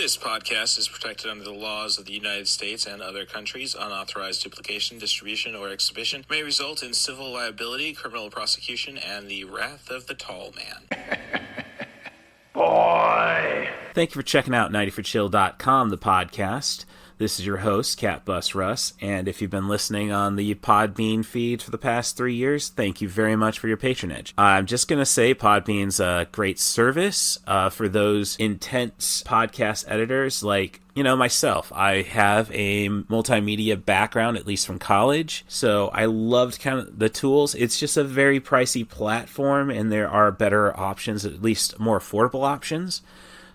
This podcast is protected under the laws of the United States and other countries. Unauthorized duplication, distribution, or exhibition may result in civil liability, criminal prosecution, and the wrath of the tall man. Boy! Thank you for checking out 90forchill.com, the podcast. This is your host, CatBusRuss, and if you've been listening on the Podbean feed for the past 3 years, thank you very much for your patronage. I'm just going to say Podbean's a great service for those intense podcast editors like, myself. I have a multimedia background, at least from college, so I loved kind of the tools. It's just a very pricey platform, and there are better options, at least more affordable options.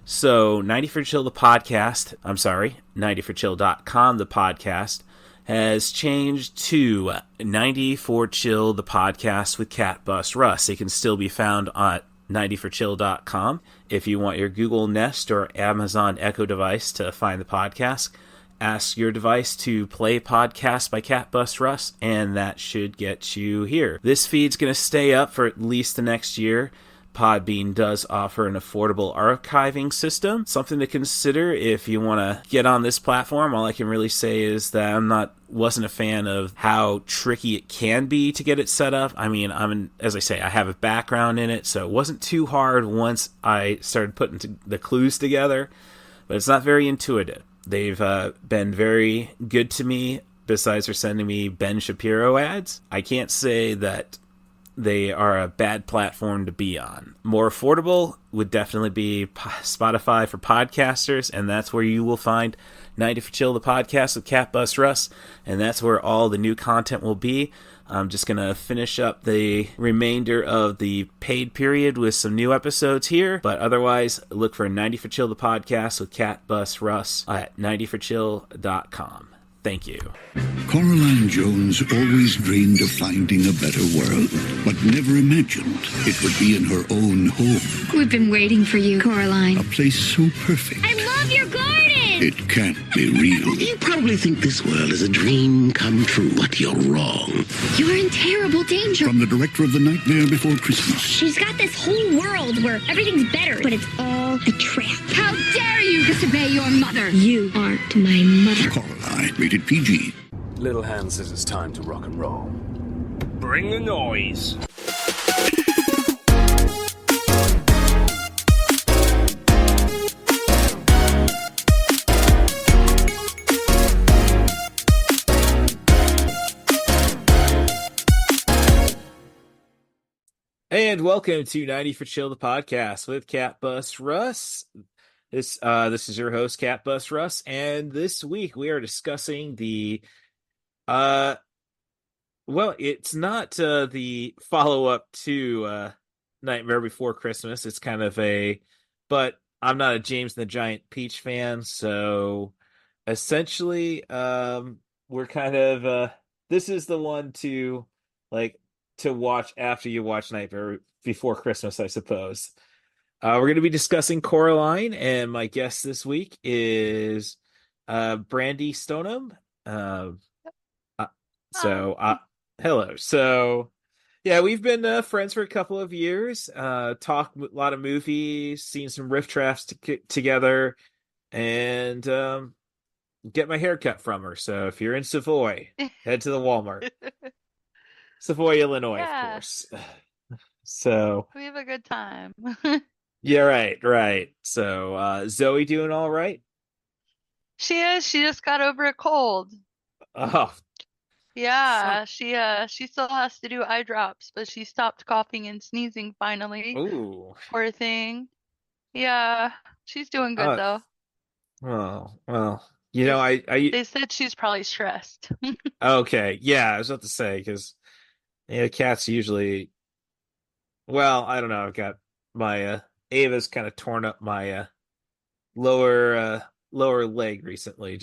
So 90forchill, the podcast, 90forchill.com, the podcast, has changed to 90forchill, the podcast with CatBusRuss. It can still be found on 90forchill.com. If you want your Google Nest or Amazon Echo device to find the podcast, ask your device to play podcast by CatBusRuss, and that should get you here. This feed's going to stay up for at least the next year. Podbean does offer an affordable archiving system, something to consider if you want to get on this platform. All I can really say is that wasn't a fan of how tricky it can be to get it set up. I mean, as I say, I have a background in it, so it wasn't too hard once I started putting the clues together, but it's not very intuitive. They've been very good to me, besides for sending me Ben Shapiro ads. I can't say that they are a bad platform to be on. More affordable would definitely be Spotify for podcasters, and that's where you will find 90forchill, the podcast with CatBusRuss, and that's where all the new content will be. I'm just going to finish up the remainder of the paid period with some new episodes here, but otherwise, look for 90forchill, the podcast with CatBusRuss at 90forchill.com. Thank you. Coraline Jones always dreamed of finding a better world, but never imagined it would be in her own home. We've been waiting for you, Coraline. A place so perfect. I love your garden! It can't be real. You probably think this world is a dream come true, but you're wrong. You're in terrible danger. From the director of The Nightmare Before Christmas. She's got this whole world where everything's better, but it's all a trap. How dare you disobey your mother? You aren't my mother. Coraline, rated PG. Little Hand says it's time to rock and roll. Bring the noise. And welcome to 90forchill, the podcast with CatBusRuss. This is your host, CatBusRuss, and this week we are discussing the it's not the follow-up to Nightmare Before Christmas. It's kind of but I'm not a James and the Giant Peach fan, so essentially we're kind of this is the one to watch after you watch Nightmare Before Christmas, I suppose. We're going to be discussing Coraline, and my guest this week is Brandy Stonum. Hello. So, yeah, we've been friends for a couple of years, talked a lot of movies, seen some riff drafts together, and get my hair cut from her. So if you're in Savoy, head to the Walmart. Savoy, Illinois, of course. So we have a good time. Yeah, right. So Zoe doing all right? She is. She just got over a cold. Oh. Yeah, she still has to do eye drops, but she stopped coughing and sneezing finally. Ooh. Poor thing. Yeah, she's doing good though. Well, they said she's probably stressed. Okay, yeah, I was about to say, because cats usually, well, I don't know, I've got my Ava's kind of torn up my lower leg recently,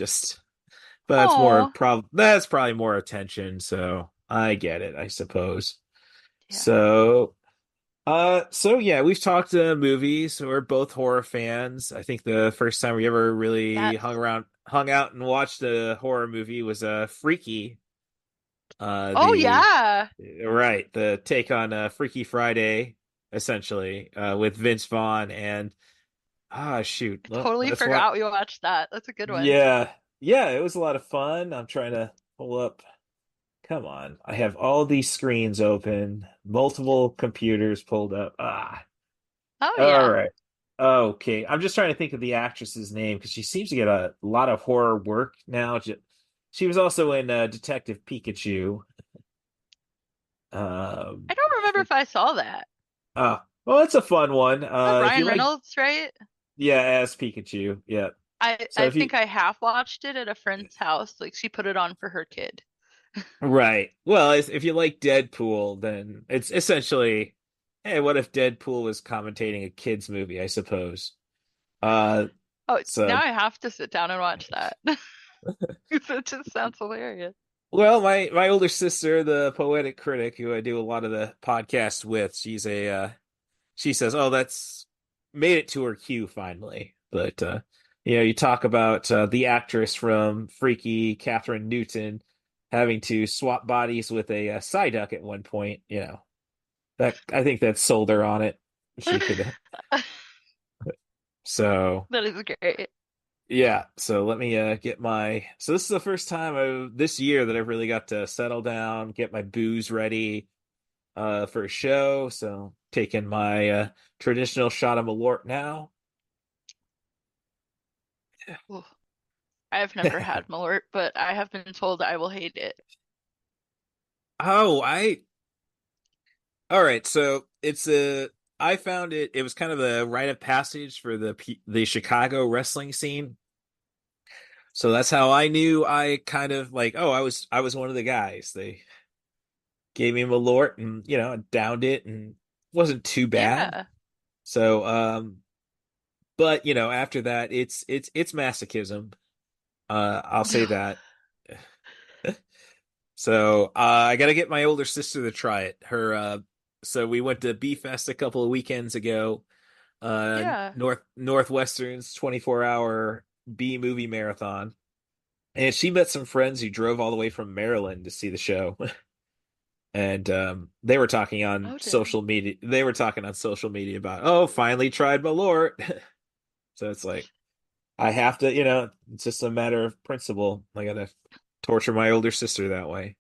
but that's probably more attention, so I get it, I suppose. Yeah. So yeah, we've talked movies. We're both horror fans. I think the first time we ever really hung out and watched a horror movie was Freaky. Yeah. Right, the take on Freaky Friday, essentially, with Vince Vaughn, and Shoot. I Well, totally that's why. forgot we watched that. That's a good one. Yeah. Yeah, it was a lot of fun. I'm trying to pull up. Come on. I have all these screens open, multiple computers pulled up. Oh All yeah. right. Okay. I'm just trying to think of the actress's name because she seems to get a lot of horror work now. She was also in Detective Pikachu. I don't remember For, if I saw that. well, it's a fun one. That If you Ryan like, Reynolds, right? yeah, as Pikachu. Yeah. So I if you think I half watched it at a friend's house. Like she put it on for her kid. Right. Well, if you like Deadpool, then it's essentially, hey, what if Deadpool was commentating a kids movie, I suppose. Uh, Oh, now so I have to sit down and watch that. It just sounds hilarious. well, my older sister, the poetic critic who I do a lot of the podcast with, she says, "Oh, that's made it to her queue finally." But you talk about the actress from Freaky, Catherine Newton, having to swap bodies with a Psyduck at one point. That I think that sold her on it. She could. So That is great. yeah. So let me get my. So this is the first time this year that I've really got to settle down, get my booze ready for a show. So taking my traditional shot of Malort now. Ooh, I have never had Malort, but I have been told I will hate it. Oh, I. All right. So it's a. I found it. It was kind of a rite of passage for the Chicago wrestling scene. So that's how I knew I kind of like, oh, I was one of the guys. They gave me Malort and I downed it and wasn't too bad. Yeah. So but after that it's masochism. I'll say that. So I got to get my older sister to try it. So we went to B Fest a couple of weekends ago. Yeah. Northwestern's 24-hour B movie marathon. And she met some friends who drove all the way from Maryland to see the show. And they were talking on Oh, did social media. They were talking on social media about, oh, finally tried Malort. So it's like I have to, it's just a matter of principle. I gotta torture my older sister that way.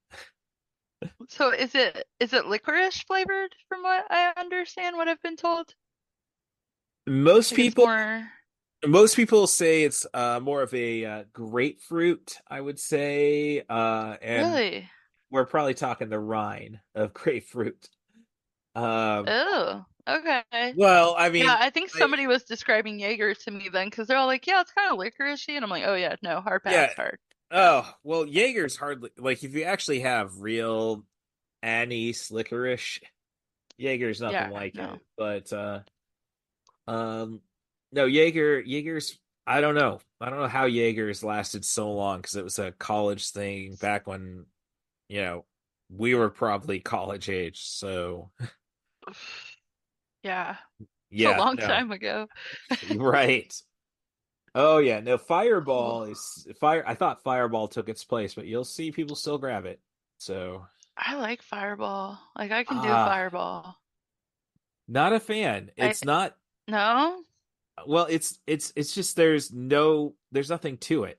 so is it licorice flavored from what I understand, what I've been told? Most Like it's people, more most people say it's more of a grapefruit, I would say, and really? we're probably talking the rind of grapefruit. Um, Oh, okay. well, I Yeah, mean, I think I somebody was describing Jaeger to me then because they're all like, yeah, it's kind of licoricey, and I'm like, oh yeah, no, hard yeah. pass, hard pass. Oh, well, Jaeger's hardly like if you actually have real anise licorice, Jaeger's nothing Yeah, like no. it. But um no, Jaeger's I don't know. I don't know how Jaeger's lasted so long because it was a college thing back when, you know, we were probably college age. So, Yeah, it's a yeah, long no. time ago. Right. Oh yeah, no, Oh, Fireball is fire. I thought Fireball took its place, but you'll see people still grab it. So, I like Fireball. Like I can do ah, Fireball. not a fan. I It's not no. well, it's just there's nothing to it.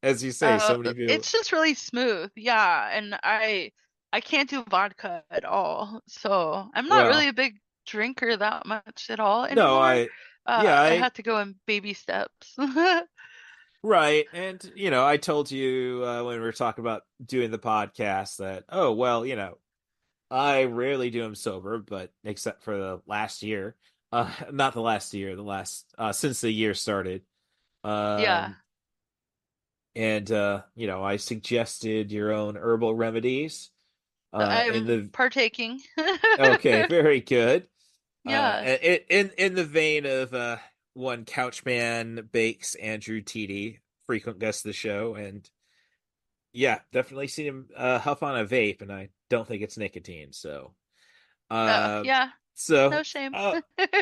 As you say, so many people. It's just really smooth. Yeah, and I can't do vodka at all. So, I'm not really Well, a big drinker that much at all no, anymore. yeah, I had to go in baby steps. right. And, I told you when we were talking about doing the podcast that, oh, well, I rarely do them sober, but except for the last year, not the last year, the last, since the year started. Yeah, Um, and, I suggested your own herbal remedies, in I'm the, partaking. okay, very good. Yes. In the vein of one Couchman Bakes Andrew TD, frequent guest of the show, and yeah, definitely seen him huff on a vape, and I don't think it's nicotine. So, uh, Yeah, no so shame.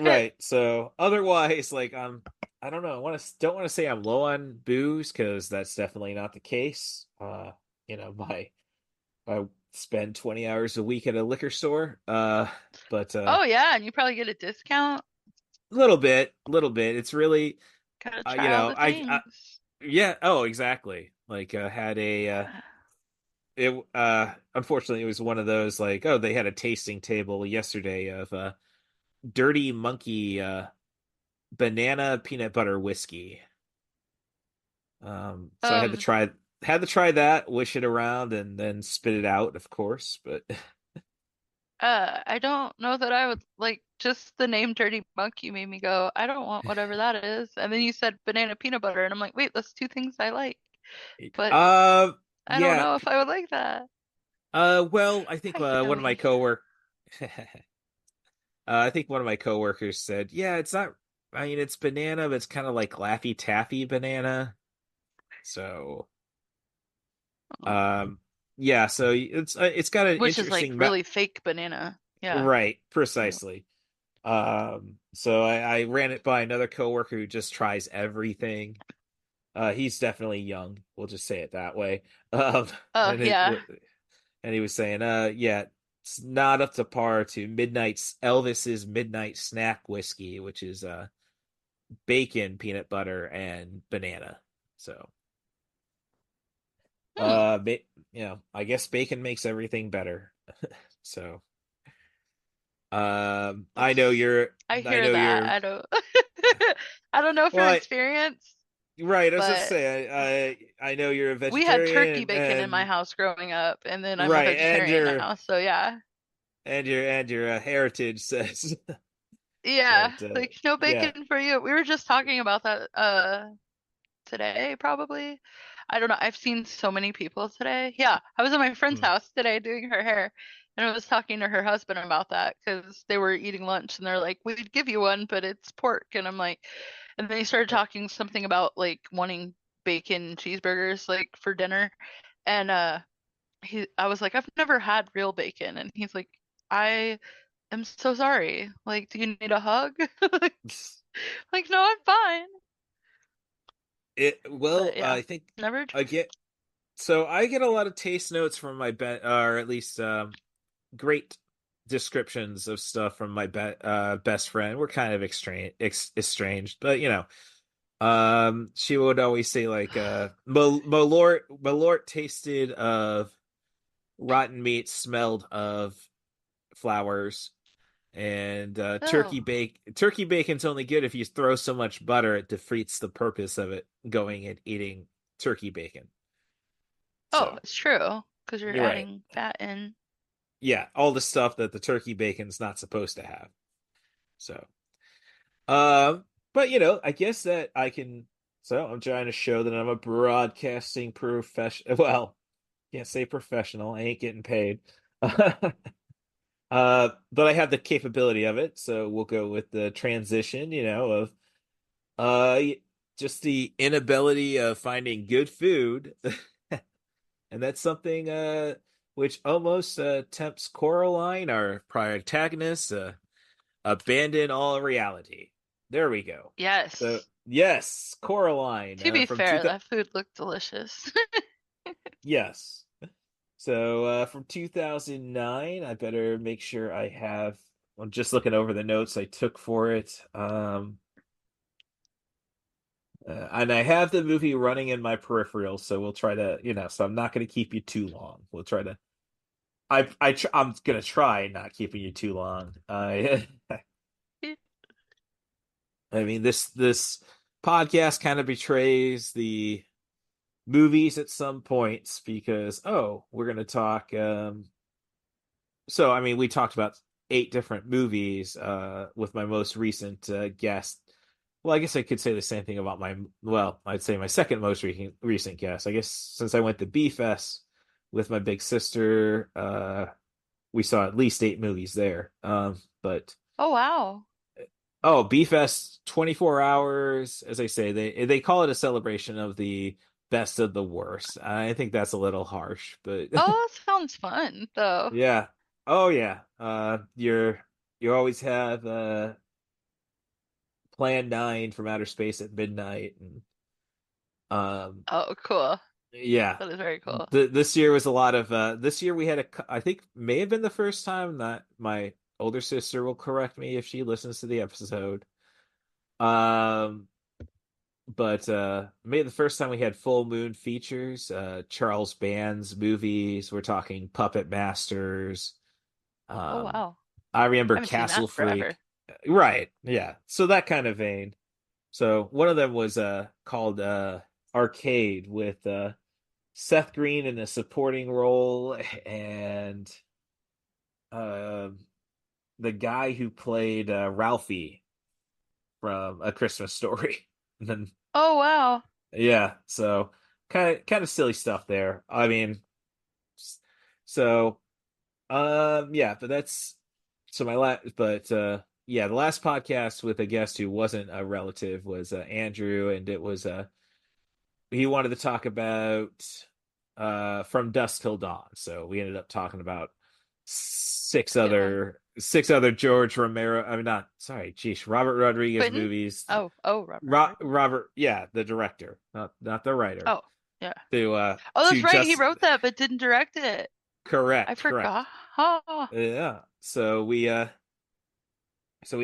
right. So otherwise, like I don't know. Don't want to say I'm low on booze because that's definitely not the case. My I spend 20 hours a week at a liquor store. But Oh yeah, and you probably get a discount. little bit. It's really, Gotta you try all know, the things. yeah. Oh, exactly. Like, had a, unfortunately, it was one of those like, oh, they had a tasting table yesterday of Dirty Monkey banana peanut butter whiskey. So I Um, had to try that, wish it around, and then spit it out, of course. But I don't know that I would like just the name Dirty Monkey made me go, I don't want whatever that is. And then you said banana peanut butter, and I'm like, wait, that's two things I like, but uh, I don't yeah. know if I would like that. Well, I think Hi, you one of my know. cowork, I think one of my coworkers said, yeah, it's not. I mean, it's banana, but it's kind of like Laffy Taffy banana. So, Oh. um, yeah. So it's got an Which is like interesting, really fake banana. Yeah. right? Mm. Precisely. So I ran it by another coworker who just tries everything. He's definitely young. We'll just say it that way. Oh, And yeah. and he was saying, yeah, it's not up to par to Midnight's Elvis's Midnight Snack Whiskey, which is bacon, peanut butter, and banana. So, Hmm. ba I guess bacon makes everything better. So, I know That's, I I hear know that. you're, I don't I don't know well, from experience, right. I was just but say, I know you're a we had turkey vegetarian, bacon in my and house growing up, and then I'm a right, and vegetarian now. So yeah. your heritage says Yeah, that, like no yeah. bacon for you. We were just talking about that today probably. I don't know. I've seen so many people today. Yeah, I was at my friend's Hmm. house today doing her hair, and I was talking to her husband about that because they were eating lunch and they're like, "We'd give you one, but it's pork." And I'm like, and then he started talking something about like wanting bacon cheeseburgers like for dinner, and I was like, "I've never had real bacon," and he's like, "I am so sorry. Like, do you need a hug?" Like, no, I'm fine. Well, But yeah, I think never. I get so I get a lot of taste notes from or at least great descriptions of stuff from my best friend. We're kind of estranged, but she would always say like Malort tasted of rotten meat, smelled of flowers, and Oh, turkey bacon's only good if you throw so much butter it defeats the purpose of it going and eating turkey bacon. oh, So it's true because you're you're right. adding fat in. Yeah, all the stuff that the turkey bacon's not supposed to have. So, um, but I guess that I can. So I'm trying to show that I'm a broadcasting professional. Well, can't say professional. I ain't getting paid. But I have the capability of it, so we'll go with the transition, of uh just the inability of finding good food. And that's something which almost tempts Coraline, our protagonist, abandon all reality. There we go. So Yes. yes, Coraline To be from fair, that food looked delicious. yes. So from 2009, I better make sure I have. I'm just looking over the notes I took for it. And I have the movie running in my peripheral, so we'll try to, so I'm not going to keep you too long. We'll try to. I'm gonna try not keeping you too long. I mean this podcast kind of betrays the movies at some points because we're gonna talk. So I mean we talked about 8 different movies with my most recent guest. Well, I guess I could say the same thing about I'd say my second most recent guest. I guess since I went to B Fest with my big sister, we saw at least 8 movies there. But Oh wow. B Fest 24 hours, as I say, they call it a celebration of the best of the worst. I think that's a little harsh, but Oh, that sounds fun though. yeah. Oh yeah. You always have Plan 9 from Outer Space at midnight, and um Oh, cool. yeah. That is very cool. This year was a lot of this year we had I think may have been the first time that my older sister will correct me if she listens to the episode. Um, but maybe the first time we had full moon features, Charles Band's movies. We're talking Puppet Masters. Oh Um, wow. I I remember haven't seen that Castle in forever. Freak. Right, yeah. So that kind of vein. So one of them was called Arcade with Seth Green in a supporting role and uh, the guy who played Ralphie from A Christmas Story. And then Oh wow. yeah, so kind of silly stuff there. I mean, so yeah, but that's so my last but yeah, the last podcast with a guest who wasn't a relative was Andrew, and it was he wanted to talk about From Dusk Till Dawn. So we ended up talking about Good one. six other George Romero, I mean not sorry, geez, Robert Rodriguez Quentin? movies. Oh, Robert. Right? Robert, yeah, the director, not the writer. Oh, yeah. Oh, To that's right. He just wrote that but didn't direct it. I correct. forgot. Oh, Yeah. So we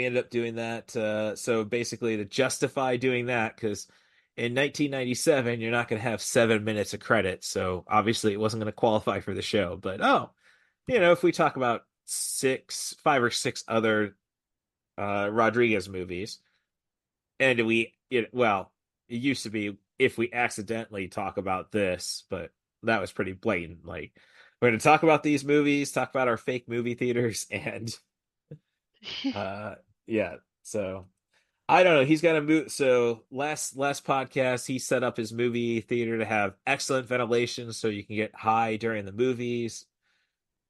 ended up doing that. So basically, to justify doing that, because in 1997 you're not going to have 7 minutes of credits, so obviously it wasn't going to qualify for the show. But if we talk about five or six other Rodriguez movies, and well, it used to be if we accidentally talk about this, but that was pretty blatant. Like we're going to talk about these movies, talk about our fake movie theaters, and uh, yeah. So I don't know. He's got a move. So last podcast, he set up his movie theater to have excellent ventilation, so you can get high during the movies.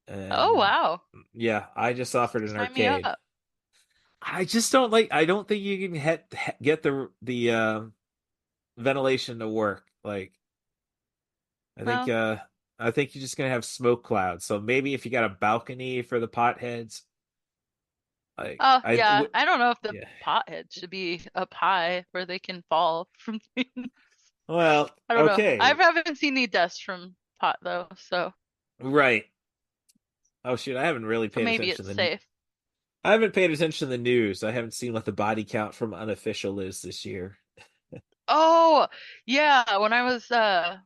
oh And wow. yeah, I just offered an Sign me arcade. up. I just don't like. I don't think you can get the ventilation to work. Like I think Well, uh I think you're just gonna have smoke clouds. So maybe if you got a balcony for the potheads, like oh I yeah. w I don't know if the yeah. pothead should be up high where they can fall from things. Well, I don't know. I okay. haven't seen any deaths from pot though, Right. Oh shoot, I haven't really so paid maybe attention it's to the safe. I haven't paid attention to the news. I haven't seen what the body count from unofficial is this year. Oh, yeah. When I was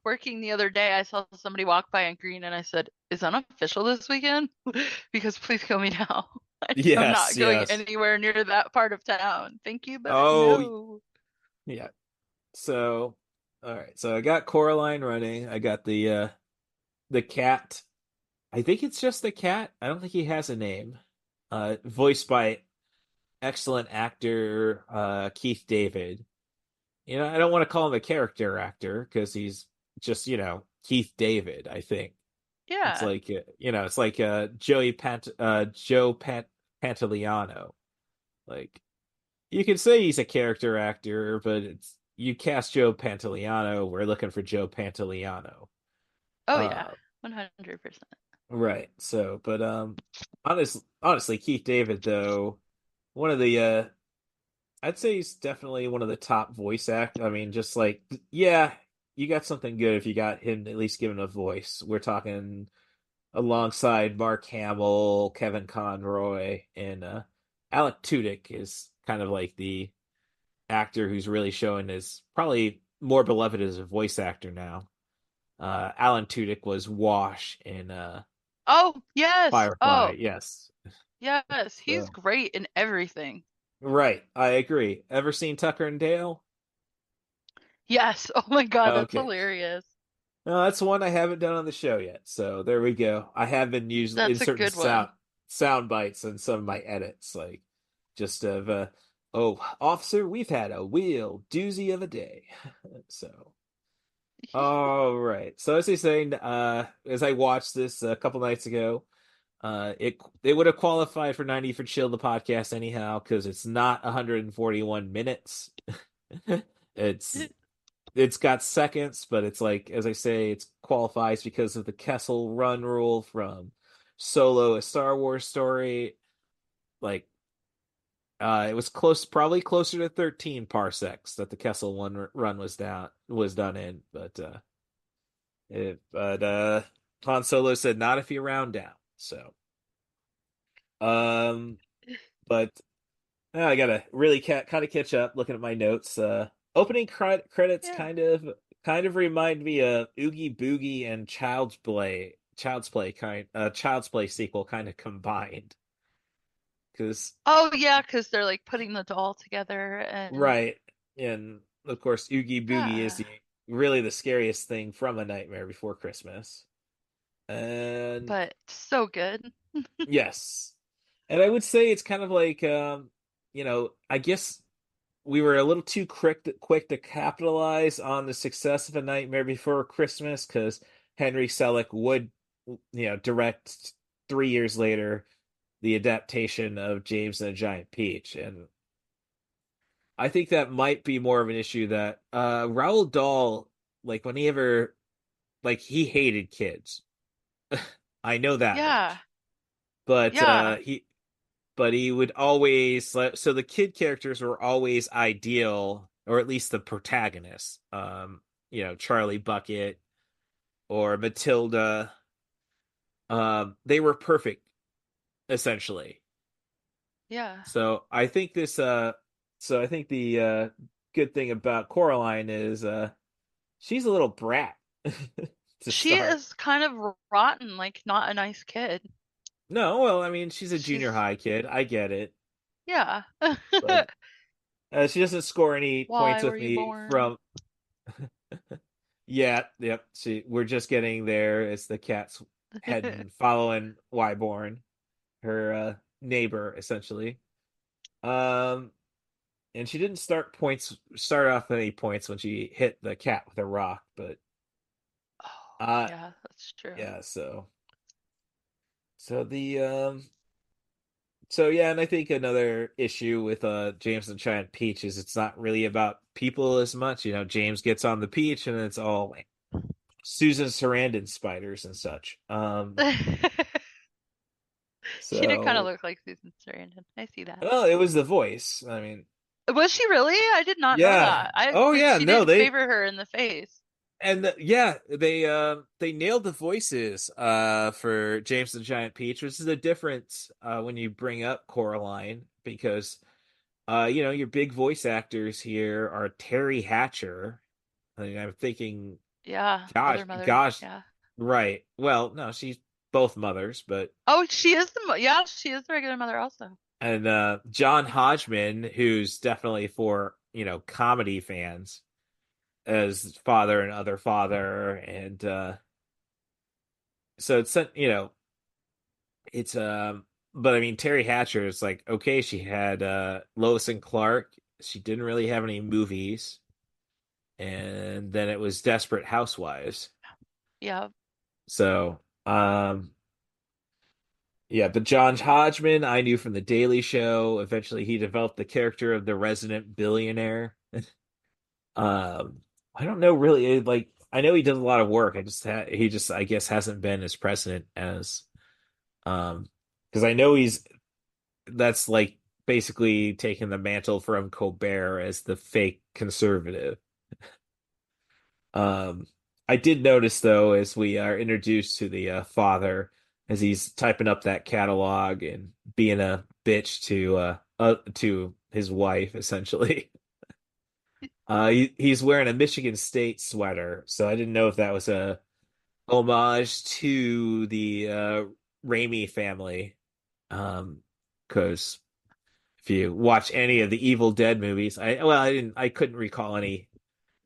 working the other day, I saw somebody walk by on green and I said, "Is unofficial this weekend? Because please kill me now. I'm Yes, not going yes. anywhere near that part of town. Thank you, but Oh, no." yeah. So, all right. So I got Coraline running. I got the cat. I think it's just the cat. I don't think he has a name. Voiced by excellent actor Keith David. I don't want to call him a character actor because he's just, Keith David, I think. It's Yeah. like it's like Joe Pantoliano. Like you can say he's a character actor, but it's you cast Joe Pantoliano, we're looking for Joe Pantoliano. Oh yeah. Uh 100%. right. So, but honestly, Keith David though, one of the I'd say he's definitely one of the top voice act. I mean, just like yeah, you got something good if you got him at least given a voice. We're talking alongside Mark Hamill, Kevin Conroy, and Alec Tudyk is kind of like the actor who's really showing his probably more beloved as a voice actor now. Alan Tudyk was Wash in Oh, yes. Firefly. Oh, Yes. yes. He's So great in everything. right, I agree. Ever seen Tucker and Dale? Yes. Oh my God, that's Okay. hilarious. No, that's one I haven't done on the show yet. So there we go. I have been using That's a inserting good one. sound bites in some of my edits, like just of oh, officer, we've had a real doozy of a day. So all right. So as I saying, as I watched this a couple nights ago, it would have qualified for 90 for Chill the podcast anyhow because it's not 141 minutes. It's it's got seconds, but it's like as I say, it qualifies because of the Kessel Run rule from Solo, a Star Wars story. Like it was probably closer to 13 parsecs that the Kessel one run was done in, but Han Solo said not if you round down. So, um, but I gotta really kind of catch up looking at my notes. Opening credits Yeah. kind of remind me of Oogie Boogie and Child's Play sequel kind of combined. Because Oh yeah, because they're like putting the doll together and right, and of course Oogie Boogie is yeah, really the scariest thing from A Nightmare Before Christmas. And but so good. yes, and I would say it's kind of like I guess we were a little too quick to capitalize on the success of A Nightmare Before Christmas because Henry Selick would, direct 3 years later the adaptation of James and the Giant Peach, and I think that might be more of an issue that Roald Dahl, like when he ever, like he hated kids. I know that Yeah, much, but yeah. he would always so the kid characters were always ideal, or at least the protagonists. Charlie Bucket or Matilda. They were perfect essentially. Yeah. So I think the good thing about Coraline is she's a little brat to She start. is kind of rotten, like not a nice kid. No, well, I mean, she's a junior She's high kid. I get it, yeah. but she doesn't score any points Why were with you me born? from. Yeah, yep. See, we're just getting there as the cat's heading, following Wyborn, her neighbor, essentially. Um, and she didn't start off with any points when she hit the cat with a rock, but Oh, uh, yeah, that's true. yeah. So the so yeah, and I think another issue with James and Giant Peach is it's not really about people as much. James gets on the peach and it's all Susan Sarandon spiders and such. She did kind of So look like Susan Sarandon. I see that. well, it was the voice. I mean, Was she really? I did not know yeah. that. I Oh did. yeah, She no, did favor her in the face. yeah, they nailed the voices for James the Giant Peach, which is a difference when you bring up Coraline because your big voice actors here are Terry Hatcher. I mean, I'm thinking, Yeah, gosh, other mother. gosh, Yeah. right. Well, no, she's both mothers, but Oh, she is yeah, she is the regular mother also. and John Hodgman, who's definitely for, comedy fans as father and other father, and so it's but I mean Terry Hatcher is like, okay, she had Lois and Clark. She didn't really have any movies, and then it was Desperate Housewives. Yeah. So yeah, but John Hodgman I knew from The Daily Show. Eventually he developed the character of the resident billionaire. um I don't know really, like I know he does a lot of work. He just I guess hasn't been as president as um because I know that's like basically taking the mantle from Colbert as the fake conservative. Um, I did notice though, as we are introduced to the father, as he's typing up that catalog and being a bitch to his wife, essentially. He's wearing a Michigan State sweater, so I didn't know if that was a homage to the Raimi family. Because if you watch any of the Evil Dead movies, I couldn't recall any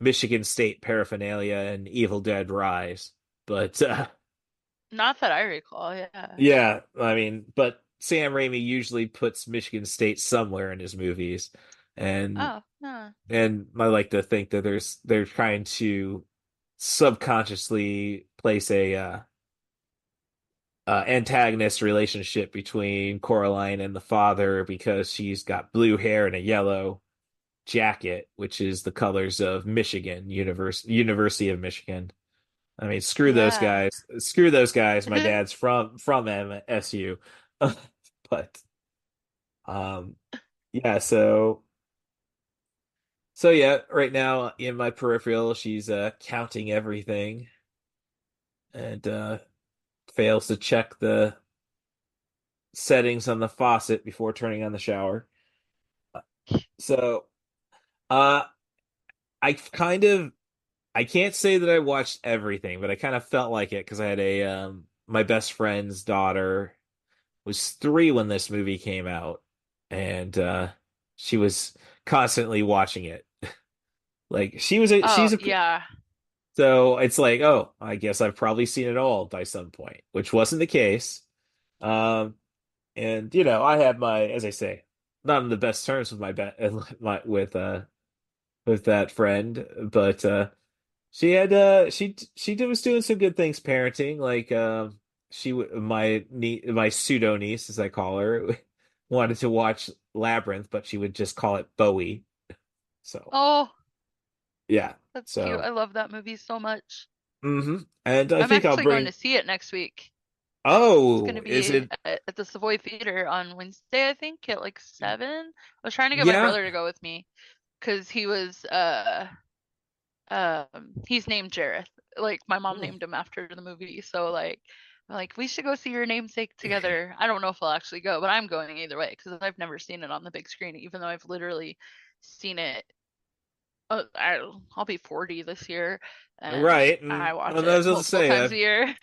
Michigan State paraphernalia and Evil Dead Rise. But Not that I recall. Yeah. yeah, I mean, but Sam Raimi usually puts Michigan State somewhere in his movies, and Oh, no. I like to think that they're trying to subconsciously place a antagonist relationship between Coraline and the father because she's got blue hair and a yellow jacket, which is the colors of University of Michigan. I mean, screw those Yeah. guys. Screw those guys. My dad's from MSU. But um yeah, so yeah, right now in my peripheral she's counting everything and fails to check the settings on the faucet before turning on the shower. So, uh, I kind of I can't say that I watched everything, but I kind of felt like it because I had a my best friend's daughter was 3 when this movie came out, and she was constantly watching it. Like Oh, she's a yeah. so it's like, oh, I guess I've probably seen it all by some point, which wasn't the case. Um, and I had my, as I say, not on the best terms with my with that friend, but she had was doing some good things parenting, like my pseudo niece, as I call her, wanted to watch Labyrinth, but she would just call it Bowie. So Oh, yeah, that's cute. so I love that movie so much. and I I'm think I'll actually going bring. to see it next week. It's going Oh, to is be it? at the Savoy Theater on Wednesday, I think, at like 7. I was trying to get my Yeah. brother to go with me because he's named Jareth. Like my mom Hmm. named him after the movie. So like I'm like we should go see your namesake together. I don't know if I'll actually go, but I'm going either way because I've never seen it on the big screen, even though I've literally seen it. I'll be 40 this year, and Right, I and watch I it was going to multiple say, times a year.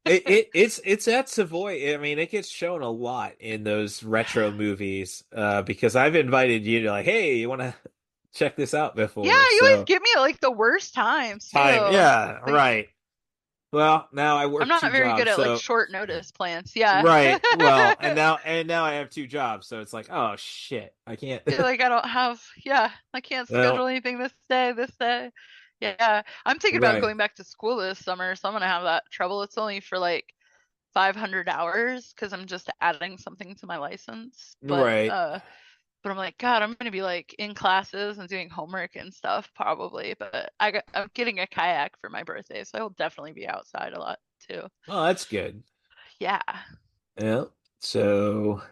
it's at Savoy. I mean, it gets shown a lot in those retro movies, because I've invited you to, like, hey, you want to check this out Yeah, before? you always So give me like the worst times time, too. yeah, Like right. Well, now I I'm work not 2 very good jobs, at like so short notice plans. Yeah. right. Well, and now I have 2 jobs, so it's like, oh shit, I can't. Feel like I don't have, yeah, I can't schedule Well, anything this day. Yeah, I'm thinking about right, going back to school this summer, so I'm gonna have that trouble. It's only for like 500 hours because I'm just adding something to my license. right. But I'm like, God, I'm gonna be like in classes and doing homework and stuff probably. But I'm getting a kayak for my birthday, so I will definitely be outside a lot too. Oh, that's good. Yeah. Yeah. So,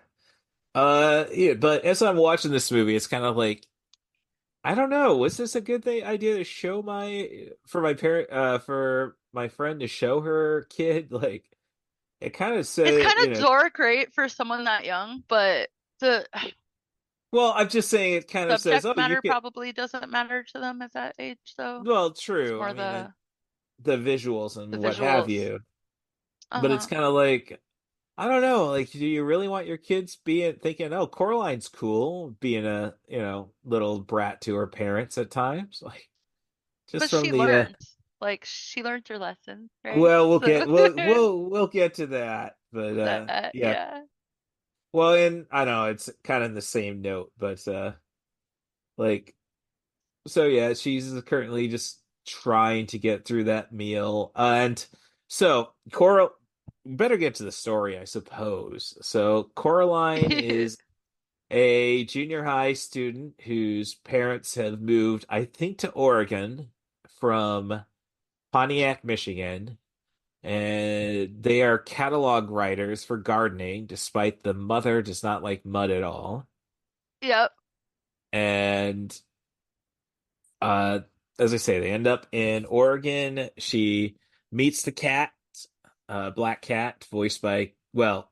yeah, but as I'm watching this movie, it's kind of like, I don't know. Was this a good idea to show for my friend to show her kid? Like, it kind of It's said, kind of dark, right, for someone that young, but the well, I'm just saying it kind of says, subject oh, you matter could, probably doesn't matter to them at that age, though. well, It's true. I more mean, the the visuals and the what have visuals. you, but it's Uh-huh. kind of like, I don't know. Like, do you really want your kids thinking, oh, Coraline's cool, being a, little brat to her parents at times? Like, just But from she the, learned. Like she learned her lesson, right? well, we'll So get, we'll get to that. But, that, yeah. yeah. Well, and I know it's kind of the same note, but, like, so yeah, she's currently just trying to get through that meal. And so, better get to the story, I suppose. So, Coraline is a junior high student whose parents have moved, I think, to Oregon from Pontiac, Michigan. And they are catalog writers for gardening, despite the mother does not like mud at all. Yep. And uh, as I say, they end up in Oregon. She meets the cat, Black Cat, voiced by, well,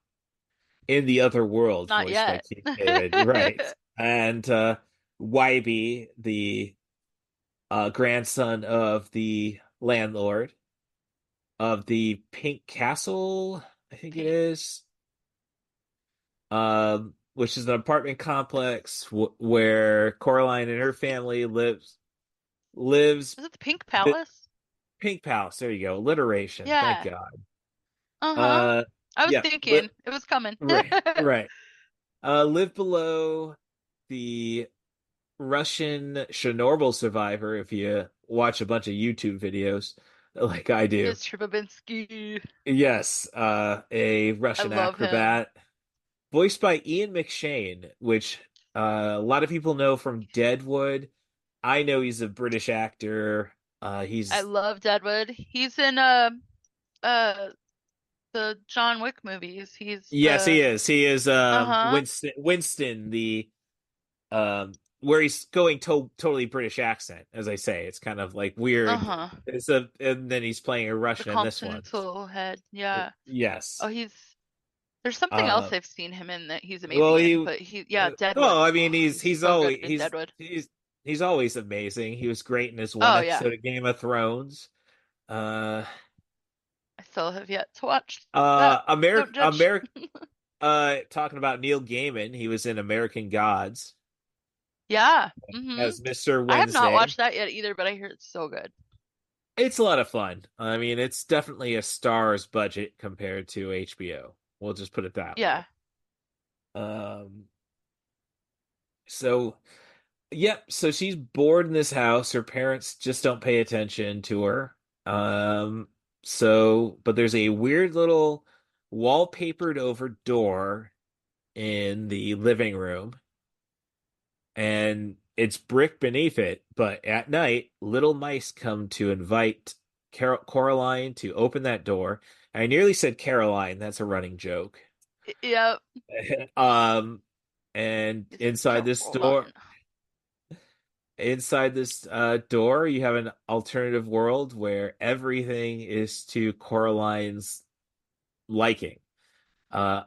in the other world, Not voiced by yet. Keith David, right? And Wybie, the grandson of the landlord of the Pink Castle, I think it Pink. is, which is an apartment complex where Coraline and her family lives. Is it the Pink The Palace? Pink Palace. There you go. Alliteration. Thank Yeah. God. Uh-huh. Uh, I was yeah. thinking it was coming. Right. Right. Live below the Russian Chernobyl survivor. If you watch a bunch of YouTube videos, like I do. Mr. Babinski. Yes. A I Russian love him. acrobat, voiced by Ian McShane, which a lot of people know from Deadwood. I know he's a British actor. I He's love Deadwood. He's in uh the John Wick movies. He's Yes, he the is. He is uh-huh. Winston, the where he's going totally British accent, as I say. It's kind of like weird. Uh-huh. And then he's playing a The Russian in this one. Continental head. Yeah. Oh, Yes. he's There's something else Uh, I've seen him in that he's well, amazing in, but yeah, Deadwood. well, I Oh, mean, he's so good in Deadwood. he's always amazing. He was great in his one Oh yeah, episode of Game of Thrones. Uh, I still have yet to watch that. Don't judge. America. Talking about Neil Gaiman, he was in American Gods Yeah. as Mr. I have not Wednesday. watched that yet either, but I hear it's so good. It's a lot of fun. I mean, it's definitely a star's budget compared to HBO. We'll just put it that Yeah. way. Um, so yep, so she's bored in this house. Her parents just don't pay attention to her. Um, but there's a weird little wallpapered over door in the living room, and it's brick beneath it. But at night, little mice come to invite Coraline to open that door. I nearly said Caroline. That's a running joke. Yep. Um, and Is it Caroline? inside this door, you have an alternative world where everything is to Coraline's liking, uh,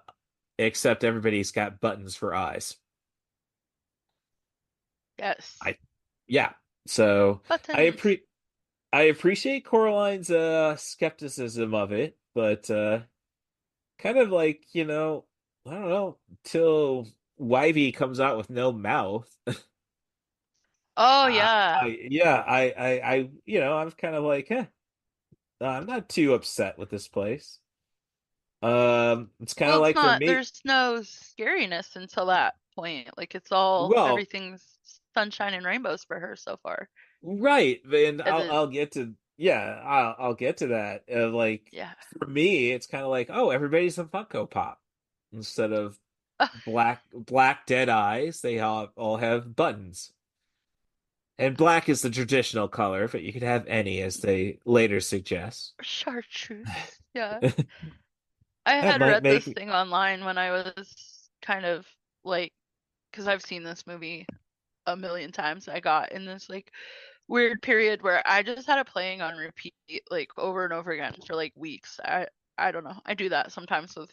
except everybody's got buttons for eyes. Yes. I, yeah. So I Buttons. appre I appreciate Coraline's skepticism of it, but kind of like, I don't know, till Wivey comes out with no mouth. Oh yeah. I'm kind of like, I'm not too upset with this place. It's kind of Well, it's like for not. me. There's no scariness until that point. Like it's all Well, everything's sunshine and rainbows for her so far. right, and As I'll it, get to I'll get to that. Like yeah. for me, it's kind of like, oh, everybody's a Funko Pop instead of black dead eyes. They all have buttons, and black is the traditional color, but you could have any, as they later suggest. Chartreuse. Yeah. I That had might read this make thing online when I was kind of like, because I've seen this movie a million times. I got in this like weird period where I just had it playing on repeat like over and over again for like weeks. I don't know. I do that sometimes with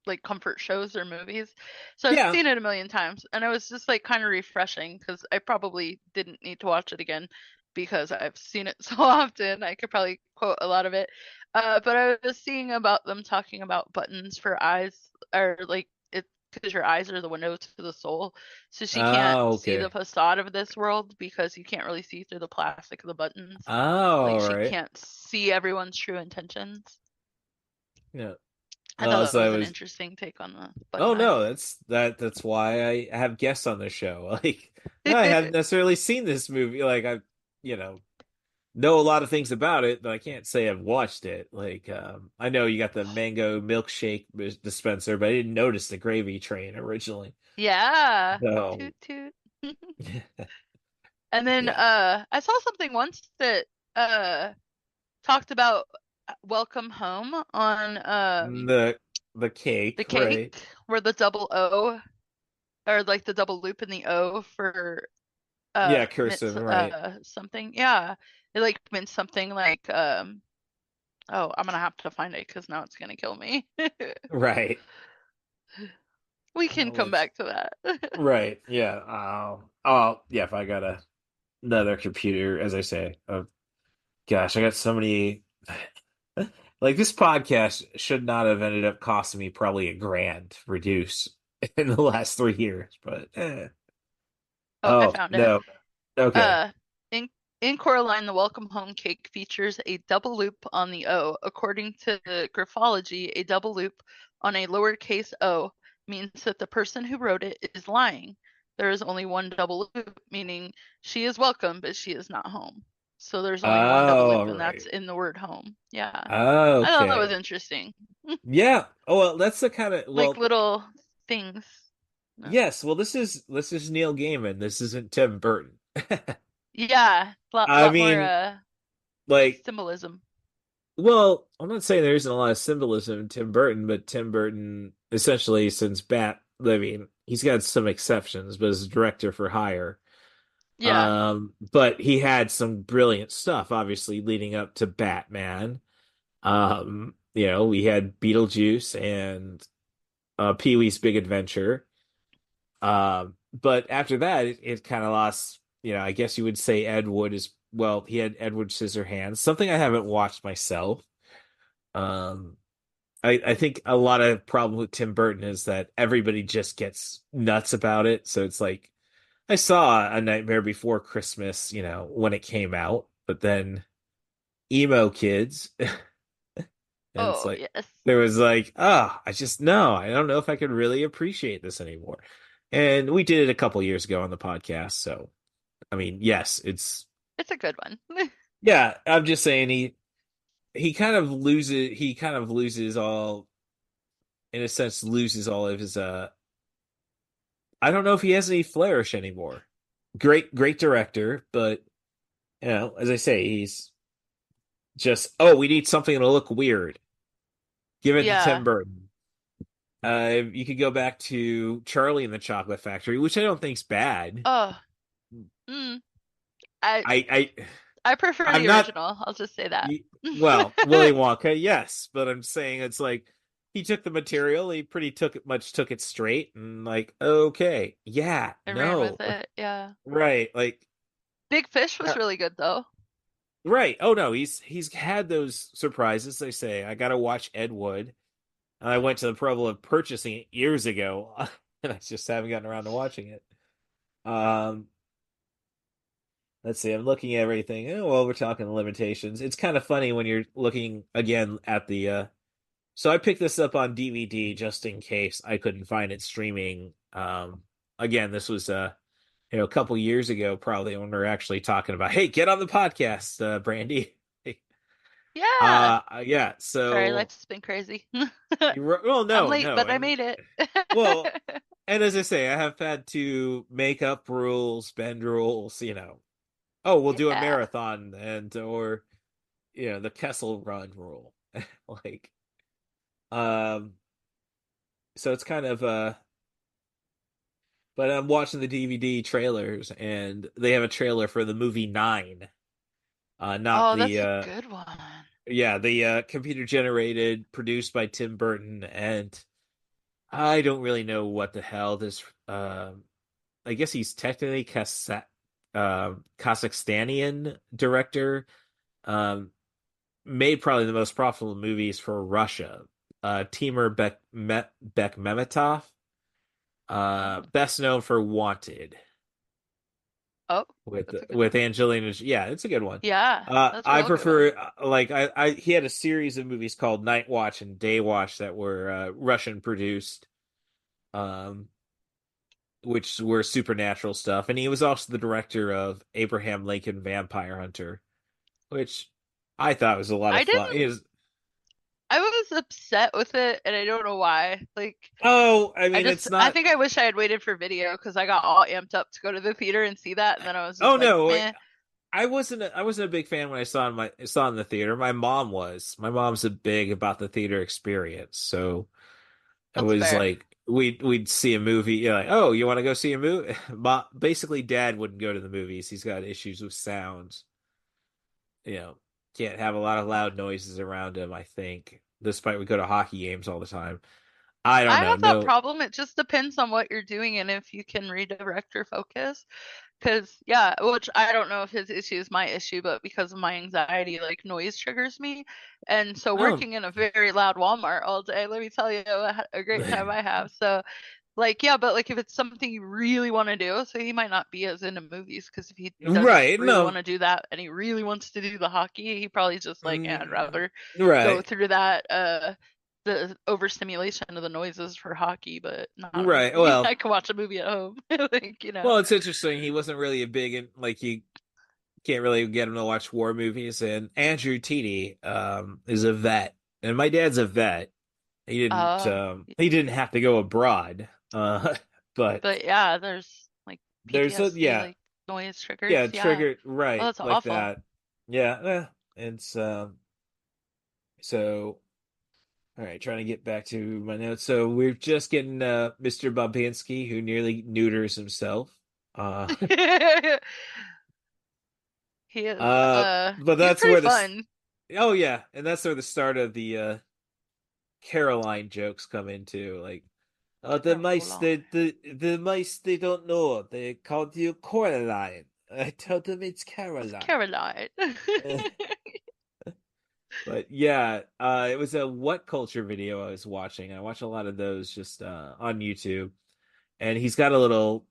like comfort shows or movies. So I've yeah. seen it a million times and it was just like kind of refreshing because I probably didn't need to watch it again because I've seen it so often. I could probably quote a lot of it. But I was seeing about them talking about buttons for eyes or like it because your eyes are the window to the soul. So she can't Oh, see the okay. facade of this world because you can't really see through the plastic of the buttons. Oh, Like all she right. can't see everyone's true intentions. Yeah. I thought that So I was an was. interesting take on the Oh button eyes. no, that's why I have guests on the show. Like I haven't necessarily seen this movie. Like I, you know a lot of things about it, but I can't say I've watched it. Like I know you got the mango milkshake dispenser, but I didn't notice the gravy train originally. Yeah. So Toot toot. And then yeah, I saw something once that uh talked about Welcome Home on the the cake, the right? cake where the double O or like the double loop in the O for Yeah, meant cursive, right, something. Yeah. It like meant something like oh, I'm gonna have to find it because now it's gonna kill me. right. We can come Let's back to that. right, yeah. Yeah. If I got another computer, as I say, gosh, I got so many. Like this podcast should not have ended up costing me probably $1,000 to produce in the last 3 years, but Oh, I oh found it. no, okay. Uh, in Coraline, the welcome home cake features a double loop on the O. According to graphology, a double loop on a lowercase o means that the person who wrote it is lying. There is only one double loop, meaning she is welcome, but she is not home. So there's only one double Oh, loop, and that's right. in the word home. Yeah. I thought that was Okay. interesting. Yeah. Oh well, that's the kind of Like well, little things. No. yes. Well, this is Neil Gaiman. This isn't Tim Burton. Yeah, I lot more mean, like, symbolism. well, I'm not saying there isn't a lot of symbolism in Tim Burton, but Tim Burton, essentially, since I mean, he's got some exceptions, but as a director for hire. Yeah. But he had some brilliant stuff, obviously, leading up to Batman. We had Beetlejuice and Pee-wee's Big Adventure. But after that, it kind of lost. I guess you would say Ed Wood is well. He had Edward Scissorhands, something I haven't watched myself. Um, I think a lot of problem with Tim Burton is that everybody just gets nuts about it. So it's like I saw A Nightmare Before Christmas, when it came out, but then emo kids, and it's Oh, like yes. there was like, I just no, I don't know if I could really appreciate this anymore. And we did it a couple years ago on the podcast, so I mean, yes, it's It's a good one. yeah. I'm just saying he kind of loses all in a sense loses all of his I don't know if he has any flourish anymore. Great director, but as I say, he's just we need something to look weird. Give it to Tim Yeah. Burton. You could go back to Charlie and the Chocolate Factory, which I don't think's bad. Oh, mm, I I I prefer I'm the not original. I'll just say that. well, Willy Wonka, yes, but I'm saying it's like he took the material, he pretty took it straight and like, okay, yeah, And ran with no. it. Yeah. Right, like Big Fish was really good though. right. Oh no, he's had those surprises, they say. I gotta watch Ed Wood. And I went to the trouble of purchasing it years ago, and I just haven't gotten around to watching it. Um, let's see. I'm looking at everything. Well, we're talking limitations. It's kind of funny when you're looking again at the. So I picked this up on DVD just in case I couldn't find it streaming. Again, this was a couple years ago, probably when we were actually talking about, hey, get on the podcast, Brandy. Yeah. Yeah. Sorry, So, life's been crazy. well, I'm no, late, no, but I and made it. well, and as I say, I have had to make up rules, bend rules, Oh, we'll do a Yeah. marathon or the Kessel Run rule. Like um so it's kind of but I'm watching the DVD trailers and they have a trailer for the movie 9. Not Oh, the that's a good one. yeah, the computer generated produced by Tim Burton, and I don't really know what the hell this I guess he's technically Kazakhstanian director. Um, Made probably the most profitable movies for Russia. Timur Bekmambetov, Oh, best known for Wanted oh, with that's a good with one. Angelina. Yeah, it's a good one. Yeah, that's a I real good one. prefer like I he had a series of movies called Night Watch and Day Watch that were Russian produced. Um, which were supernatural stuff. And he was also the director of Abraham Lincoln Vampire Hunter, which I thought was a lot of I fun. didn't. I was upset with it, and I don't know why. Like, I mean, it's I not. think I wish I had waited for video because I got all amped up to go to the theater and see that, and then I was Oh just like, no, meh. I wasn't a big fan when I saw it in the theater. My mom was. My mom's a big about the theater experience, so it That's was fair. like we'd see a movie. You're like, oh, you want to go see a movie? Basically, Dad wouldn't go to the movies. He's got issues with sounds. you know, can't have a lot of loud noises around him, I think, despite we go to hockey games all the time. I don't I know. have that No. problem. It just depends on what you're doing and if you can redirect your focus. Because, yeah, which I don't know if his issue is my issue, but because of my anxiety, like noise triggers me. And so Oh. working in a very loud Walmart all day, let me tell you a great time I have. So, like, yeah, but like if it's something you really want to do, so he might not be as into movies because if he does Right. really want No. to do that and he really wants to do the hockey, he probably just like, yeah, I'd Mm, rather go right. through that the overstimulation of the noises for hockey, but not a Right. movie. I Well, can watch a movie at home. Like, it's interesting. He wasn't really a big in like you can't really get him to watch war movies. And Andrew Teedy is a vet, and my dad's a vet. uh He didn't have to go abroad. But but yeah, there's like there's a PTSD, like noise triggers. yeah, Yeah. triggered Oh, right that's like awful. that. Yeah, it's so all right, trying to get back to my notes. So we're just getting Mr. Bobinsky who nearly neuters himself. Uh He is but he's that's pretty where this fun. oh yeah, and that's where the start of the Caroline jokes come into. Like The Took her so mice, long. the mice, they don't know. They called you Coraline. I told them it's It's Caroline. Caroline. But yeah, it was a what culture video I was watching. I watch a lot of those just on YouTube, and he's got a little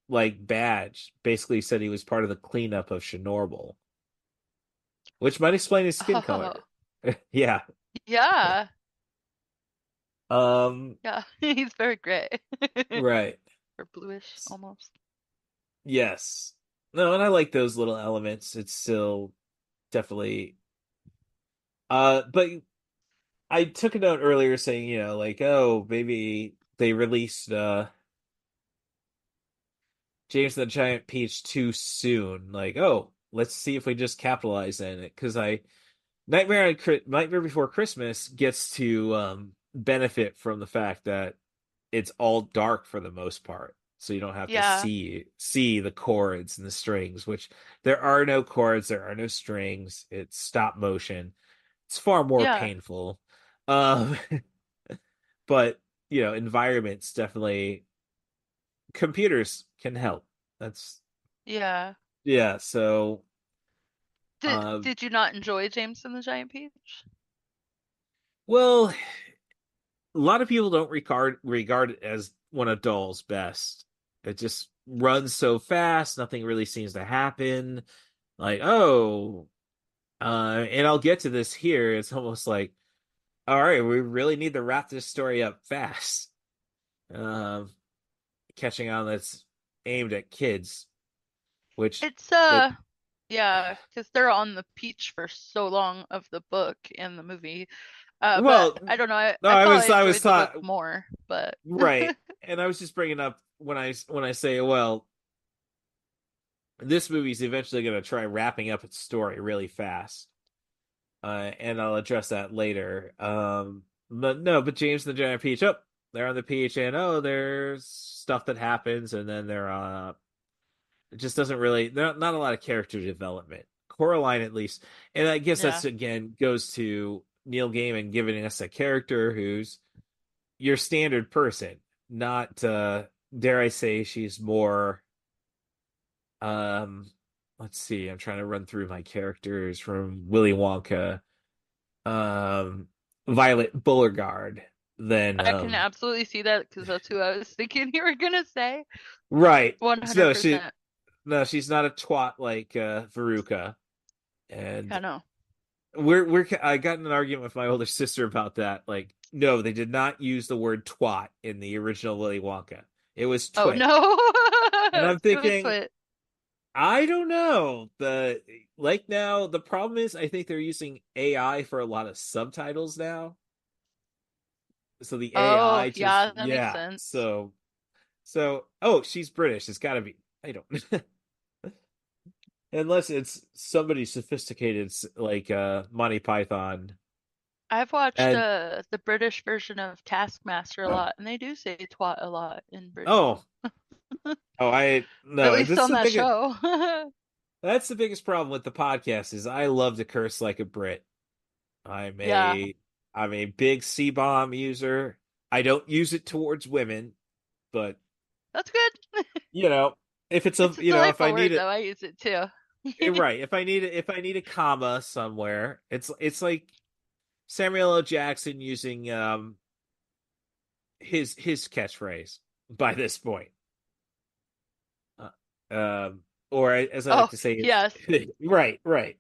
like badge. Basically, said he was part of the cleanup of Chernobyl, which might explain his skin Oh, color. Yeah. yeah. Um. Yeah. He's very gray. Right. Or bluish almost. Yes. No, and I like those little elements. It's still definitely. But I took a note earlier saying, like, oh, maybe they released James and the Giant Peach too soon. Like, oh, let's see if we just capitalize on it. Because Nightmare Before Christmas gets to benefit from the fact that it's all dark for the most part. So you don't have to Yeah. see the chords and the strings, which there are no chords, there are no strings. It's stop motion. It's far more Yeah. painful. Um, but environments definitely computers can help. That's Yeah. yeah. So Did uh, did you not enjoy James and the Giant Peach? well, a lot of people don't regard it as one of Dahl's best. It just runs so fast, nothing really seems to happen. Like, oh, and I'll get to this here. It's almost like, all right, we really need to wrap this story up fast. Um, Catching on that's aimed at kids, which It's it yeah, because they're on the peach for so long of the book and the movie. But well, I don't know. no, I felt I I was enjoyed the book thought more, but right, and I was just bringing up when I say, well, this movie's eventually going to try wrapping up its story really fast, and I'll address that later. But no, but James and the Giant Peach, oh, they're on the peach, and oh, there's stuff that happens, and then they're it just doesn't really not a lot of character development. Coraline, at least, and I guess yeah, that's again goes to Neil Gaiman giving us a character who's your standard person, not dare I say she's more um let's see, I'm trying to run through my characters from Willy Wonka. Um Violet Beauregarde than I can absolutely see that because that's who I was thinking you were gonna say. right. So she 100%. no, she's not a twat like Veruca. And I know. I got in an argument with my older sister about that. Like, no, they did not use the word twat in the original Willy Wonka. It was Oh twit. no, And I'm it was thinking, what? I don't know. Now the problem is I think they're using AI for a lot of subtitles now. So the Oh AI just yeah, that makes yeah. sense. So oh, she's British. It's got to be. I don't unless it's somebody sophisticated like Monty Python. I've watched And the British version of Taskmaster a lot, and they do say twat a lot in Britain. oh, oh, I At no. least This is on the that biggest. show. That's the biggest problem with the podcast is I love to curse like a Brit. I'm Yeah, a I'm a big C bomb user. I don't use it towards women, but that's good. you know, if it's a It's a if I delightful need word it though. I use it too. right, if I need a comma somewhere, it's like Samuel L. Jackson using his catchphrase by this point. Uh, or as I like Oh, to say, it's yes. right, right.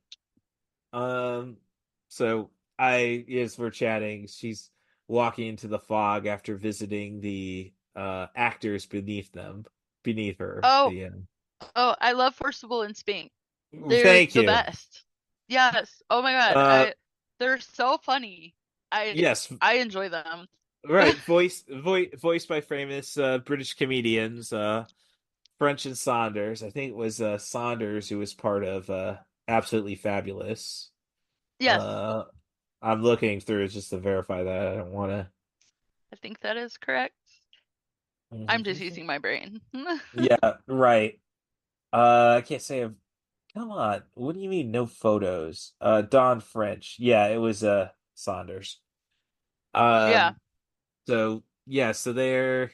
Um, so as we're chatting, she's walking into the fog after visiting the actors beneath her. Oh, The oh, I love Forcible and Spink. They're thank the you. best. Yes. Oh my God. Uh, They're so funny. I yes, I enjoy them. right. Voiced by famous British comedians, French and Saunders. I think it was Saunders who was part of Absolutely Fabulous. Yes, Uh, I'm looking through it just to verify that. I don't want I think that is correct. I'm just to. using my brain. Yeah, right. I can't say I've. Come on. What do you mean no photos? Don French. Yeah, it was Saunders. Yeah. Um so yeah, so they're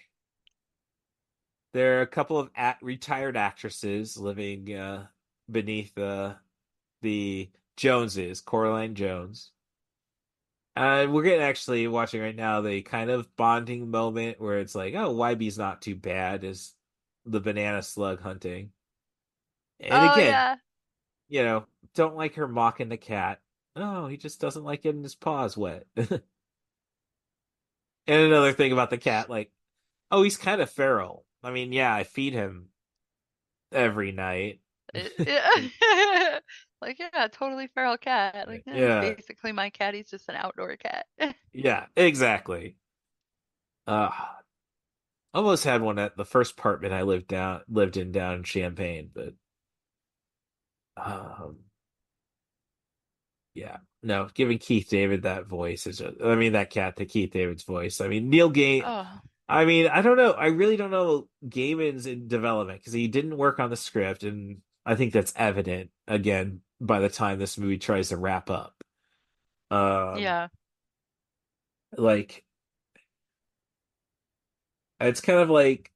There are a couple of retired actresses living beneath the Joneses, Coraline Jones. We're getting actually watching right now the kind of bonding moment where it's like, oh, YB's not too bad as the banana slug hunting. And Oh again, yeah. don't like her mocking the cat. Oh, he just doesn't like getting his paws wet. And another thing about the cat, like, oh, he's kind of feral. I mean, yeah, I feed him every night. Yeah. Like, yeah, totally feral cat. Like, yeah, it's Yeah, basically my cat. He's just an outdoor cat. yeah, exactly. Uh, almost had one at the first apartment I lived in down in Champaign, but um, yeah, no, giving Keith David that voice I mean, that cat to Keith David's voice. I mean, Neil Gaiman. Oh, I mean, I don't know. I really don't know Gaiman's in development because he didn't work on the script, and I think that's evident again by the time this movie tries to wrap up. Um, yeah. like it's kind of like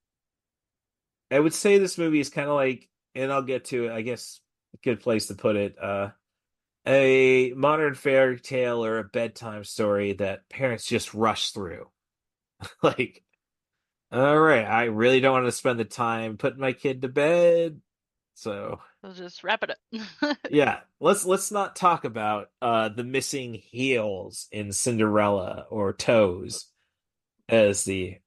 I would say this movie is kind of like, and I'll get to it. I guess a good place to put it. A modern fairy tale or a bedtime story that parents just rush through. Like, all right, I really don't want to spend the time putting my kid to bed, so We'll just wrap it up. yeah, let's not talk about the missing heels in Cinderella or toes as the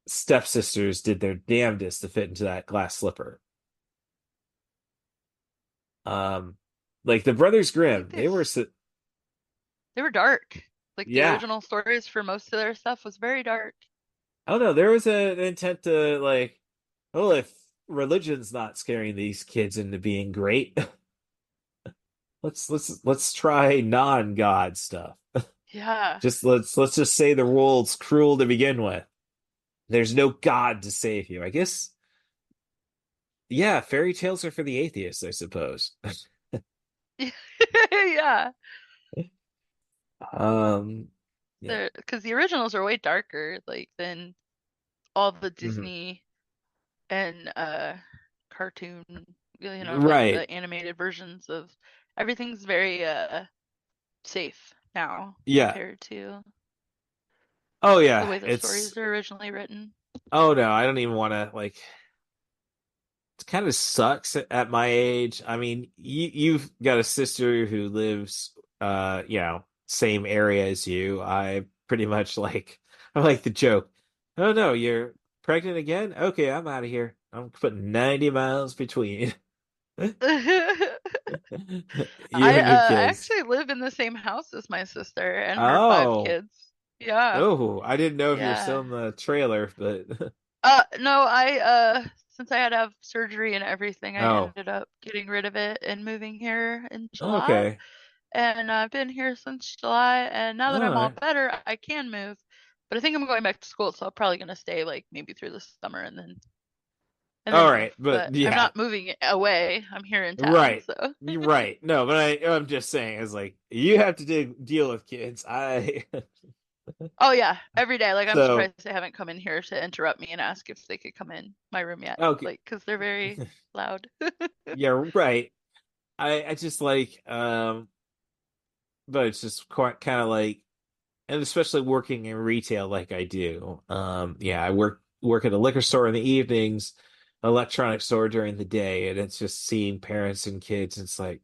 stepsisters did their damnedest to fit into that glass slipper. Um, like the Brothers I think Grimm, they were they were dark. Like the yeah. original stories for most of their stuff was very dark. I don't know. There was an intent to like, well, if religion's not scaring these kids into being great, let's try non-God stuff. Yeah. Just let's just say the world's cruel to begin with. There's no God to save you. I guess, yeah, fairy tales are for the atheists, I suppose. Yeah. Um, yeah. Because the originals are way darker, like than all the Mhm. Disney and cartoon, like Right. the animated versions of everything's very safe now Yeah. compared to Oh the yeah. way the stories are originally written. Oh no, I don't even want to like it kind of sucks at my age. I mean, you've got a sister who lives same area as you. I pretty much like I like the joke. Oh no, you're pregnant again? Okay, I'm out of here. I'm putting 90 miles between you I and your kids. actually live in the same house as my sister and her five Oh. kids. Yeah. Oh, I didn't know if you were still Yeah. in the trailer, but No, since I had to have surgery and everything, I oh, ended up getting rid of it and moving here in July. okay. And I've been here since July, and now All that I'm all right. better, I can move. But I think I'm going back to school, so I'm probably gonna stay like maybe through the summer and then All move. right, but But I'm yeah, not moving away. I'm here in town, right. so. You're right. No, but I'm just saying, it's like you have to deal with kids. Oh yeah, every day. Like I'm So surprised they haven't come in here to interrupt me and ask if they could come in my room yet. okay, Like, 'cause they're very loud. yeah, right. I just like but it's just quite kind of like, and especially working in retail like I do. Yeah, I work at a liquor store in the evenings, electronic store during the day, and it's just seeing parents and kids. It's like,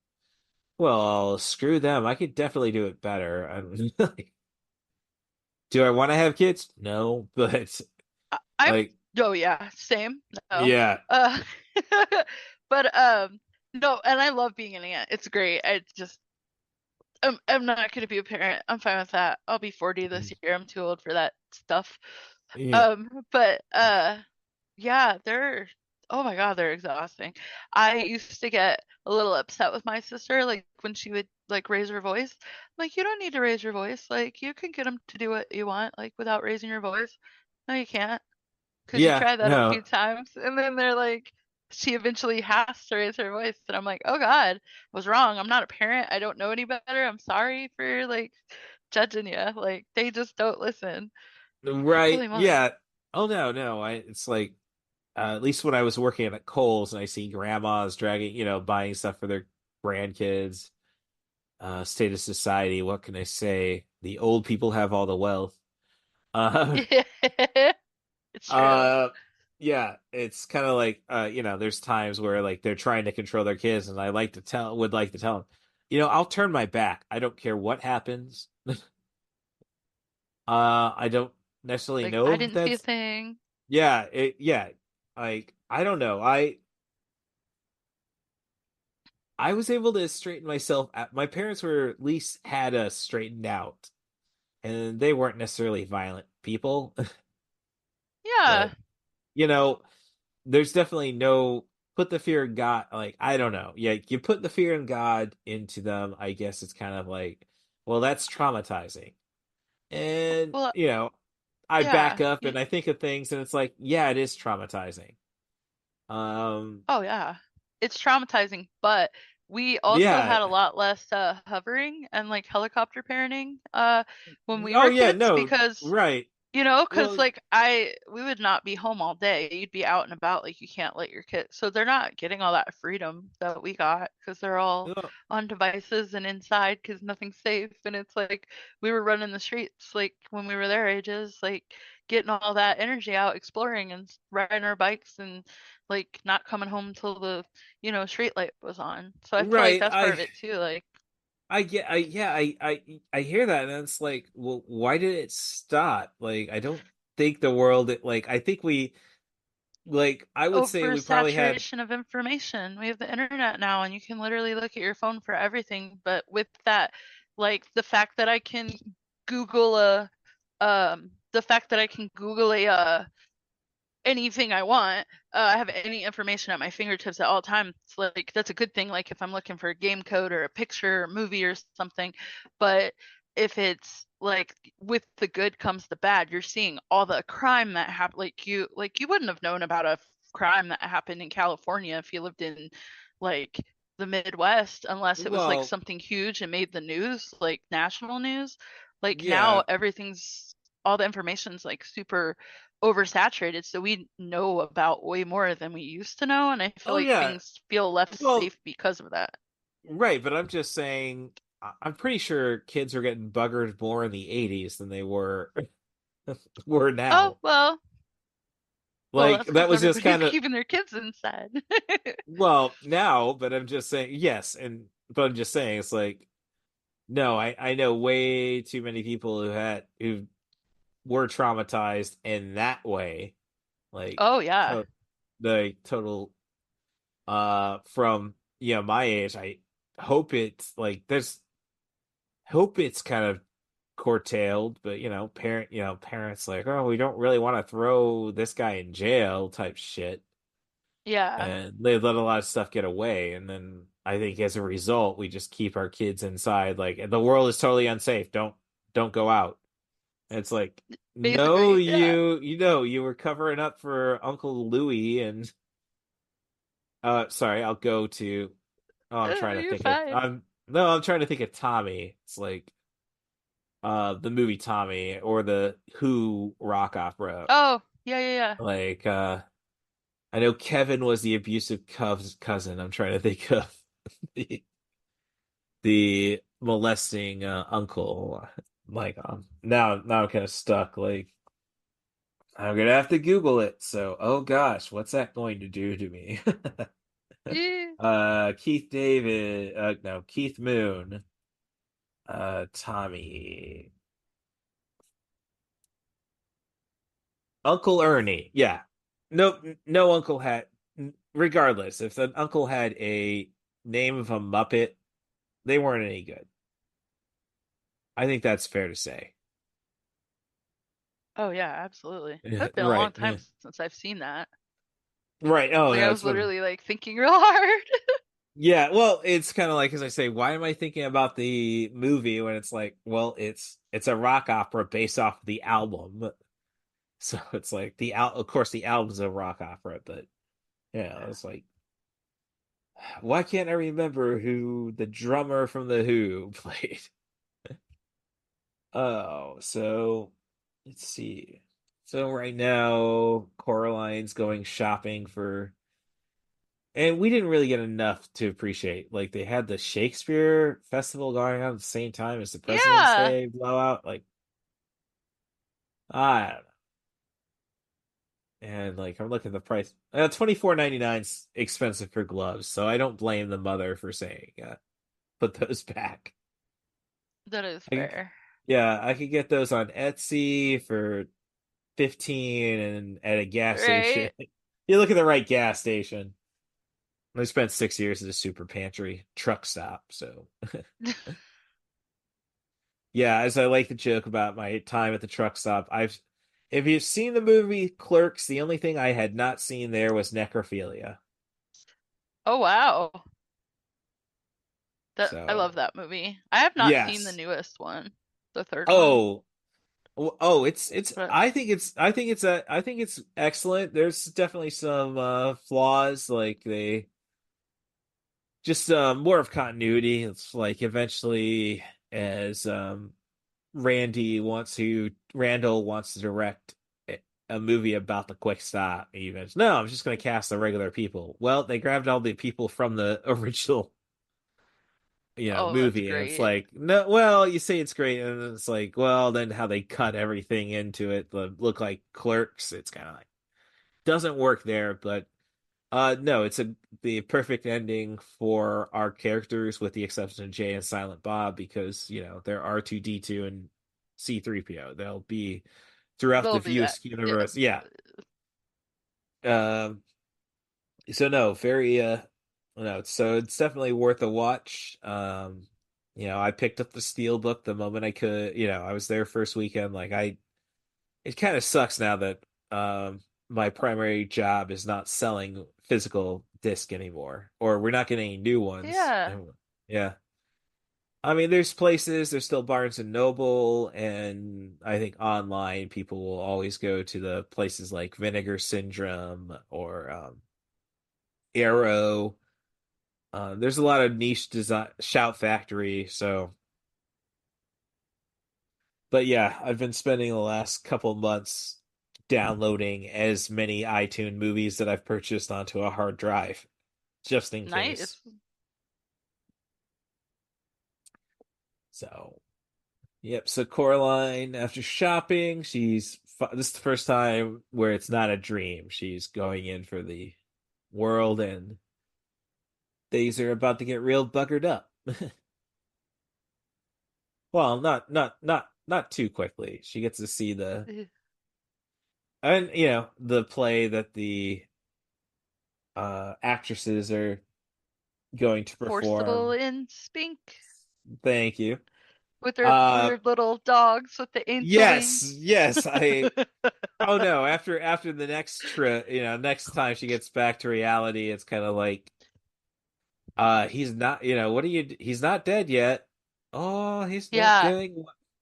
well, screw them. I could definitely do it better. Do I want to have kids? No, but I'm like, oh yeah, same. No. yeah, Uh but no, and I love being an aunt. It's great. I just I'm not gonna be a parent. I'm fine with that. I'll be 40 this year. I'm too old for that stuff. yeah, But yeah, they're oh my God, they're exhausting. I used to get a little upset with my sister, like when she would like raise her voice. Like, you don't need to raise your voice. Like, you can get them to do what you want, like without raising your voice. No, you can't, because you yeah. try that a No, few times, and then they're like, she eventually has to raise her voice, and I'm like, oh God, I was wrong. I'm not a parent. I don't know any better. I'm sorry for like judging you. Like, they just don't listen. right? Holy moly. Yeah. Oh no, no. It's like at least when I was working at Kohl's and I see grandmas dragging, buying stuff for their grandkids. State of society, what can I say? The old people have all the wealth. Uh, It's true. uh, yeah, it's kind of like, there's times where like they're trying to control their kids, and would like to tell them, I'll turn my back. I don't care what happens. I don't necessarily Like, know I if didn't see a that's, thing. yeah. Like, I don't know. I was able to straighten myself out. My parents were at least had us straightened out, and they weren't necessarily violent people, but Yeah. you know, there's definitely no put the fear in God. Like, I don't know. Yeah, you put the fear in God into them. I guess it's kind of like, well, that's traumatizing. And, Well, I back yeah. up and I think of things and it's like, yeah, it is traumatizing. Um, Oh yeah. It's traumatizing, but we also yeah. had a lot less hovering and like helicopter parenting when we Oh, were yeah, kids no, because right. because Well, like we would not be home all day. You'd be out and about, like you can't let your kids. So they're not getting all that freedom that we got because they're all well, on devices and inside because nothing's safe. And it's like we were running the streets like when we were their ages, like getting all that energy out, exploring and riding our bikes and like not coming home till the street light was on. So I feel like right. that's part of it too. Like, I get, I hear that, and it's like, well, why did it stop? Like, I don't think the world, like, I think I would say we probably had, oversaturation of information. We have the internet now, and you can literally look at your phone for everything. But with that, like the fact that I can Google a anything I want. I have any information at my fingertips at all times. Like that's a good thing. Like if I'm looking for a game code or a picture or movie or something, but if it's like with the good comes the bad, you're seeing all the crime that happened. Like you wouldn't have known about a crime that happened in California if you lived in like the Midwest unless it was like well, something huge and made the news, like national news. Like now yeah, everything's all the information's like super oversaturated, so we know about way more than we used to know, and I feel oh like yeah, things feel less well, safe because of that. right, but I'm just saying, I'm pretty sure kids are getting buggered more in the '80s than they were Oh, now. well, Like that's that because was just everybody's kind of, keeping their kids inside. well, now, but I'm just saying, yes, but I'm just saying, it's like, no, I know way too many people who were traumatized in that way, like Oh yeah. the total from my age. I hope it's like there's hope it's kind of curtailed, but parents like, oh, we don't really want to throw this guy in jail type shit, Yeah. and they let a lot of stuff get away, and then I think as a result we just keep our kids inside, like the world is totally unsafe, don't go out. And it's like, no, Basically, yeah. you were covering up for Uncle Louie, and sorry, I'll go to, oh, I'm trying to You're think of, fine. I'm trying to think of Tommy. It's like the movie Tommy or the Who rock opera. Oh, yeah, yeah, yeah. Like I know Kevin was the abusive cousin. I'm trying to think of the, the molesting uncle. Like, now I'm kind of stuck. Like, I'm gonna have to Google it. So, oh gosh, what's that going to do to me? Yeah. Keith David, no, Keith Moon, Tommy, Uncle Ernie. Yeah, no uncle had. Regardless, if the uncle had a name of a Muppet, they weren't any good. I think that's fair to say. Oh yeah, absolutely. It's been a long Right. time since I've seen that. Right. Oh, Like I yeah, was it's been. literally like thinking real hard. Yeah, well, it's kind of like, as I say, why am I thinking about the movie when it's like, well, it's a rock opera based off the album. So it's like of course the album's a rock opera, but it's like, why can't I remember who the drummer from the Who played? Oh, so let's see. So right now, Coraline's going shopping for, and we didn't really get enough to appreciate. Like they had the Shakespeare festival going on at the same time as the President's Yeah, Day blowout. Like I don't know. And like I'm looking at the price. 24.99's expensive for gloves, so I don't blame the mother for saying put those back. that is I could, fair. yeah, I could get those on Etsy for 15 and at a gas station. Right? You look at the right gas station. I spent 6 years at a super pantry truck stop, so yeah, as I like to joke about my time at the truck stop, if you've seen the movie Clerks, the only thing I had not seen there was necrophilia. Oh wow. I love So that movie. I have not seen the yes. newest one, the third one, Oh, oh, it's but I think it's excellent. There's definitely some flaws, like they just more of continuity. It's like eventually as Randall wants to direct a movie about the quick stop. Even no, I'm just going to cast the regular people. Well, they grabbed all the people from the original, oh, that's movie, and it's great. like no. Well, you say it's great, and it's like, well, then how they cut everything into it, look like Clerks. It's kind of like doesn't work there, but no, it's the perfect ending for our characters, with the exception of Jay and Silent Bob, because they're R2D2 and C3PO. They'll be throughout the They'll be that. Views Yeah. universe. Yeah. Um. So no, very no. So it's definitely worth a watch. I picked up the Steel book the moment I could. I was there first weekend. Like it kind of sucks now that my primary job is not selling physical disc anymore, or we're not getting any new ones. Yeah. Yeah. I mean, there's still Barnes and Noble, and I think online people will always go to the places like Vinegar Syndrome or Arrow. There's a lot of niche design, Shout Factory. So, but yeah, I've been spending the last couple months downloading as many iTunes movies that I've purchased onto a hard drive, just in case. Nice. So, yep. So Coraline, after shopping, this is the first time where it's not a dream. She's going in for the world, and things are about to get real buggered up. Well, not too quickly. She gets to see the play that the actresses are going to Forcible perform. in Spink Thank you. with their Uh weird little dogs with the angel wings. yes, I oh no, after the next trip, next time she gets back to reality, it's kind of like he's not, he's not dead yet. Oh, Yeah.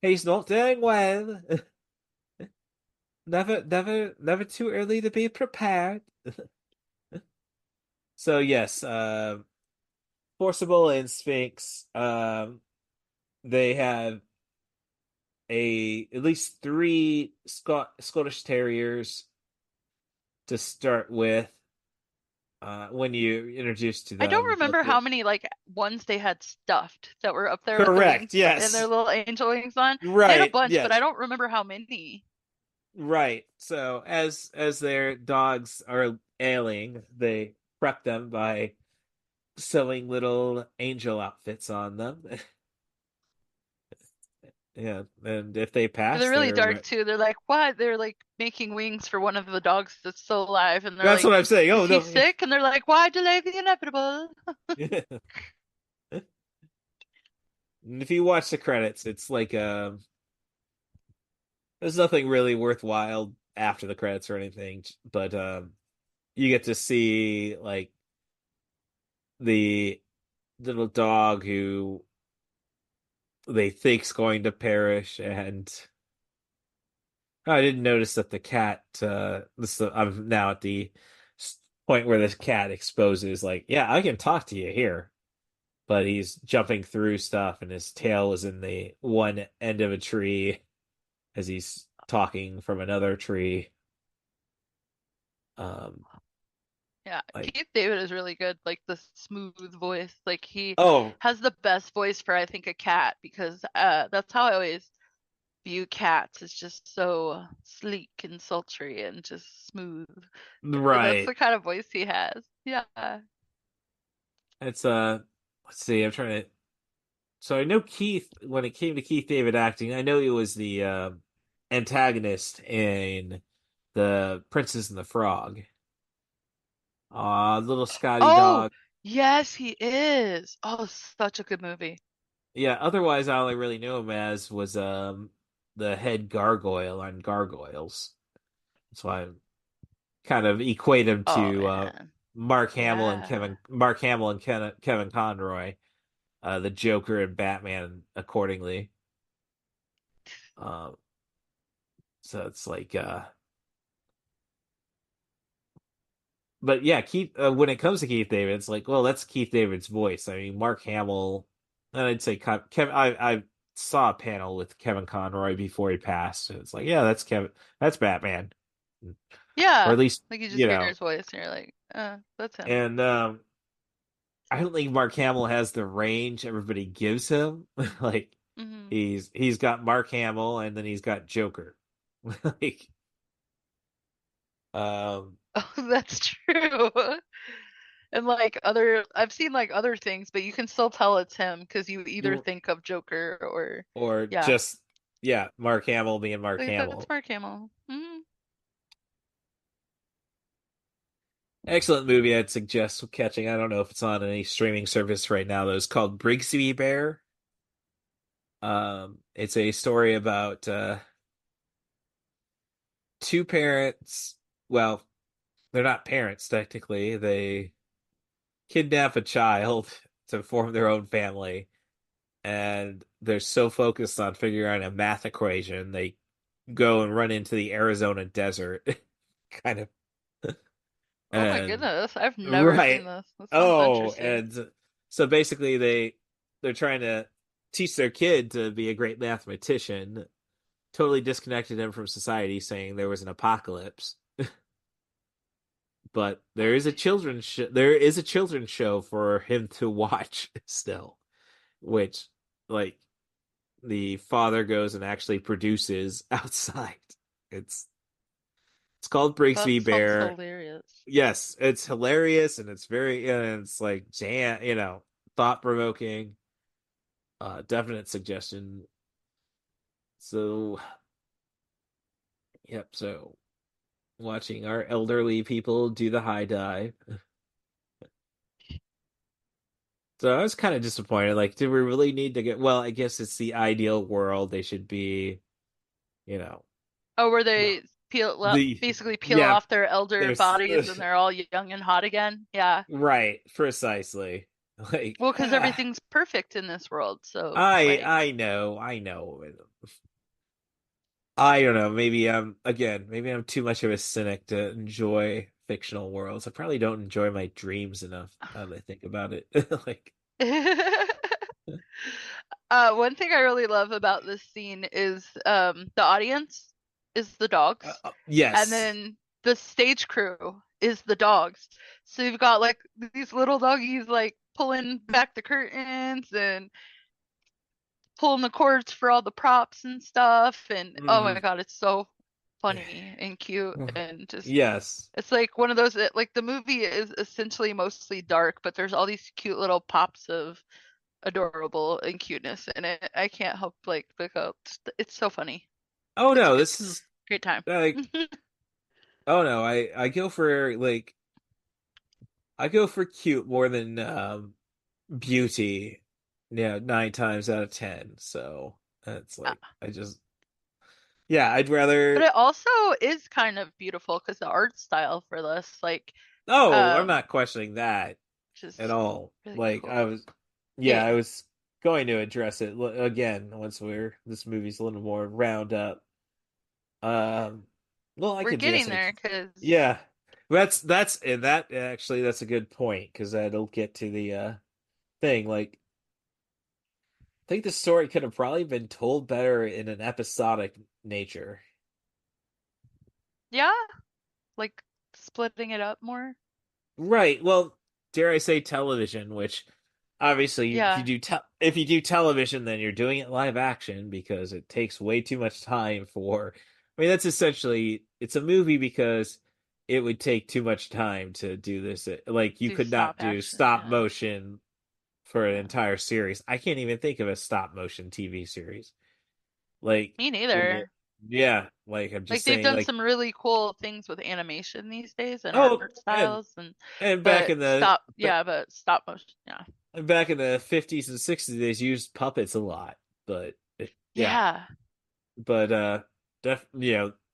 he's not doing well. Never too early to be prepared. So yes, Forcible and Sphinx, they have at least three Scottish Terriers to start with. When you introduce to I don't them, remember how many like ones they had stuffed that were up there with the correct, wings and their yes, little angel wings on. They had a right, bunch, but I yes, don't remember how many. right. So as their dogs are ailing, they prep them by sewing little angel outfits on them. Yeah, and if they pass, They're really they're dark too. They're like, what? They're like making wings for one of the dogs that's still alive, and they're that's like, what I'm saying. is Oh he no. sick? And they're like, why delay the inevitable? And if you watch the credits, it's like there's nothing really worthwhile after the credits or anything, but you get to see like the little dog who they think's going to perish, and I didn't notice that the cat. I'm now at the point where this cat exposes, like, yeah, I can talk to you here, but he's jumping through stuff, and his tail is in the one end of a tree as he's talking from another tree. Yeah, Like, Keith David is really good. Like the smooth voice. Like he oh, has the best voice for I think a cat because that's how I always view cats. It's just so sleek and sultry and just smooth. That's right. the kind of voice he has. Yeah. It's let's see, I'm trying to. So I know Keith, when it came to Keith David acting, I know he was the antagonist in The Princess and the Frog. Little Scotty Oh, dog. yes, he is. Oh, such a good movie. Yeah, otherwise all I really knew him as was the head gargoyle on Gargoyles. That's why I kind of equate him Oh to man. Yeah. Mark Hamill and Kevin Conroy, the Joker and Batman accordingly. Uh, so it's like but yeah, Keith. When it comes to Keith David, it's like, well, that's Keith David's voice. I mean, Mark Hamill, and I'd say Kevin. I saw a panel with Kevin Conroy before he passed, and it's like, yeah, that's Kevin. That's Batman, or Yeah. at least Like you just you hear know. his voice and you're like, that's him. And I don't think Mark Hamill has the range everybody gives him. Like Hmm. he's got Mark Hamill, and then he's got Joker. Like um, Oh, that's true. And like I've seen like other things, but you can still tell it's him because you either think of Joker or, or yeah, just yeah, Mark Hamill being Mark like that's Hamill. Mark Hamill. Excellent movie. I'd suggest catching. I don't know if it's on any streaming service right now, though. It's called Brigsby Bear. It's a story about two parents. Well, they're not parents technically. They kidnap a child to form their own family, and they're so focused on figuring out a math equation, they go and run into the Arizona desert, kind of. Oh my And goodness, I've never right. seen this. That sounds Oh, interesting. and so basically they're trying to teach their kid to be a great mathematician, totally disconnected him from society, saying there was an apocalypse. But there is a children's show for him to watch still, which like the father goes and actually produces outside. It's it's called That Brigsby sounds Bear. hilarious. Yes, it's hilarious and it's very and it's like thought provoking. Definite suggestion. So, yep. So, watching our elderly people do the high dive. So I was kind of disappointed. Like, do we really need to get? Well, I guess it's the ideal world. They should be, you know, Oh, where well, they the basically peel yeah. off their elder There's bodies and they're all young and hot again. Yeah. right, precisely. Like, Well, because everything's perfect in this world, so I know, I know. I don't know. Maybe I'm too much of a cynic to enjoy fictional worlds. I probably don't enjoy my dreams enough now that I think about it. Like, one thing I really love about this scene is the audience is the dogs, and yes. then the stage crew is the dogs. So you've got like these little doggies like pulling back the curtains and pulling the cords for all the props and stuff, and oh Hmm. my God, it's so funny and cute and just Yes. it's like one of those like the movie is essentially mostly dark, but there's all these cute little pops of adorable and cuteness in it. I can't help like pick up. It's so funny. Oh It's a no, good this is great time. like oh no, I go for I go for cute more than beauty. Yeah, 9 times out of 10. So that's Yeah. like I just yeah, I'd But rather it also is kind of beautiful because the art style for this, like, oh, I'm um, not questioning that at just all. really Like cool. yeah, I Yeah, was going to address it again once this movie's a little more round up. Um, well, I we're could getting address it. there because Yeah, that's and that actually that's a good point because that'll get to the thing. Like, I think the story could have probably been told better in an episodic nature. Yeah, like splitting it up more. Right. Well, dare I say television, which obviously if you Yeah, do if you do television, then you're doing it live action because it takes way too much time for. I mean, that's essentially it's a movie because it would take too much time to do this. Like you do could not stop do action. stop Yeah, motion for an yeah. entire series. I can't even think of a stop motion TV series. Like, Me where, neither. yeah, like I'm Like just they've saying, done like, some really cool things with animation these days and art oh, styles and and back but in the stop yeah, but stop motion. Yeah. back in the 50s and 60s, they used puppets a lot, but yeah, Yeah. but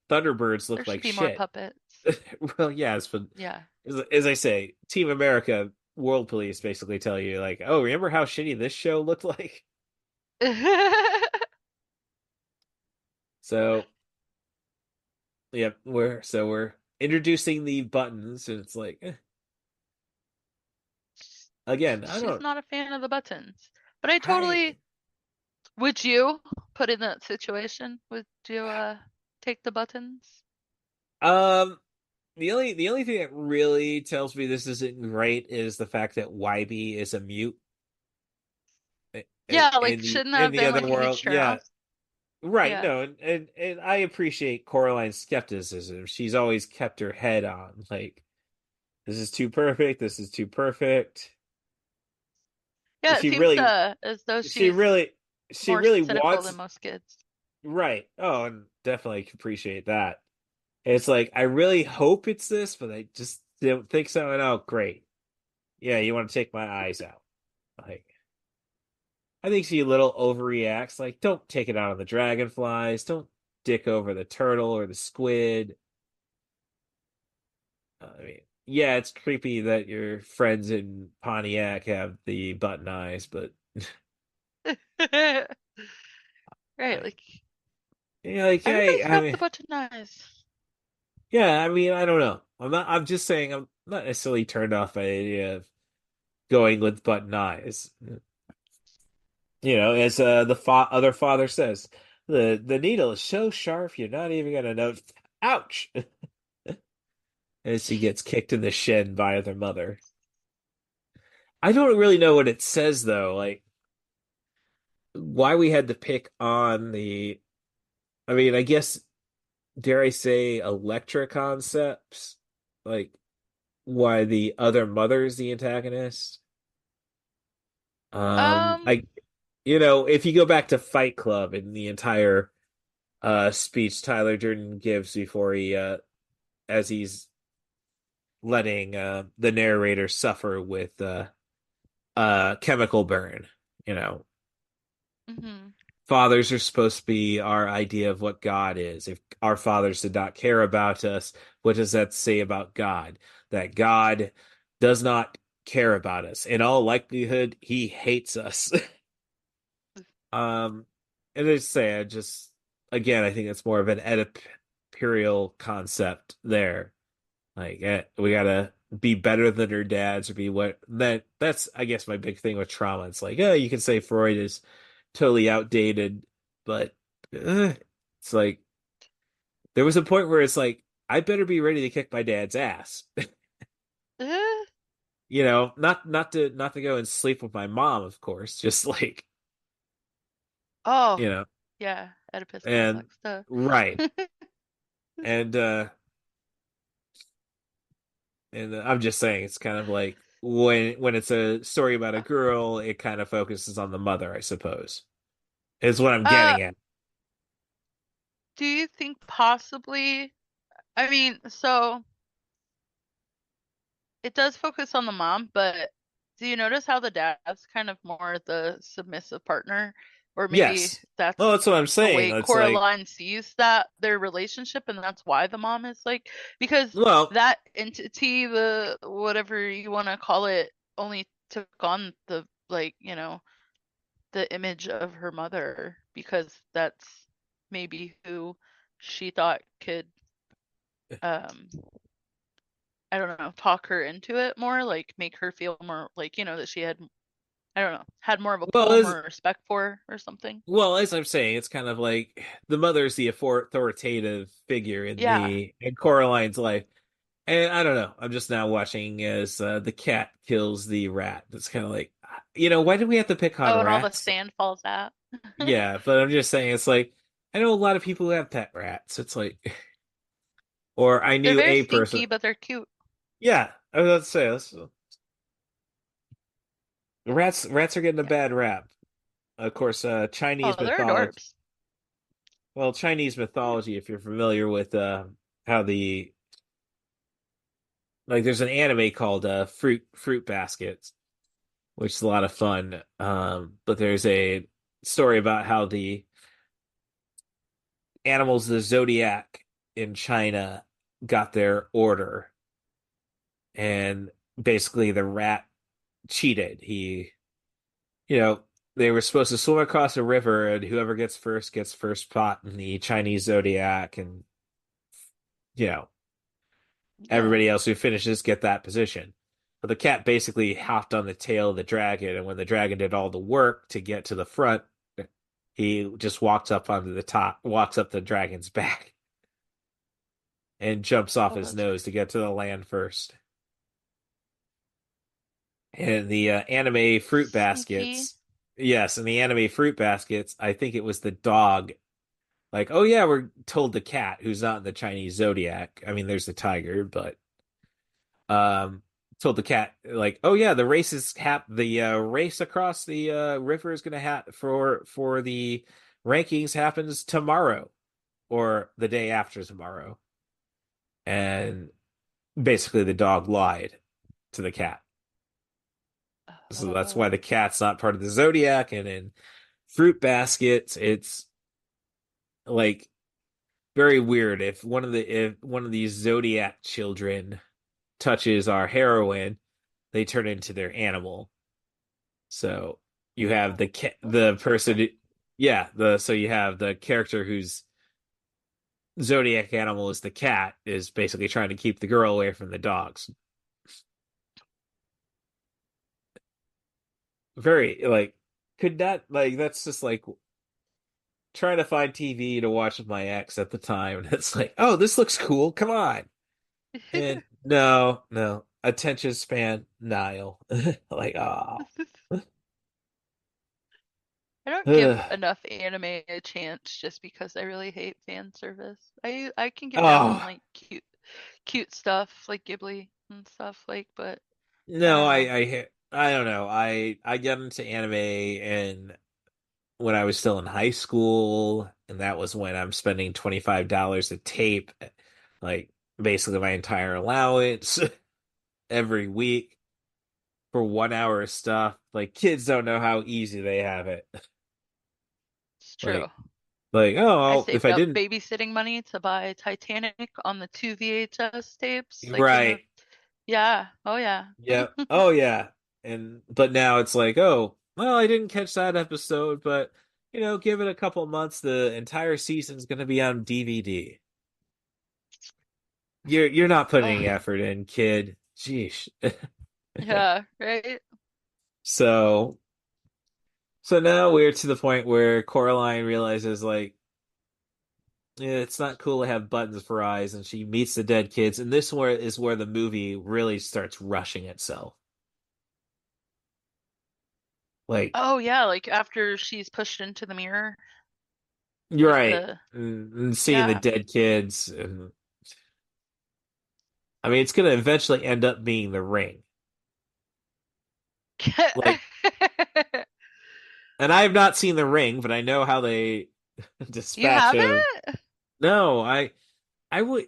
Thunderbirds There look should like be more shit. puppets. Well, yeah, it's been Yeah. as I say, Team America, World Police basically tell you like, oh, remember how shitty this show looked like? So yeah, we're introducing the buttons, and it's like again, I She's don't. not a fan of the buttons. But I I totally would you put in that situation? Would you take the buttons? um the only thing that really tells me this isn't great is the fact that YB is a mute Yeah, like in the shouldn't that have been other like a world. huge Yeah, turnoff? right. Yeah. No, and I appreciate Coraline's skepticism. She's always kept her head on. Like this is too perfect. This is too perfect. Yeah, it She seems really, as though she she's really, she more really cynical than wants. most kids. Right. Oh, and definitely appreciate that. It's like I really hope it's this, but I just don't think so. And oh, great. Yeah, you want to take my eyes out. Like I think she a little overreacts. Like, don't take it out on the dragonflies. Don't dick over the turtle or the squid. I mean, yeah, it's creepy that your friends in Pontiac have the button eyes, but Right, I, like yeah, like everybody's I got mean, the button eyes. yeah, I mean, I don't know. I'm not. I'm just saying, I'm not necessarily turned off by the idea of going with button eyes. As the other father says, the needle is so sharp you're not even gonna know. Ouch! As he gets kicked in the shin by their mother. I don't really know what it says though. Like why we had to pick on the. I mean, I guess dare I say Electra concepts. Like why the other mother's the antagonist. Um, I if you go back to Fight Club and the entire speech Tyler Durden gives before he as he's letting the narrator suffer with chemical burn. You know, mhm. fathers are supposed to be our idea of what God is. If our fathers did not care about us, what does that say about God? That God does not care about us. In all likelihood, he hates us. um, and I say, I just again, I think it's more of an Oedipal concept there. Like we gotta be better than our dads or be what that's I guess my big thing with trauma. It's like, you can say Freud is totally outdated, but it's like there was a point where it's like I better be ready to kick my dad's ass. Uh, Not to go and sleep with my mom, of course, just like, oh, you know, yeah, Oedipus and complex stuff. right. And I'm just saying it's kind of like when it's a story about a girl, it kind of focuses on the mother, I suppose. Is what I'm Uh, getting at. do you think possibly? I mean, so it does focus on the mom, but do you notice how the dad's kind of more the submissive partner? Or maybe Yes. Well, that's that's what I'm the saying. way It's like, Coraline sees that their relationship, and that's why the mom is like, because well, that entity, the whatever you want to call it, only took on the like, the image of her mother because that's maybe who she thought could um I don't know, talk her into it more, like make her feel more like, that she had I don't know, had more of a Well, pull, more respect for, or something. as I'm saying, it's kind of like the mother's the authoritative figure Yeah. in Coraline's life. And I don't know. I'm just now watching as the cat kills the rat. It's kind of like, why do we have to pick on Oh, and all the rats? sand falls out. Yeah, but I'm just saying, it's like, I know a lot of people who have pet rats. It's like, or I They're knew very a person. stinky, but they're cute. Yeah, I was about to say, rats are getting a bad rap. Of course, Oh, Chinese they're mythology. adorbs. Well, Chinese mythology, if you're familiar with how the like, there's an anime called Fruit Baskets, which is a lot of fun. But there's a story about how the animals of the zodiac in China got their order, and basically the rat cheated. You know, they were supposed to swim across a river, and whoever gets first spot in the Chinese zodiac, and you know, Yeah. everybody else who finishes get that position. But the cat basically hopped on the tail of the dragon, and when the dragon did all the work to get to the front, he just walks up the dragon's back, and jumps off Oh, his that's nose to get to the land first. And the anime fruit sneaky. baskets, yes, in the anime fruit baskets, I think it was the dog. Like, oh yeah, we're told the cat, who's not in the Chinese zodiac. I mean, there's the tiger, but um told the cat, like, oh yeah, the race across the river is gonna for the rankings happens tomorrow, or the day after tomorrow. And basically the dog lied to the cat, so that's why Oh, the cat's not part of the zodiac. And in fruit baskets, it's like very weird. If one of these zodiac children touches our heroine, they turn into their animal. So you have the person yeah, the so you have the character whose zodiac animal is the cat, is basically trying to keep the girl away from the dogs. Very like, could not like that's just like trying to find TV to watch with my ex at the time, and it's like, oh, this looks cool. Come on. And no, attention span, Nile. Like, ah. I don't give Ugh. enough anime a chance just because I really hate fan service. I can get down on Oh, like cute stuff like Ghibli and stuff like, but I no, don't know. I don't know. I got into anime and when I was still in high school, and that was when I'm spending $25 a tape, like basically my entire allowance every week for 1 hour of stuff. Like, kids don't know how easy they have it. It's true. Like oh, I if saved I up didn't, babysitting money to buy Titanic on the two VHS tapes, like in the right. yeah. Oh yeah. Yeah. Oh yeah. And but now it's like, oh, well, I didn't catch that episode, but give it a couple months, the entire season's gonna be on DVD. You're not putting any Oh effort in, kid. Jeez. yeah, right? So so now we're to the point where Coraline realizes, like, yeah, it's not cool to have buttons for eyes, and she meets the dead kids, and this is where the movie really starts rushing itself. Like, Oh yeah, like after she's pushed into the mirror, you're like right. the And seeing the yeah. dead kids, and I mean, it's gonna eventually end up being the ring. Like, and I have not seen the ring, but I know how they You dispatch haven't? him. No, I would,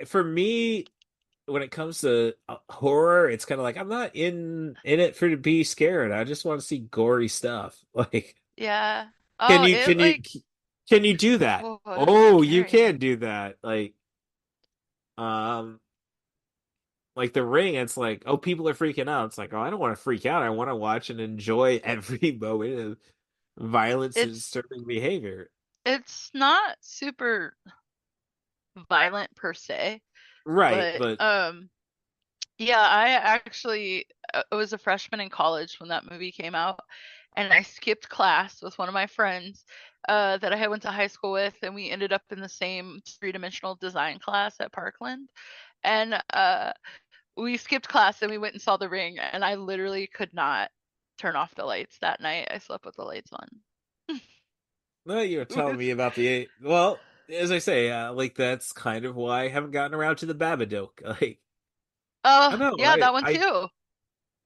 for me, when it comes to horror, it's kind of like, I'm not in it for to be scared. I just want to see gory stuff. Like, Yeah. can Oh, you it can you like can you do that? oh, that's Oh, you scary. can do that. Um, like the ring, it's like, oh, people are freaking out. It's like, oh, I don't want to freak out. I want to watch and enjoy every moment of violence and It's disturbing behavior. it's not super violent per se, Right, but but Yeah, I actually was a freshman in college when that movie came out, and I skipped class with one of my friends that I had went to high school with, and we ended up in the same three-dimensional design class at Parkland. And we skipped class and we went and saw The Ring, and I literally could not turn off the lights that night. I slept with the lights on. No, you were It telling was me about the well, as I say, like that's kind of why I haven't gotten around to the Babadook. Like, I oh, know, yeah, that one I too.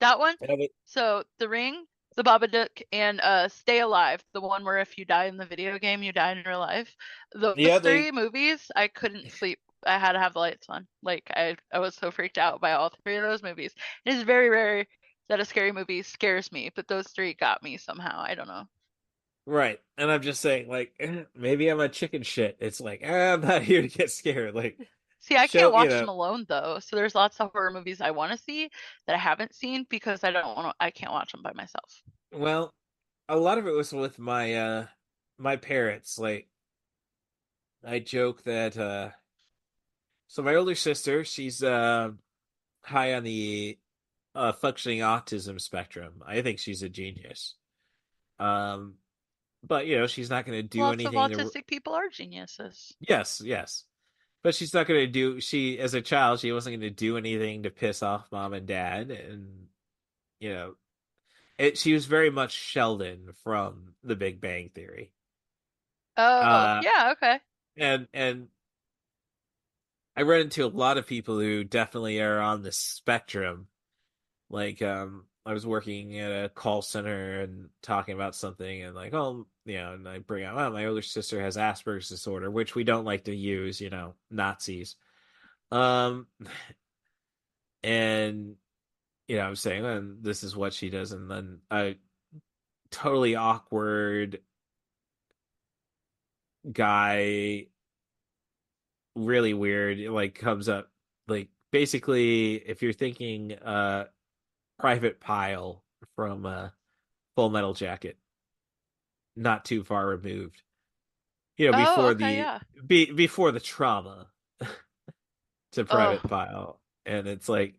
That one. have it. So The Ring, The Babadook, and Stay Alive, the one where if you die in the video game, you die in real life. Those Yeah, three they movies, I couldn't sleep. I had to have the lights on. Like I was so freaked out by all three of those movies. It is very rare that a scary movie scares me, but those three got me somehow. I don't know. right, and I'm just saying, like, maybe I'm a chicken shit. It's like, I'm not here to get scared. Like, See, I can't show, watch them alone though. So there's lots of horror movies I want to see that I haven't seen because I don't want to. I can't watch them by myself. well, a lot of it was with my parents. Like, I joke that so my older sister, she's high on the functioning autism spectrum. I think she's a genius. Um, but she's not going to do Lots of anything to. autistic people are geniuses. Yes, yes, but she's not going to do. She, as a child, she wasn't going to do anything to piss off mom and dad, and you know, she was very much Sheldon from The Big Bang Theory. Oh, Uh, yeah, okay. and I run into a lot of people who definitely are on the spectrum. Like, I was working at a call center and talking about something, and like, oh, and I bring out, oh, my older sister has Asperger's disorder, which we don't like to use, Nazis. Um, and I'm saying, and this is what she does, and then a totally awkward guy, really weird, like comes up, like basically, if you're thinking, Private Pile from Full Metal Jacket, not too far removed. Oh, Before okay, the yeah. before the trauma to Oh, Private Pile, and it's like,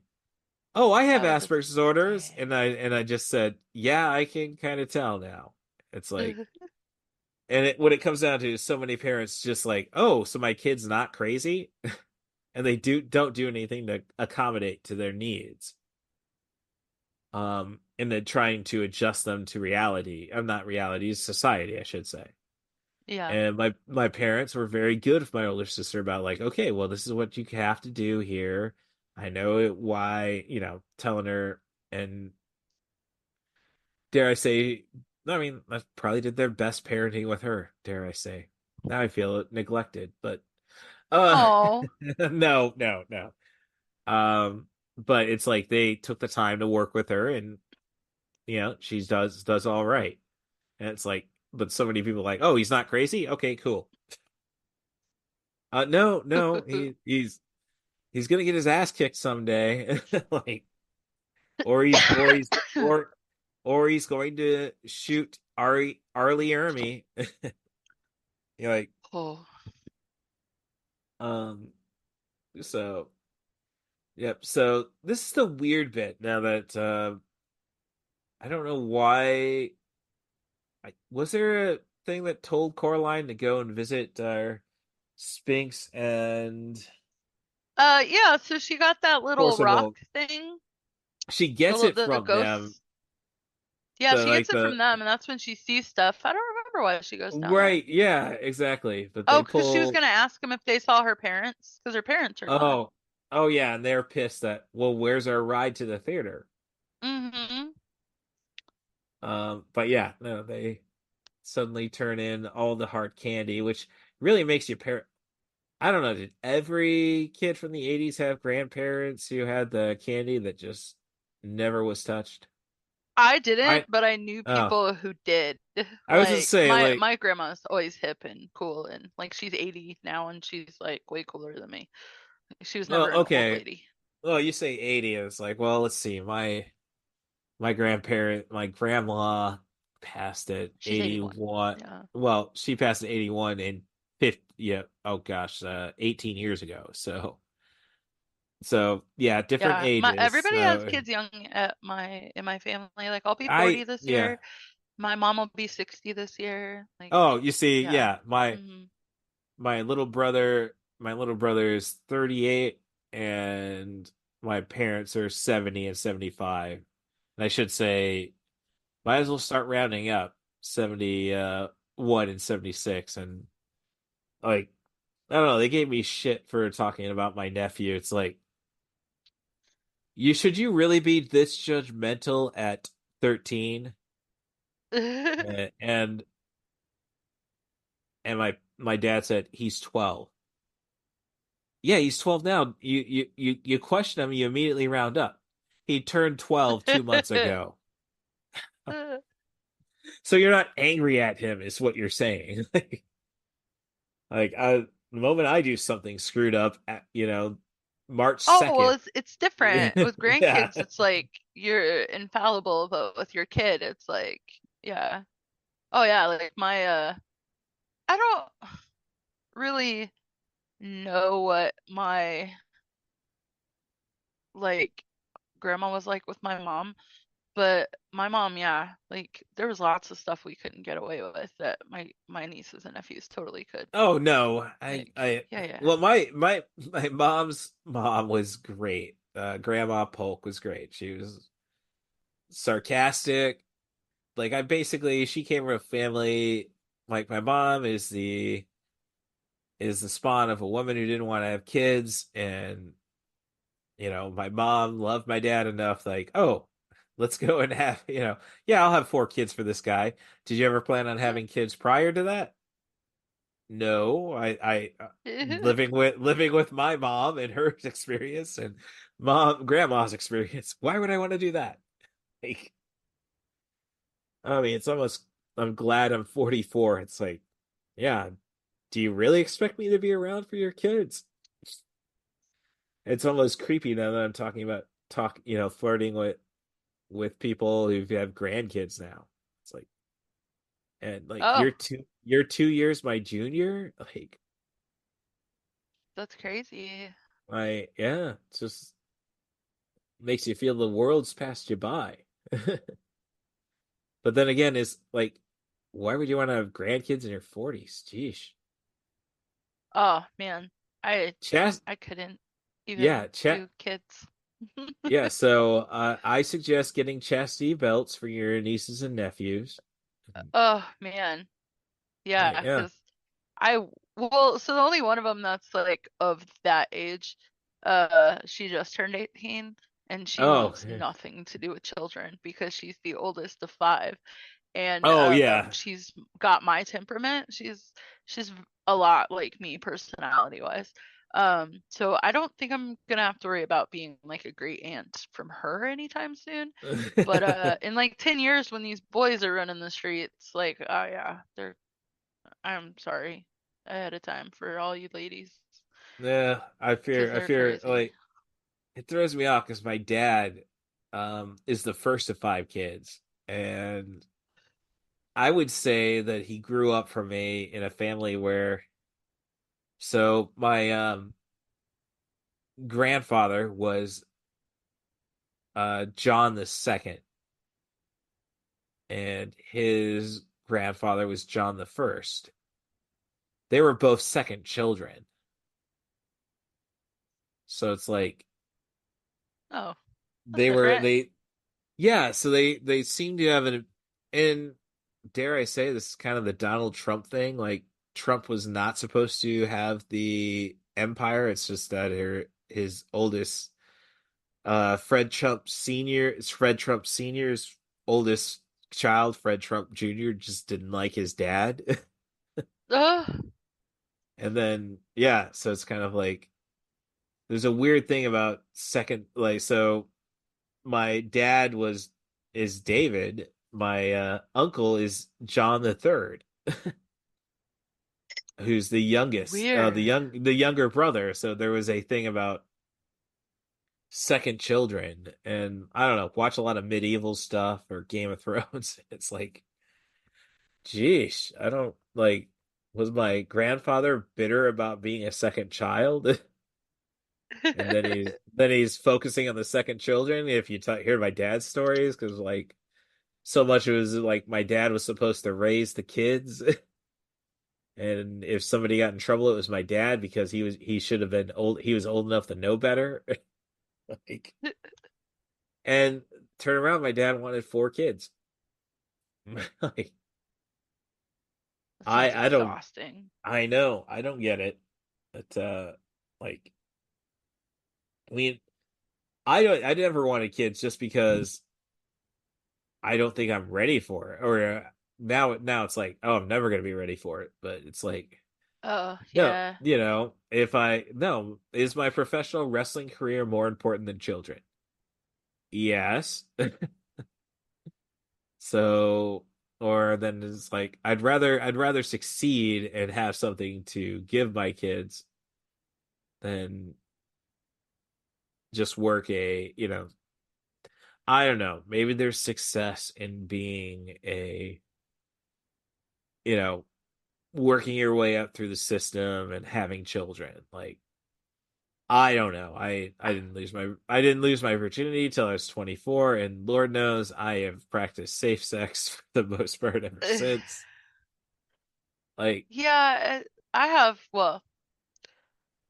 oh, I have that was Asperger's disorders, insane. and I just said, yeah, I can kind of tell now. It's like, and what it comes down to is so many parents just like, oh, so my kid's not crazy, and they don't do anything to accommodate to their needs. And then trying to adjust them to reality. I'm not reality, society, I should say. Yeah. And my parents were very good with my older sister about like, okay, well, this is what you have to do here. I know why, telling her, and dare I say, I mean, I probably did their best parenting with her, dare I say. Now I feel neglected, but uh Oh, no, no, no. But it's like they took the time to work with her, and she does all right. And it's like, but so many people are like, oh, he's not crazy? Okay, cool. No, no, he's gonna get his ass kicked someday. Like, or he's going to shoot Arlie Ermy. You're like, oh. um, so yep. So this is the weird bit now that I don't know why. Was there a thing that told Coraline to go and visit Spinks and Yeah, so she got that little rock Forcible? thing. She gets it The from them. ghosts. Yeah, The she gets like it from the them, and that's when she sees stuff. I don't remember why she goes down there. right, yeah, exactly. But Oh, they because she was pull. gonna ask them if they saw her parents, because her parents are gone. Oh, oh yeah, and they're pissed that, well, where's our ride to the theater? Mm-hmm. But yeah, no, they suddenly turn in all the hard candy, which really makes you I don't know, did every kid from the 80s have grandparents who had the candy that just never was touched? I didn't, I but I knew oh, people who did. I was just Like saying, like, my grandma's always hip and cool, and like she's 80 now, and she's like way cooler than me. She was never oh, an old okay. lady. Well, you say 80, it's like, well, let's see. My grandma passed at She's 81. 81. Yeah. Well, she passed at 81 and 50, yeah, oh gosh, 18 years ago. So, So yeah, different Yeah, my ages. everybody has So kids young at my in my family. Like I'll be 40 this yeah. year. My mom will be 60 this year. Like, Oh, you see, yeah. yeah, my Hmm. my little brother, my little brother is 38, and my parents are 70 and 75. And I should say, might as well start rounding up 71 and 76. And like, I don't know, they gave me shit for talking about my nephew. It's like, you really be this judgmental at 13? And my dad said he's 12. Yeah, he's 12 now. You question him, you immediately round up. He turned 12 2 months ago. So you're not angry at him, is what you're saying. The moment I do something screwed up at, March Oh, well, 2nd. it's different. With Yeah. grandkids, it's like you're infallible, but with your kid, it's like, yeah. Oh yeah, like my I don't really know what my like grandma was like with my mom, but my mom, yeah, like there was lots of stuff we couldn't get away with that my nieces and nephews totally could. Oh no. Like, I yeah, yeah. well my mom's mom was great. Grandma Polk was great. She was sarcastic. Like she came from a family, like my mom is the spawn of a woman who didn't want to have kids, and my mom loved my dad enough, like, oh, let's go and have, yeah, I'll have 4 kids for this guy. Did you ever plan on having kids prior to that? No, living with my mom and her experience and grandma's experience. Why would I want to do that? Like, I mean, it's almost. I'm glad I'm 44. It's like, yeah. Do you really expect me to be around for your kids? It's almost creepy now that I'm talking about flirting with people who have grandkids now. It's like, and like Oh, you're 2 years my junior. Like, that's crazy. yeah, it's just makes you feel the world's passed you by. But then again, it's like, why would you want to have grandkids in your 40s? Jeez. Oh man, I Chast, I couldn't yeah, even chat, do kids. yeah. So I suggest getting chastity belts for your nieces and nephews. Oh man. Yeah, Yeah. because well, so the only one of them that's like of that age, she just turned 18 and she Oh. wants nothing to do with children because she's the oldest of five and Oh yeah. she's got my temperament. She's a lot like me personality wise. So I don't think I'm gonna have to worry about being like a great aunt from her anytime soon. But in like 10 years when these boys are running the streets, like, oh yeah, I'm sorry ahead of time for all you ladies Yeah, because I they're fear crazy. like it throws me off because my dad is the first of 5 kids, and I would say that he grew up from a in a family where my grandfather was John the Second, and his grandfather was John the First. They were both second children, so it's like Oh, that's they were different. they yeah, so they seem to have and dare I say, this is kind of the Donald Trump thing. Like, Trump was not supposed to have the empire. It's just that his oldest, Fred Trump Senior's oldest child, Fred Trump Jr., just didn't like his dad. Ugh. And then, yeah, so it's kind of like there's a weird thing about second, like, so my dad is David. My uncle is John the Third, who's the youngest, Weird. the younger brother. So there was a thing about second children, and I don't know, watch a lot of medieval stuff or Game of Thrones. It's like, geez, I don't like. Was my grandfather bitter about being a second child? And then he's focusing on the second children. If you hear my dad's stories, because like so much it was like my dad was supposed to raise the kids, and if somebody got in trouble, it was my dad because he should have been old. He was old enough to know better. Like, and turn around, my dad wanted 4 kids. Like, That sounds I don't exhausting. I know I don't get it. But like I mean I never wanted kids just because I don't think I'm ready for it. Or now it's like, oh, I'm never gonna be ready for it. But it's like, Oh, no, yeah. if I no, is my professional wrestling career more important than children? Yes. So, or then it's like I'd rather succeed and have something to give my kids than just work I don't know, maybe there's success in being you know, working your way up through the system and having children. Like, I don't know. I didn't lose my virginity till I was 24, and Lord knows I have practiced safe sex for the most part ever since. Like, Yeah, I have, well,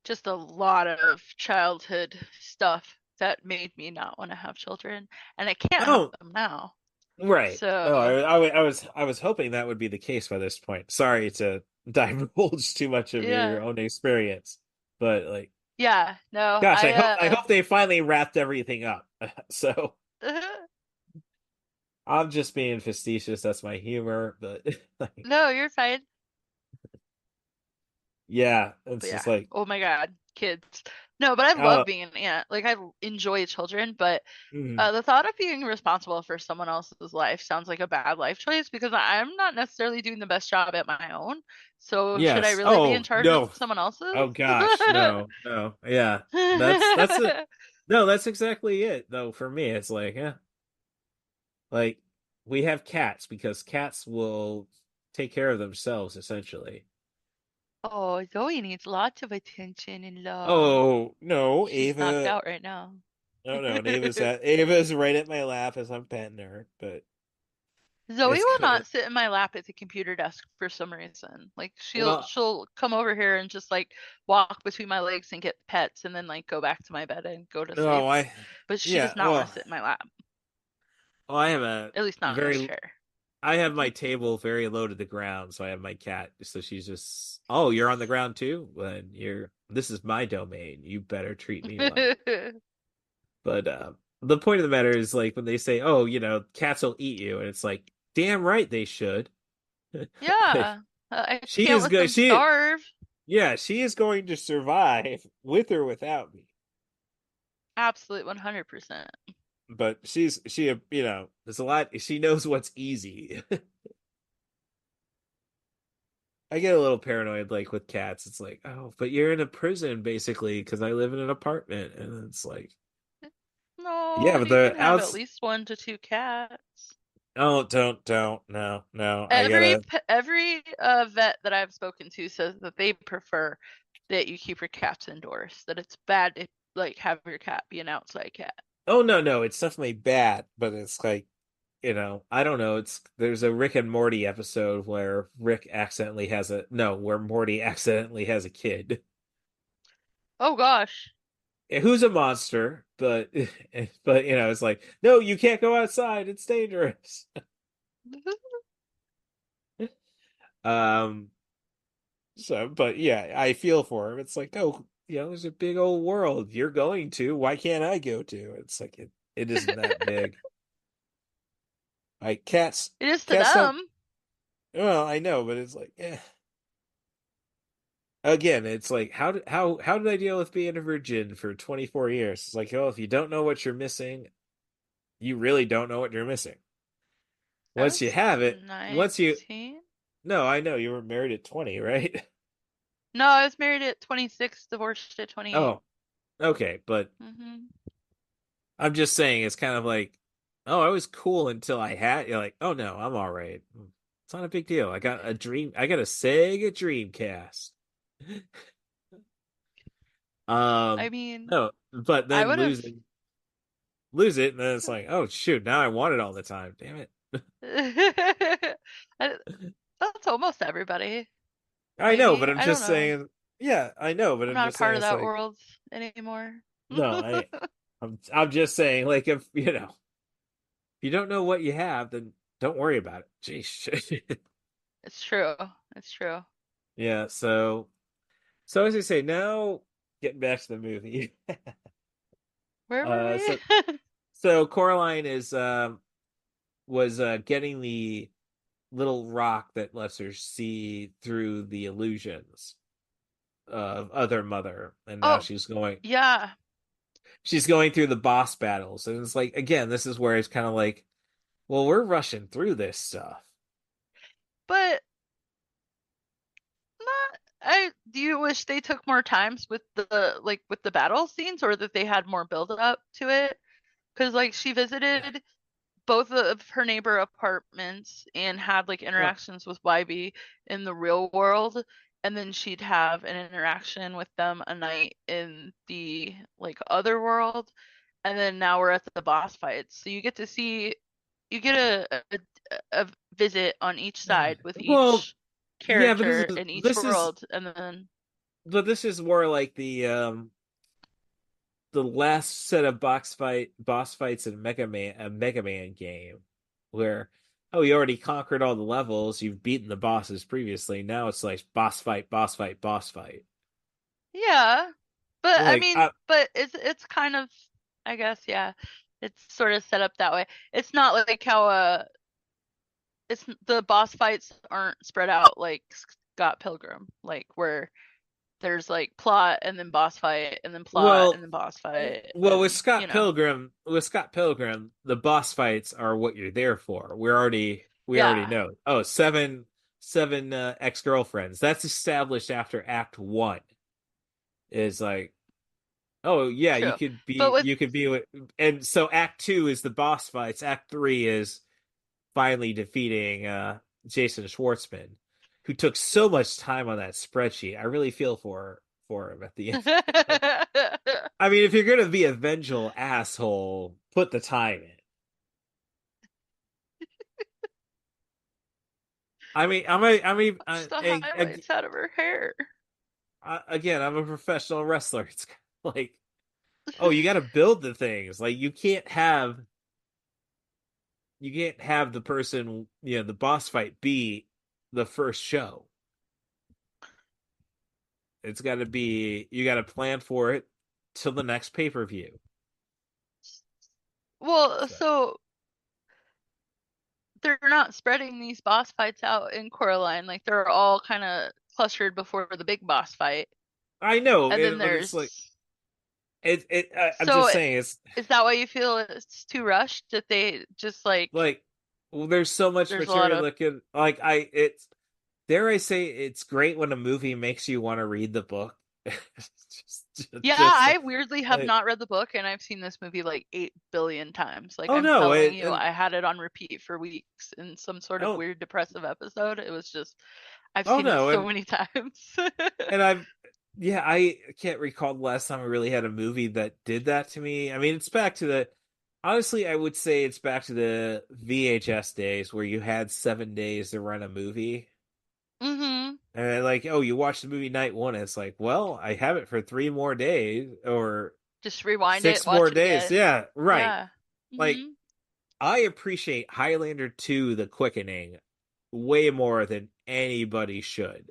just a lot of childhood stuff that made me not want to have children, and I can't have oh, them now. right. Oh, So, I was hoping that would be the case by this point. Sorry to divulge too much of your yeah. own experience, but like, Yeah, no, gosh, I hope they finally wrapped everything up. So I'm just being facetious. That's my humor, but like, no, you're fine. yeah, But it's just yeah, like, oh my God, kids. No, but I oh, love being an aunt. Like, I enjoy children, but mm, the thought of being responsible for someone else's life sounds like a bad life choice because I'm not necessarily doing the best job at my own. So should I yes. really be in Oh, charge of no. someone Oh else's? gosh, no, no. Yeah. That's it. No, that's exactly it though for me. It's like, yeah. Like, we have cats because cats will take care of themselves essentially. Oh, Zoe needs lots of attention and love. Oh, no, She's knocked Ava. out right now. Oh no, and Ava's right at my lap as I'm petting her, but Zoe it's will good. not sit in my lap at the computer desk for some reason. Like she'll Well, she'll come over here and just like walk between my legs and get pets and then like go back to my bed and go to no, sleep. But she yeah, does not want to sit in my lap. I have a At least not in this very chair. I have my table very low to the ground, so I have my cat. So she's just, oh, you're on the ground too? Well, this is my domain. You better treat me well. But the point of the matter is, like, when they say, oh, cats will eat you, and it's like, damn right they should. Like, Yeah. I she can't is let good. them starve. Yeah, she is going to survive with or without me. Absolutely 100%. But there's a lot. She knows what's easy. I get a little paranoid, like with cats. It's like, oh, but you're in a prison basically because I live in an apartment, and it's like, yeah, No, but you the can have at outs. least 1 to 2 cats. Oh, don't, no, no. I Every gotta. pe- every vet that I've spoken to says that they prefer that you keep your cats indoors. That it's bad to like have your cat be an outside cat. Oh no, no, it's definitely bad, but it's like, I don't know. There's a Rick and Morty episode where Morty accidentally has a kid. Oh gosh. Who's a monster, but but it's like, no, you can't go outside, it's dangerous. um so, but yeah, I feel for him. It's like, oh, there's a big old world you're going to, why can't I go to? It's like, it isn't that big. Like, It is to cats don't. them. Well, I know, but it's like, again, it's like, how did I deal with being a virgin for 24 years? It's like, oh, if you don't know what you're missing, you really don't know what you're missing. I Once you was have it, once you 19. no, I know you were married at 20, right? No, I was married at 26, divorced at 28. Oh, okay, but Hmm. I'm just saying it's kind of like, oh, I was cool until I had. You're like, oh no, I'm all right. It's not a big deal. I got a Sega Dreamcast. I mean, No, but I then would have. lose it, and then it's like, oh shoot, now I want it all the time. Damn it. That's almost everybody. I know, but Maybe. I'm I don't just know. saying. Yeah, I know, but I'm I'm not a just part saying of it's that like world anymore. no, I'm just saying like if if you don't know what you have, then don't worry about it. Jeez. It's true. It's true. Yeah, so as I say, now getting back to the movie. Where were we? So so Coraline is was getting the little rock that lets her see through the illusions of other mother, and now Oh, yeah. she's going through the boss battles, and it's like again, this is where it's kind of like, well, we're rushing through this stuff. But not I do you wish they took more times with the with the battle scenes, or that they had more build up to it? Because like she visited both of her neighbor apartments and had like Well, interactions with YB in the real world, and then she'd have an interaction with them a night in the like other world, and then now we're at the boss fights. So you get to see you get a visit on each side with well, each yeah, but character in each world, and then this is more like the last set of boss fights in a Mega Man game, where oh, you already conquered all the levels, you've beaten the bosses previously. Now it's like boss fight, boss fight, boss fight. yeah. But I Like, mean, but it's kind of, I guess, yeah. It's sort of set up that way. It's not like how it's the boss fights aren't spread out like Scott Pilgrim, like where there's like plot and then boss fight and then plot well, and then boss fight well, and With Scott Pilgrim, the boss fights are what you're there for. We already yeah, know. Oh, seven ex-girlfriends. That's established after Act 1. Is like, oh yeah, true. But with you could be with, and so Act 2 is the boss fights. Act 3 is finally defeating Jason Schwartzman, who took so much time on that spreadsheet. I really feel for him at the end. I mean, if you're gonna be a vengeful asshole, put the time in. watch the highlights out of her hair. Again, I'm a professional wrestler. It's kind of like, oh, you got to build the things. Like you can't have the person, the boss fight be the first show. It's got to be, you got to plan for it till the next pay-per-view. Well, So, so they're not spreading these boss fights out in Coraline. Like they're all kind of clustered before the big boss fight. I know, And then but it's like, there's I'm so just saying, it's is that why you feel it's too rushed that they just like, well, there's so much there's a lot material of that could, like, it's, dare I say, it's great when a movie makes you want to read the book. yeah, just I weirdly have like, not read the book and I've seen this movie like 8 billion times. Like oh I'm no, telling you, and I had it on repeat for weeks in some sort of oh, weird depressive episode. It was just I've oh seen it no, so many times. and I've, yeah, I can't recall the last time I really had a movie that did that to me. I mean, it's back to the, honestly, I would say it's back to the VHS days where you had 7 days to run a movie. Mhm. And like, oh, you watch the movie night one, and it's like, well, I have it for 3 more days or Just rewind it, six watch more it days. again. Yeah, right. Yeah. Like, Mhm. I appreciate Highlander 2, The Quickening, way more than anybody should.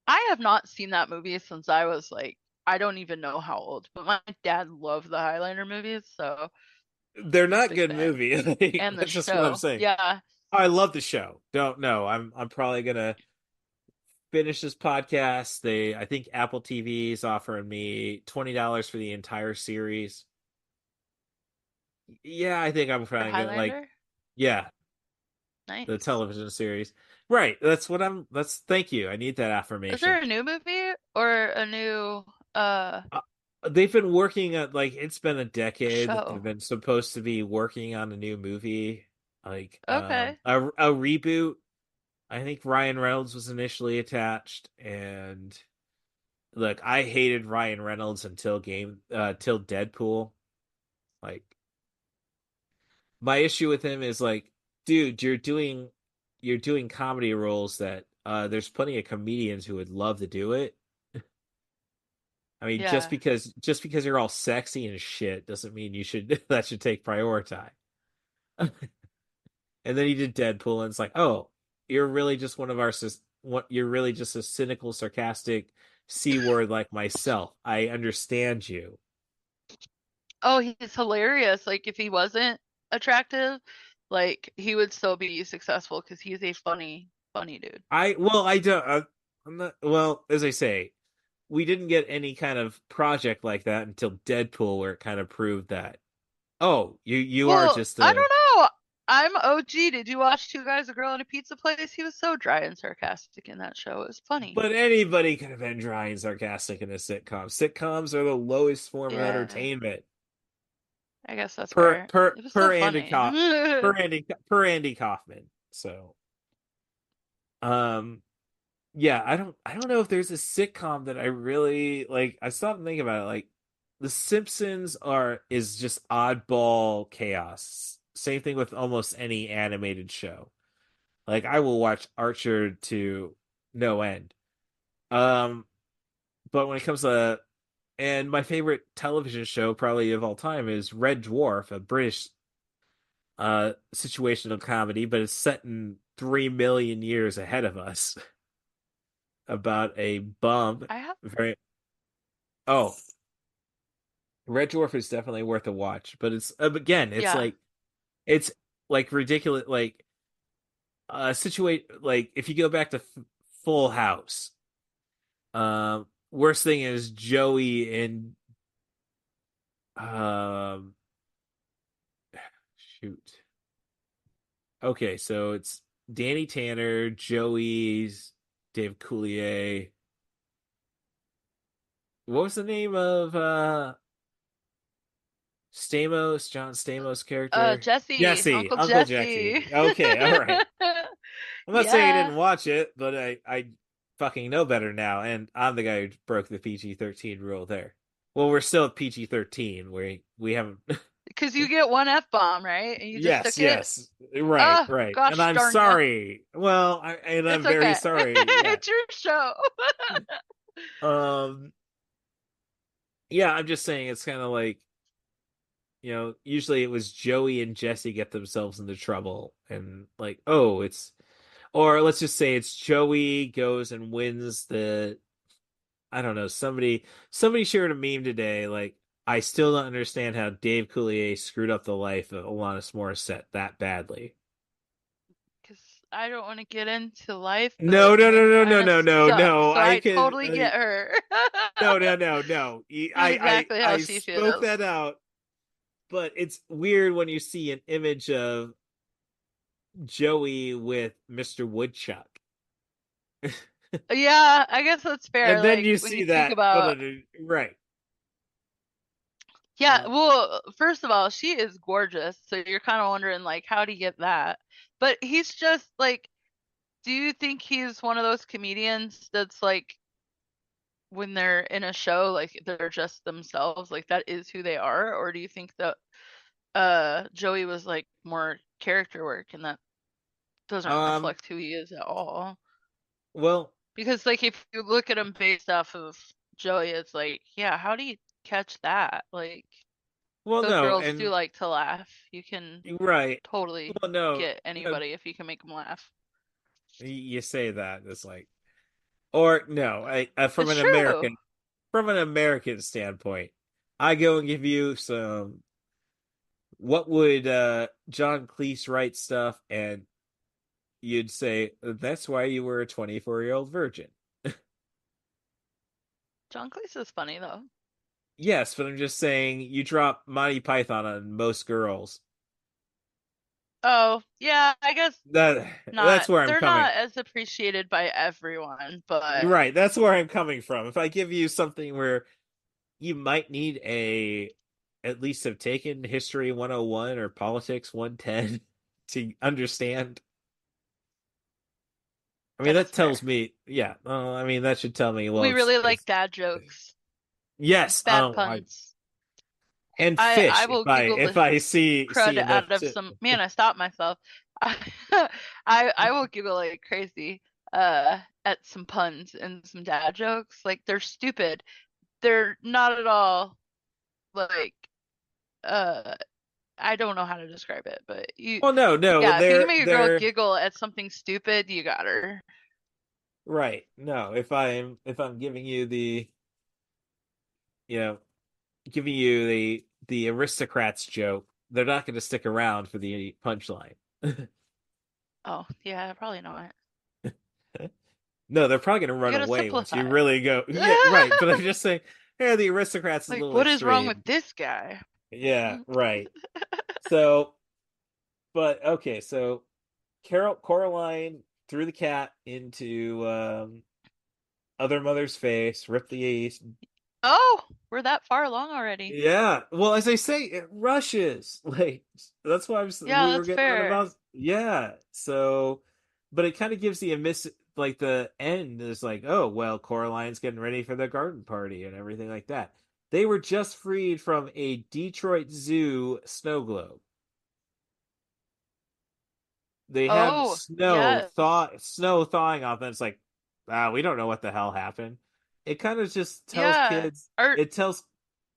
I have not seen that movie since I was like I don't even know how old, but my dad loved the Highlander movies, so They're I was a not big good fan. movies. And the That's just what I'm show. saying. Yeah. I love the show. Don't know. I'm probably gonna finish this podcast. I think Apple TV is offering me $20 for the entire series. Yeah, I think I'm For probably gonna like, Highlander? yeah, the Nice. television series. Right. That's thank you. I need that Is there affirmation. a new movie or a new Uh, they've been working on, like, it's been a decade that they've show? been supposed to be working on a new movie, like Okay. a reboot. I think Ryan Reynolds was initially attached, and look, I hated Ryan Reynolds till Deadpool. Like, my issue with him is like, dude, you're doing comedy roles that there's plenty of comedians who would love to do it. I mean, just Yeah. because you're all sexy and shit doesn't mean you should that should take priority. And then he did Deadpool, and it's like, oh, you're really just one of our what you're really just a cynical, sarcastic C word like myself. I understand you. Oh, he's hilarious. Like if he wasn't attractive, like he would still be successful because he's a funny dude. I don't. I'm not. Well, as I say, we didn't get any kind of project like that until Deadpool, where it kind of proved that. Oh, you are Well, just I a. don't know. I'm OG. Did you watch Two Guys, a Girl, and a Pizza Place? He was so dry and sarcastic in that show. It was funny. But anybody could have been dry and sarcastic in a sitcom. Sitcoms are the lowest form of Yeah, entertainment. I guess that's Per fair. per It was still per Andy funny. Co- per Andy Kaufman. So, um, yeah, I don't know if there's a sitcom that I really like. I stopped thinking about it. Like, The Simpsons is just oddball chaos. Same thing with almost any animated show. Like, I will watch Archer to no end. Um, but when it comes to and my favorite television show probably of all time is Red Dwarf, a British situational comedy, but it's set in 3 million years ahead of us about a bum. I have. Very oh, Red Dwarf is definitely worth a watch, but it's again, Yeah. it's like ridiculous. Like situate like if you go back to Full House, worst thing is Joey and um shoot. Okay, so it's Danny Tanner, Joey's, Dave Coulier. What was the name of John Stamos character? Jesse, Jesse, Uncle Uncle Jesse. Jesse. Okay, all right. I'm not saying I Yeah. didn't watch it, but I fucking know better now, and I'm the guy who broke the PG-13 rule there. Well, we're still at PG-13. We haven't. Because you get one F-bomb, right? And you just Yes, took it. yes, right, Oh, right, and gosh I'm darn you. sorry. Well, It's I'm very okay. sorry. Yeah. It's your show. Um. Yeah, I'm just saying it's kind of like, usually it was Joey and Jesse get themselves into trouble, and like, oh, or let's just say it's Joey goes and wins I don't know, somebody shared a meme today, like, I still don't understand how Dave Coulier screwed up the life of Alanis Morissette that badly. Because I don't want to get into life, No, but no, no, men no, no, kind of no, no, suck. no. So I totally get her. No, no, no, no. That's exactly how I she spoke feels. that out, but it's weird when you see an image of Joey with Mr. Woodchuck. Yeah, I guess that's fair. And then Like you when see you think that. No, no, about, no, right. yeah, well, first of all, she is gorgeous. So you're kind of wondering, like, how do you get that? But he's just like, do you think he's one of those comedians that's like, when they're in a show, like they're just themselves, like that is who they are? Or do you think that Joey was like more character work and that doesn't Um, reflect who he is at all? well, Because like if you look at him based off of Joey, it's like, yeah, how do you catch that? Like those no, girls do and like to laugh. You can right. totally Well, no, get no, anybody if you can make them laugh. you say that. It's like, or no, It's true. From an American standpoint, I go and give you some, what would John Cleese write stuff, and you'd say, that's why you were a 24-year-old virgin. John Cleese is funny though. Yes, but I'm just saying you drop Monty Python on most girls. Oh, yeah, I guess That's not. where I'm They're coming. not as appreciated by everyone, but Right, that's where I'm coming from. If I give you something where you might need at least have taken History 101 or Politics 110 to understand. I mean, That is that fair. tells me, yeah. I mean, that should tell me. Well, We really like it's dad jokes, yes. bad puns. And I fish. will giggle If the I see crud enough, out of some. Man, I stopped myself. I I will giggle like crazy at some puns and some dad jokes. Like they're stupid. They're not at all like uh I don't know how to describe it, but oh no, no, yeah, if you can make a girl they're giggle at something stupid, you got her. right. No, if I'm giving you the you know giving you the aristocrats joke, they're not going to stick around for the punchline. Oh, yeah, probably not. No, they're probably going to You run gotta away once you simplify. really go. Yeah, right. But I'm just saying, yeah, the aristocrats is a Like, little what is wrong with extreme. this guy? Yeah, right. So, but okay, so Coraline threw the cat into other mother's face, ripped the Oh, we're that far along already. yeah. Well, as I say, it rushes. Like that's why Yeah, we were that's getting on fair. about yeah. So, but it kind of gives the miss like the end is like, oh well, Coraline's getting ready for the garden party and everything like that. They were just freed from a Detroit Zoo snow globe. They have Oh, yes. snow thawing off, and it's like, we don't know what the hell happened. It kind of just tells Yeah. kids. Or It tells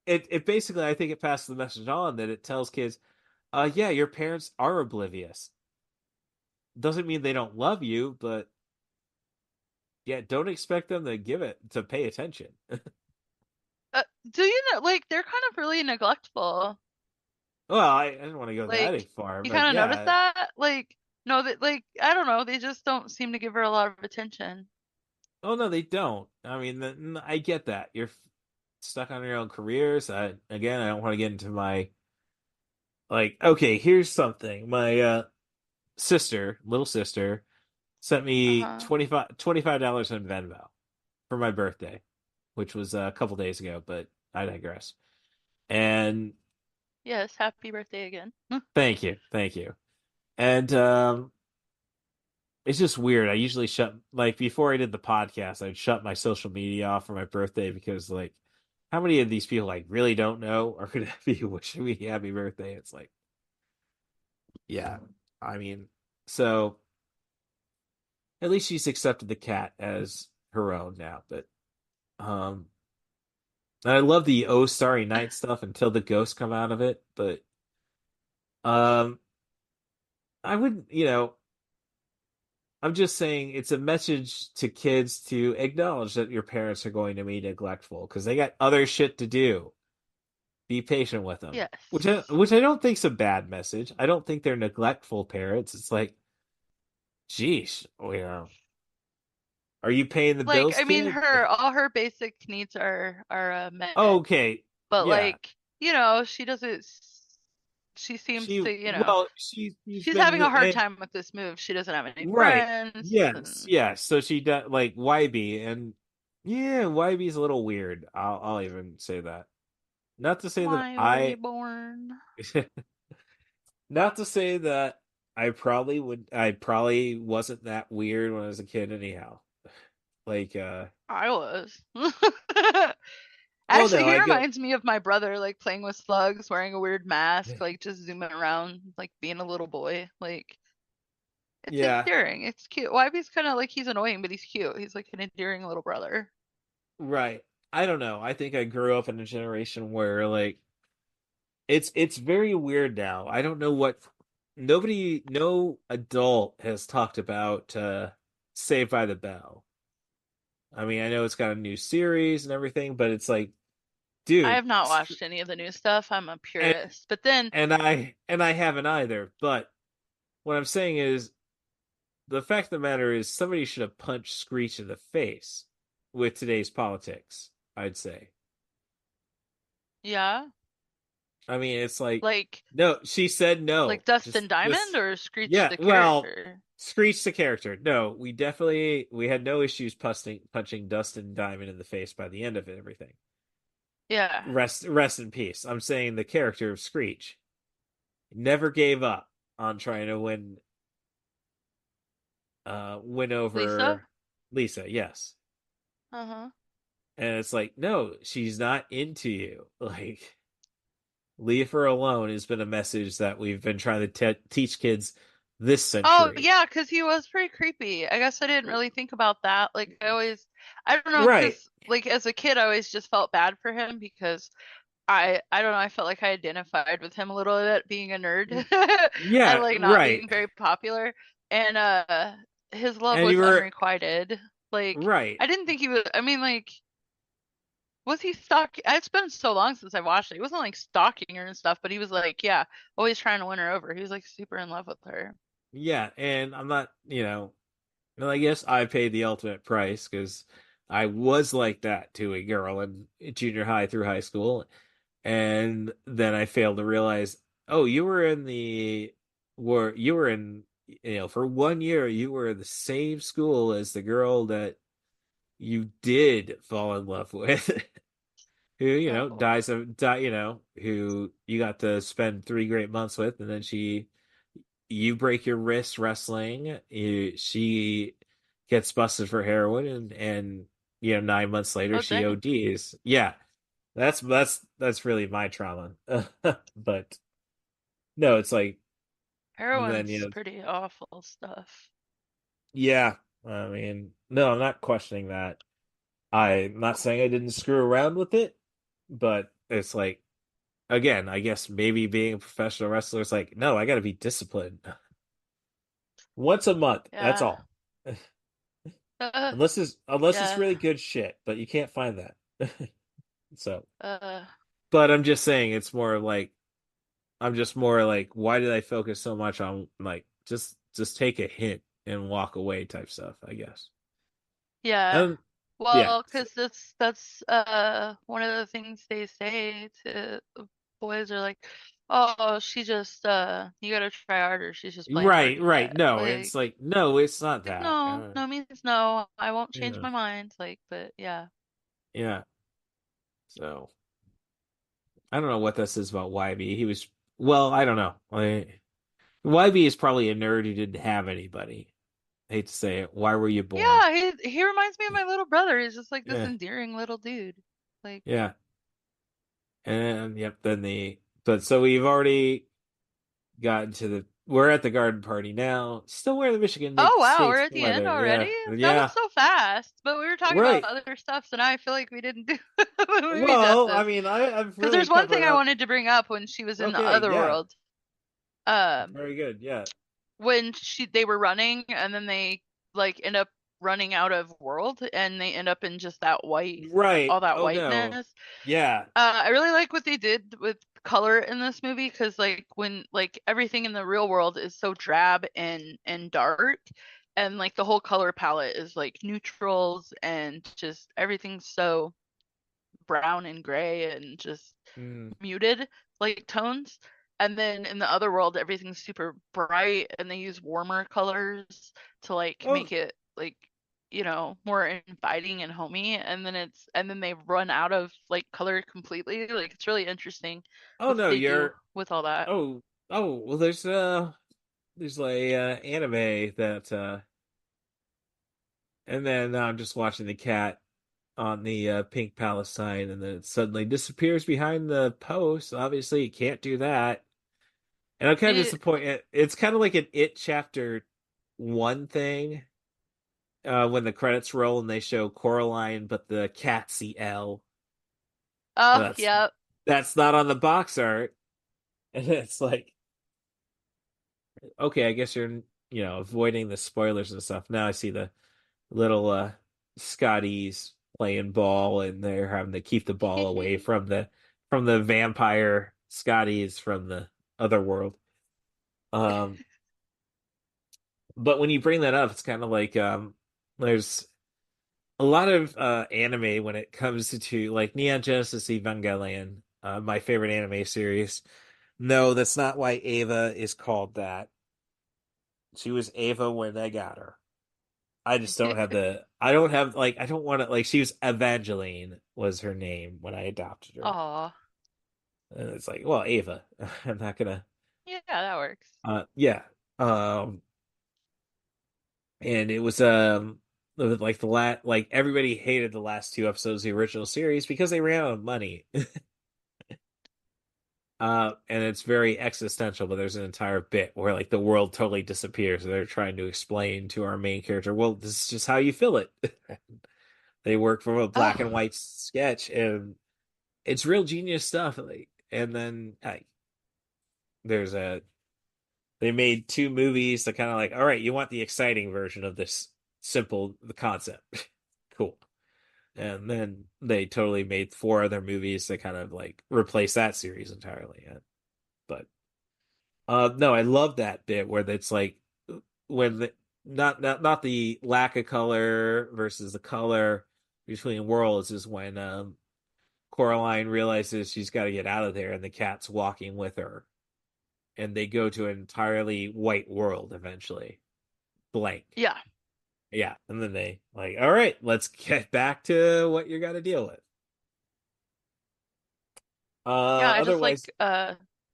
it basically. I think it passes the message on that it tells kids, yeah, your parents are oblivious. Doesn't mean they don't love you, but yeah, don't expect them to pay attention. do you know like they're kind of really neglectful. Well, I didn't want to go that Like far, you but kind of notice yeah, that? Like no that like I don't know, they just don't seem to give her a lot of attention. oh no, they don't. I mean, I get that you're stuck on your own careers. Again, I don't want to get into my like. Okay, here's something. My little sister, sent me Uh-huh. $25 in Venmo for my birthday, which was a couple days ago, but I digress. And Yes, happy birthday again. thank you. And it's just weird. I usually shut like before I did the podcast, I'd shut my social media off for my birthday because like how many of these people like really don't know are gonna be wishing me happy birthday? It's like, yeah. I mean, so at least she's accepted the cat as her own now, but um and I love the Oh Starry Night stuff until the ghosts come out of it, but um I wouldn't, I'm just saying it's a message to kids to acknowledge that your parents are going to be neglectful because they got other shit to do. Be patient with them. Yes. Which I don't think's a bad message. I don't think they're neglectful parents. It's like, geez, are you paying the Like bills, I mean kid? her all her basic needs are met. Okay, But yeah. like, she doesn't she seems to, She's she's having been a hard time with this move. She doesn't have any right. friends Yes, and yes. So she does like YB, and yeah, YB's a little weird. I'll even say that. Not to say that why reborn? not to say that I probably wasn't that weird when I was a kid anyhow. Like I was. oh Actually, no, he I get reminds me of my brother, like playing with slugs, wearing a weird mask, like just zooming around, like being a little boy. Like it's yeah, endearing. It's cute. YB's kind of like he's annoying, but he's cute. He's like an endearing little brother. right. I don't know. I think I grew up in a generation where like it's very weird now. I don't know what no adult has talked about Saved by the Bell. I mean, I know it's got a new series and everything, but it's like, I dude, have not watched any of the new stuff. I'm a and purist. But then I haven't either. But what I'm saying is the fact of the matter is somebody should have punched Screech in the face with today's politics, I'd say. yeah, I mean, it's like like no, she said no. Dustin Diamond Just or Screech yeah, the well, character. Screech the character. No, we had no issues punching Dustin Diamond in the face by the end of it, everything. Yeah. Rest in peace. I'm saying the character of Screech never gave up on trying to win win Lisa? over Lisa, yes. Uh-huh. And it's like, no, she's not into you. Like, leave her alone has been a message that we've been trying to teach kids this Oh, century. yeah, because he was pretty creepy. I guess I didn't really think about that. Like, I don't know, Right. because, like, as a kid, I always just felt bad for him because I don't know, I felt like I identified with him a little bit being a nerd and, Yeah, like, not right. being very popular. And, his love And was you were unrequited. Like, right. I didn't think he was, I mean, like, was he stalking? It's been so long since I watched it. He wasn't, like, stalking her and stuff, but he was, like, yeah, always trying to win her over. He was, like, super in love with her. Yeah, and I'm not, well, I guess I paid the ultimate price because I was like that to a girl in junior high through high school. And then I failed to realize, oh, you were in, for 1 year, you were in the same school as the girl that you did fall in love with, who, Oh, who you got to spend 3 great months with, and then you break your wrist wrestling. She gets busted for heroin, and 9 months later oh, she dang. ODs. Yeah, that's really my trauma. But no, it's like then Heroin's pretty awful stuff. yeah. I mean, no, I'm not questioning that. I'm not saying I didn't screw around with it, but it's like again, I guess maybe being a professional wrestler is like, no, I got to be disciplined once a month. That's Yeah. all. Uh, Unless it's yeah. really good shit, but you can't find that. So, Uh, but I'm just saying I'm just more like why did I focus so much on like just take a hint and walk away type stuff, I guess. yeah. And yeah. Well, because that's one of the things they say to boys are like, oh, she just you gotta try harder. She's just playing hard Right, to right. get. No, it's like no, it's not Like that. no, no means no. I won't change Yeah. my mind. Like, but yeah. Yeah. So, I don't know what this is about YB. Well, I don't know. YB is probably a nerd who didn't have anybody. I hate to say it. Why were you born? Yeah, he reminds me of my little brother. He's just like this Yeah. endearing little dude. Like, Yeah. And yep, but so we've already gotten to we're at the garden party now. Still wearing the Michigan oh wow, we're State's at the end weather. already? Yeah. That was Yeah. so fast. But we were talking about Right. other stuff, so now I feel like we didn't do the movie Well, I justice. mean, I've Because really there's one covered thing I up. wanted to bring up when she was in the Okay, other yeah. world. Um, Very good. Yeah. when they were running and then they like end up running out of world and they end up in just that white, Right. all that Oh no. whiteness. Yeah. I really like what they did with color in this movie because like when like everything in the real world is so drab and dark, and like the whole color palette is like neutrals and just everything's so brown and gray and just Mm. muted like tones. And then in the other world, everything's super bright and they use warmer colors to like Oh, make it like, more inviting and homey. And then they run out of like color completely. Like it's really interesting oh what no, they do you're with all that. oh oh well there's like anime that and then I'm just watching the cat on the pink palace sign, and then it suddenly disappears behind the post. Obviously, you can't do that. And I'm kind of It, disappointed. It's kind of like an It Chapter 1 thing when the credits roll and they show Coraline, but the cat CL. oh, That's yeah. that's not on the box art, and it's like, okay, I guess you're avoiding the spoilers and stuff. Now I see the little Scotties playing ball, and they're having to keep the ball away from the vampire Scotties from the other world. Um, but when you bring that up, it's kind of like there's a lot of anime when it comes to like Neon Genesis Evangelion, my favorite anime series. No, that's not why Ava is called that. She was Ava when I got her. I just don't have I don't have like I don't want to like she was Evangeline was her name when I adopted her. Aw. And it's like, well, Ava. I'm not gonna Yeah, that works. yeah. Um and it was like like everybody hated the last two episodes of the original series because they ran out of money. And it's very existential, but there's an entire bit where like the world totally disappears. They're trying to explain to our main character, well, this is just how you feel it. They work from a black and Oh, white sketch, and it's real genius stuff. Like, and then there's a they made two movies that kind of like, all right, you want the exciting version of this simple the concept. Cool. And then they totally made four other movies that kind of like replace that series entirely. But no, I love that bit where it's like when the not the lack of color versus the color between worlds is when Coraline realizes she's got to get out of there and the cat's walking with her, and they go to an entirely white world eventually, blank. yeah. Yeah, and then they like, all right, let's get back to what you're got to deal with. Yeah, I just Otherwise,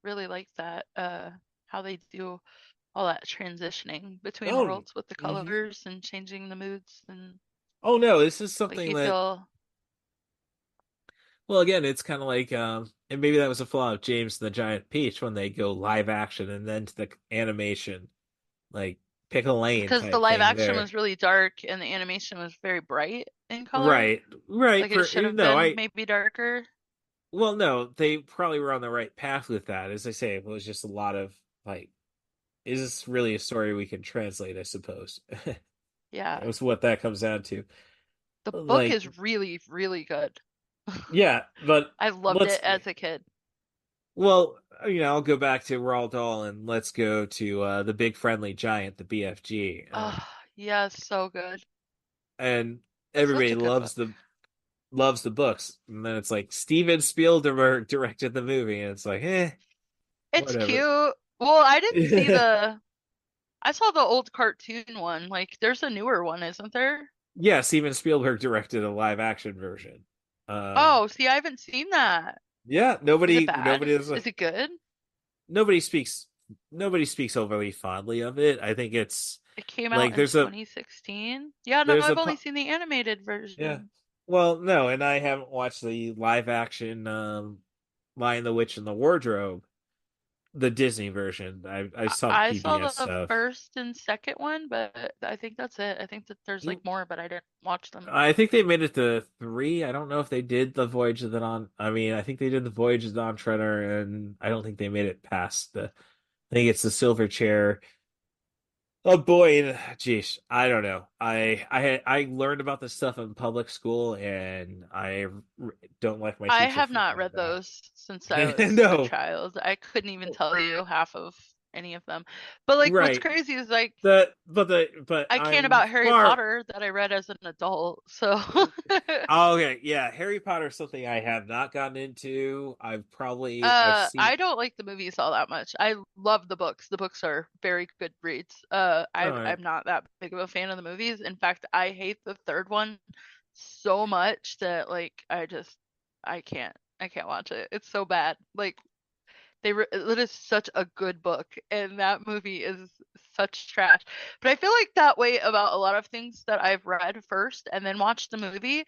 really like that how they do all that transitioning between oh, worlds with the mhm. colors and changing the moods and Oh no, this is like something you that, feel well, again, it's kind of like, and maybe that was a flaw of James and the Giant Peach when they go live action and then to the animation, like pick a lane because the type live thing action there. was really dark and the animation was very bright in color. Right, right. Like it should have No, been maybe darker. well, no, they probably were on the right path with that. As I say, it was just a lot of like, is this really a story we can translate? I suppose. Yeah. It was what that comes down to. The book Like, is really, really good. yeah, but I loved let's, it as a kid. well, I'll go back to Roald Dahl and let's go to the Big Friendly Giant, the BFG. Oh, yeah, so good. And Such everybody a good book. loves the books. And then it's like Steven Spielberg directed the movie, and it's like, It's cute. whatever. Well, I didn't see I saw the old cartoon one. Like there's a newer one, isn't there? Yeah, Steven Spielberg directed a live action version. Um, Oh, see, I haven't seen that. yeah, Is it bad? nobody is Is it good? nobody speaks nobody speaks overly fondly of it. I think it's It came like out in 2016. Yeah, no, there's a I've only seen the animated yeah. version. Well, no, and I haven't watched the live action Lion the Witch and the Wardrobe, the Disney version. I saw the I saw PBS the stuff. first and second one, but I think that's it. I think that there's like more, but I didn't watch them. I think they made it to three. I don't know if they did the Voyage of the Dawn. I mean, I think they did the Voyage of the Dawn Treader, and I don't think they made it past the. I think it's the Silver Chair. Oh boy, geez, I don't know. I learned about this stuff in public school, and don't like my I teacher have for not doing read that. those since I was a No, child. I couldn't even tell you half of any of them. But like what's right. crazy is like But I can't I'm about Harry far. Potter that I read as an adult. So Oh, okay, yeah, Harry Potter is something I have not gotten into. I've seen. I don't like the movies all that much. I love the books. The books are very good reads. All right. I'm not that big of a fan of the movies. In fact, I hate the third one so much that like I can't watch it. It's so bad. Like it is such a good book and that movie is such trash. But I feel like that way about a lot of things that I've read first and then watched the movie.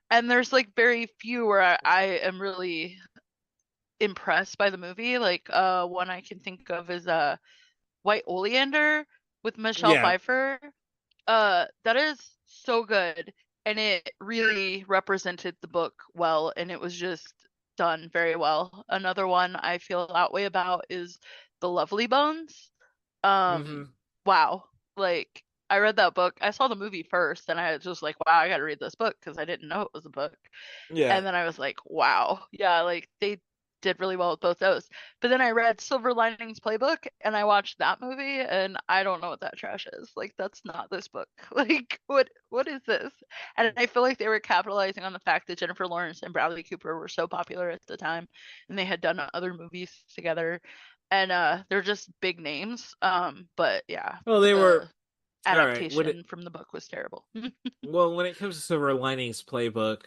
And there's like very few where I am really impressed by the movie. Like one I can think of is White Oleander with Michelle Yeah. Pfeiffer. That is so good and it really represented the book well and it was just done very well. Another one I feel that way about is The Lovely Bones. Hmm. Wow. Like I read that book. I saw the movie first and I was just like, wow, I got to read this book because I didn't know it was a book. Yeah. And then I was like, wow. Yeah, like they did really well with both those. But then I read Silver Linings Playbook and I watched that movie and I don't know what that trash is. Like that's not this book. Like what is this? And I feel like they were capitalizing on the fact that Jennifer Lawrence and Bradley Cooper were so popular at the time and they had done other movies together and they're just big names. But yeah, Well, they the were all right. adaptation from the book was terrible. When it comes to Silver Linings Playbook,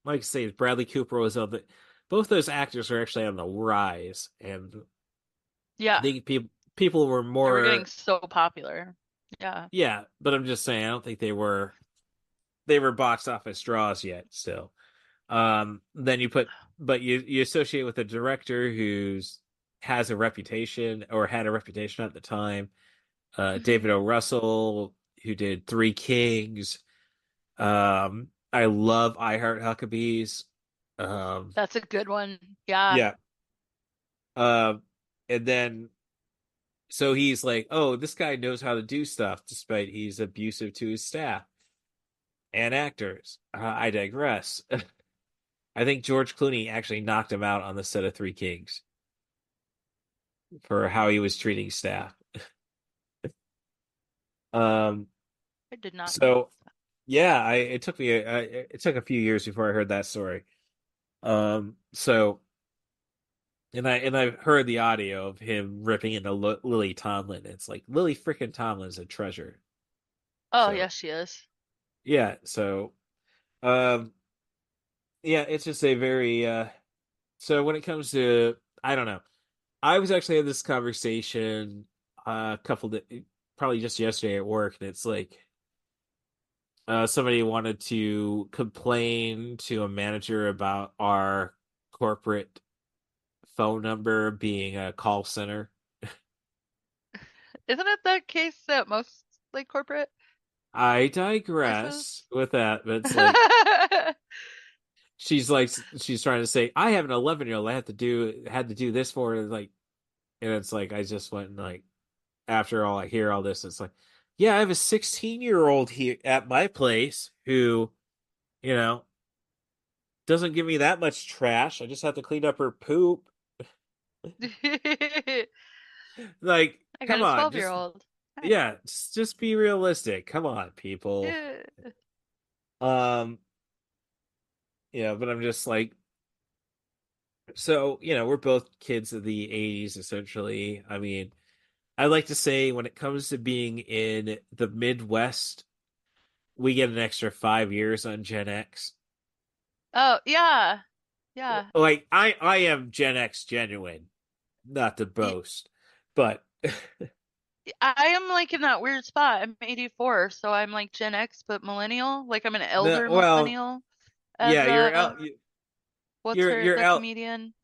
like I say, Bradley Cooper was on the. Both those actors are actually on the rise, and I Yeah, think people were they were getting more. so popular. Yeah. Yeah, but I'm just saying I don't think they were box office draws yet still. Then you associate with a director who's has a reputation or had a reputation at the time. David Mhm. O. Russell, who did Three Kings. I love I Heart Huckabees. Um, That's a good one. Yeah. yeah. Um, and then so he's like, oh, this guy knows how to do stuff despite he's abusive to his staff and actors. I digress. I think George Clooney actually knocked him out on the set of Three Kings for how he was treating staff. Um, I did not know so yeah, it took a few years before I heard that story. So and I've heard the audio of him ripping into Lily Tomlin. It's like Lily freaking Tomlin's a treasure. Oh, So yes, she is. yeah, um, yeah, it's just a very so when it comes to I don't know. I was actually had this conversation probably just yesterday at work, and it's like somebody wanted to complain to a manager about our corporate phone number being a call center. Isn't it the case at most like corporate I places? digress with that, but it's like she's trying to say I have an 11-year-old I had to do this for her, like, and it's like I just went and like after all I hear all this, it's like, yeah, I have a 16-year-old here at my place who, you know, doesn't give me that much trash. I just have to clean up her poop. I Like, got come a on, 12-year-old. Hi. yeah, just be realistic. Come on, people. Yeah. Um, but I'm just like, so, we're both kids of the 80s essentially. I mean, I like to say when it comes to being in the Midwest, we get an extra 5 years on Gen X. Oh, yeah. Yeah. Like I am Gen X genuine, not to Y- boast, but I am like in that weird spot. I'm 84, so I'm like Gen X, but millennial. Like I'm an no, elder well, millennial, as yeah, what's her, you're the out. comedian?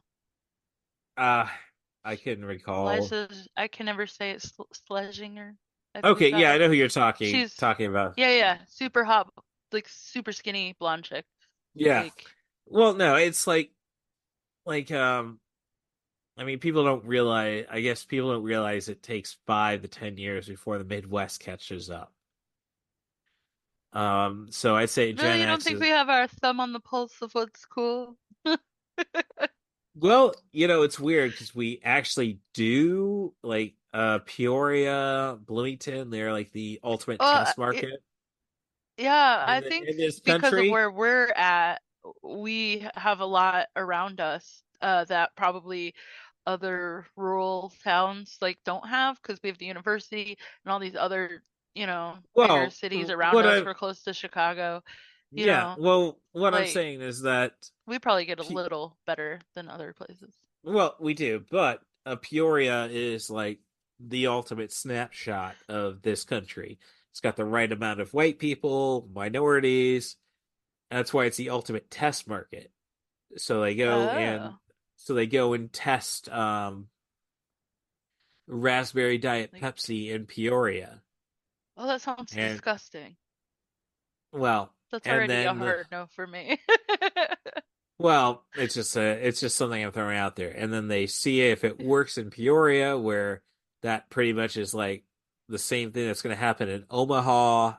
Uh, I couldn't recall. Liza, I can never say it, Schlesinger. I believe Okay, yeah, I that. know who you're talking She's, talking about. yeah, yeah, super hot, like super skinny blonde chick. Yeah. Like, Well, no, it's like I mean, people don't realize. I guess people don't realize it takes 5 to 10 years before the Midwest catches up. So I'd say really, Gen you don't X think is we have our thumb on the pulse of what's cool? well, it's weird because we actually do like Peoria, Bloomington. They're like the ultimate Well, test market yeah, I think in this because of country. where we're at, we have a lot around us that probably other rural towns like don't have because we have the university and all these other, bigger Well, cities around what us. I We're close to Chicago, you yeah, know, well, what I'm like saying is that we probably get a little better than other places. well, we do, but Peoria is like the ultimate snapshot of this country. It's got the right amount of white people, minorities. That's why it's the ultimate test market. So they go and Oh, test raspberry diet like, Pepsi in Peoria. oh, that sounds And disgusting. well, That's and already a then hard no for me. it's just something I'm throwing out there. And then they see if it works in Peoria, where that pretty much is like the same thing that's going to happen in Omaha.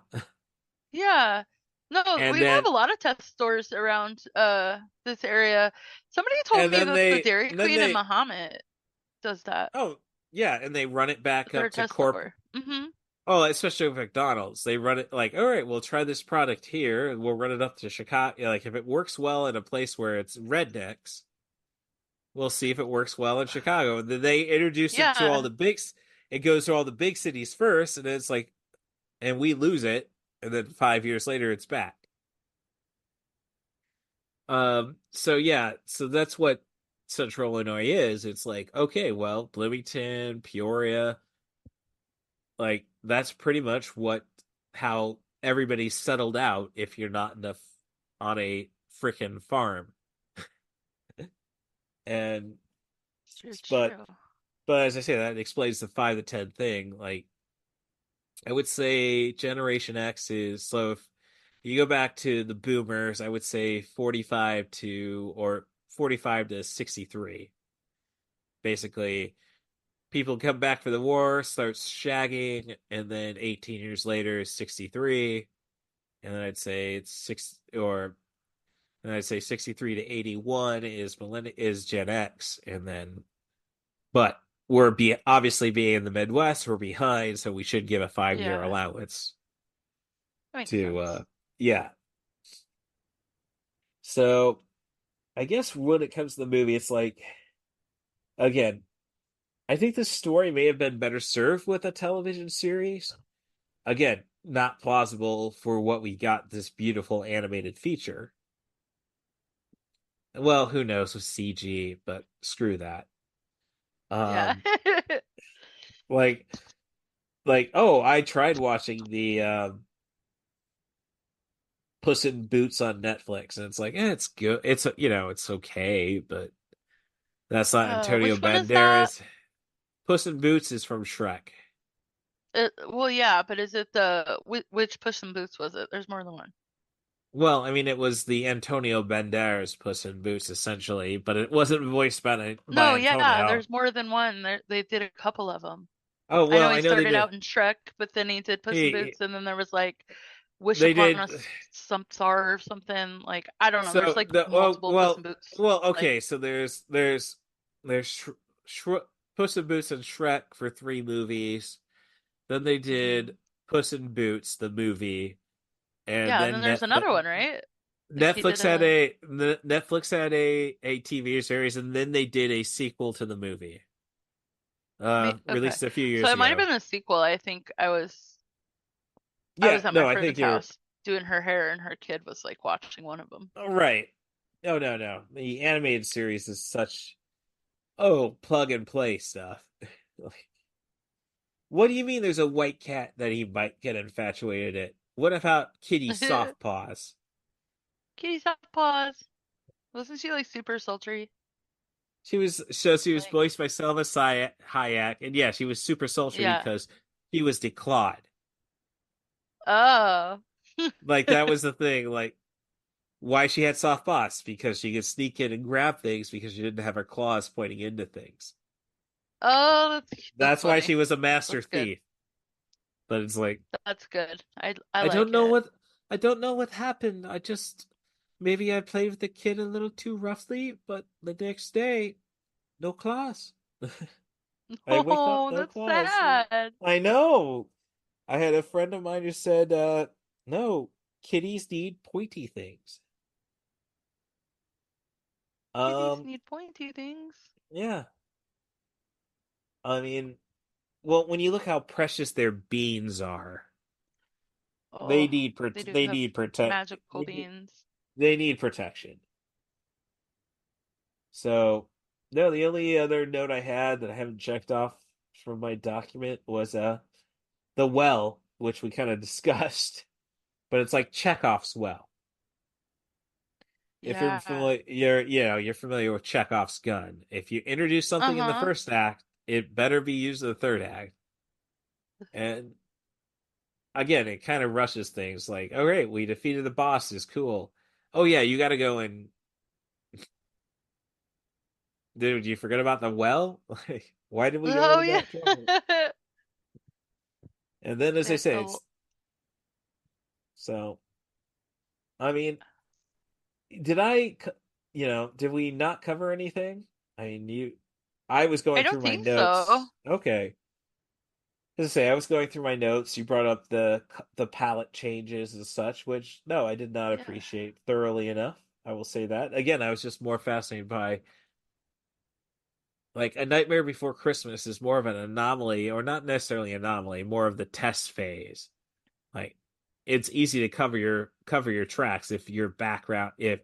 Yeah. No, And we have then a lot of test stores around this area. Somebody told me that the Dairy Queen in they Muhammad does that. oh yeah, and they run it back They're up a to test corp. store. Mm-hmm. Oh, especially with McDonald's, they run it like, all right, we'll try this product here, and we'll run it up to Chicago. Like, if it works well in a place where it's rednecks, we'll see if it works well in Chicago. And then they introduce it to all Yeah. the big. It goes to all the big cities first, and it's like, and we lose it, and then 5 years later, it's back. So yeah, so that's what Central Illinois is. It's like, okay, well, Bloomington, Peoria, like that's pretty much how everybody settled out if you're not on a frickin' farm. And It's but true. but as I say, that explains the 5 to 10 thing. Like I would say Generation X is, so if you go back to the boomers, I would say 45 to 63. Basically, people come back for the war, starts shagging, and then 18 years later is 63. And then I'd say it's and I'd say 63 to 81 is Gen X, and then but obviously being in the Midwest, we're behind, so we should give a 5-year Yeah, allowance that makes to sense. yeah. So I guess when it comes to the movie, it's like, again, I think the story may have been better served with a television series. Again, not plausible for what we got this beautiful animated feature. Well, who knows with CG, but screw that. Yeah. Um, like, oh, I tried watching the Puss in Boots on Netflix, and it's like, it's good. It's okay, but that's not Antonio Which one is that? Banderas. Puss in Boots is from Shrek. Well, yeah, but is it which Puss in Boots was it? There's more than one. Well, I mean, it was the Antonio Banderas Puss in Boots, essentially, but it wasn't voiced by No, yeah, Antonio. there's more than one. They did a couple of them. Oh, I know well, he I know they started did. out in Shrek, but then he did Puss in He, Boots, and then there was like Wish they Upon a did. Some Star or something. Like I don't know. There's So like well, multiple Puss in Boots. Like okay. So there's Puss in Boots and Shrek for 3 movies. Then they mhm. did Puss in Boots the movie, and Yeah, and then then there's another one, right? Like he did a Netflix had a TV series, and then they did a sequel to the movie. okay. Released a few So years it might have ago. been a sequel. I think I Yeah, was at my no, I think friend's you're house doing her hair, and her kid was like watching one of them. right. Oh, no. The animated series is such, oh, plug and play stuff. Like, what do you mean there's a white cat that he might get infatuated at? What about Kitty Soft Paws? Kitty soft paws. Wasn't she like super sultry? She was Like voiced by Selma Hayek, and yeah, she was super sultry yeah. because she was declawed. Oh. Like that was the thing. Like why she had soft paws, because she could sneak in and grab things because she didn't have her claws pointing into things. Oh, that's That's why she funny. was a master That's good. thief. But it's like That's good. I I don't like know it. what I don't know what happened. I just maybe I played with the kid a little too roughly, but the next day, no claws. I wake up, Oh, no that's claws. sad. I know. I had a friend of mine who said, no, kitties need pointy things. Kitties Um, need pointy things. yeah. I mean, well, when you look how precious their beans are, Oh, they do they have need magical beans. they need protection. So, no, the only other note I had that I haven't checked off from my document was the well, which we kind of discussed, but it's like Chekhov's well. If you're Yeah. familiar, you're familiar with Chekhov's gun. If you introduce something in the Uh-huh. first act, it better be used in the third act. And again, it kind of rushes things. Like, all right, we defeated the boss. Is cool. Oh yeah, you got to go and dude, you forget about the well? Like, why did we go Oh to yeah. that trouble? And then, as I It's say, a it's so. I mean, did I, did we not cover anything? I mean, I was I going don't through my think so. notes. Okay. As I say, I was going through my notes. You brought up the palette changes and such, which no, I did not Yeah. appreciate thoroughly enough. I will say that. Again, I was just more fascinated by like A Nightmare Before Christmas is more of an anomaly, or not necessarily anomaly, more of the test phase. Like it's easy to cover your tracks if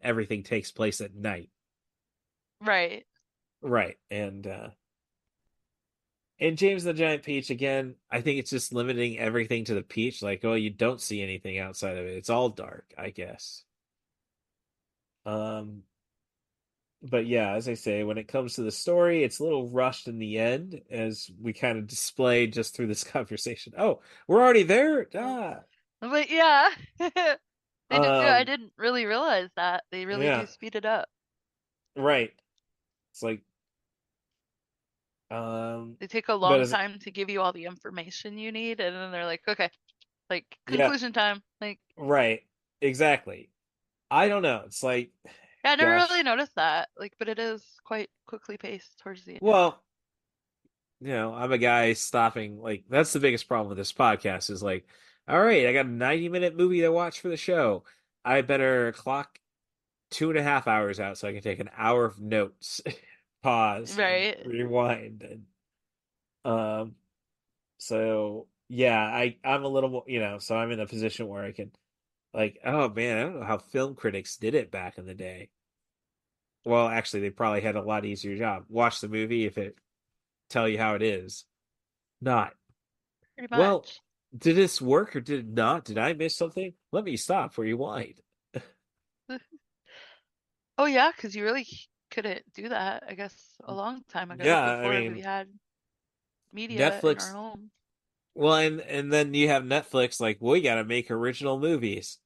everything takes place at night. Right. Right. And James the Giant Peach, again, I think it's just limiting everything to the peach. Like, oh, you don't see anything outside of it. It's all dark, I guess. Um, but yeah, as I say, when it comes to the story, it's a little rushed in the end, as we kind of displayed just through this conversation. Oh, we're already there? Ah. But yeah, they do. I Um, didn't really realize that they really do yeah, speed it up. right. It's like, They take a but long as time to give you all the information you need, and then they're like, okay, like yeah, conclusion time. Like, right, exactly. I don't know. It's like, yeah, I never really gosh, noticed that. Like, but it is quite quickly paced towards the end. well, I'm a guy stopping. Like, that's the biggest problem with this podcast is like, all right, I got a 90-minute movie to watch for the show. I better clock 2.5 hours out so I can take an hour of notes, pause, and Right. rewind. And um, so yeah, I'm a little more, so I'm in a position where I can like, oh man, I don't know how film critics did it back in the day. Well, actually, they probably had a lot easier job. Watch the movie if it tell you how it is. Not. Pretty Well, much. did this work or did it not? Did I miss something? Let me stop for rewind. Oh yeah, because you really couldn't do that, I guess, a long time ago Yeah, I before we mean, had media in our Netflix. home. Well, and then you have Netflix like, we got to make original movies.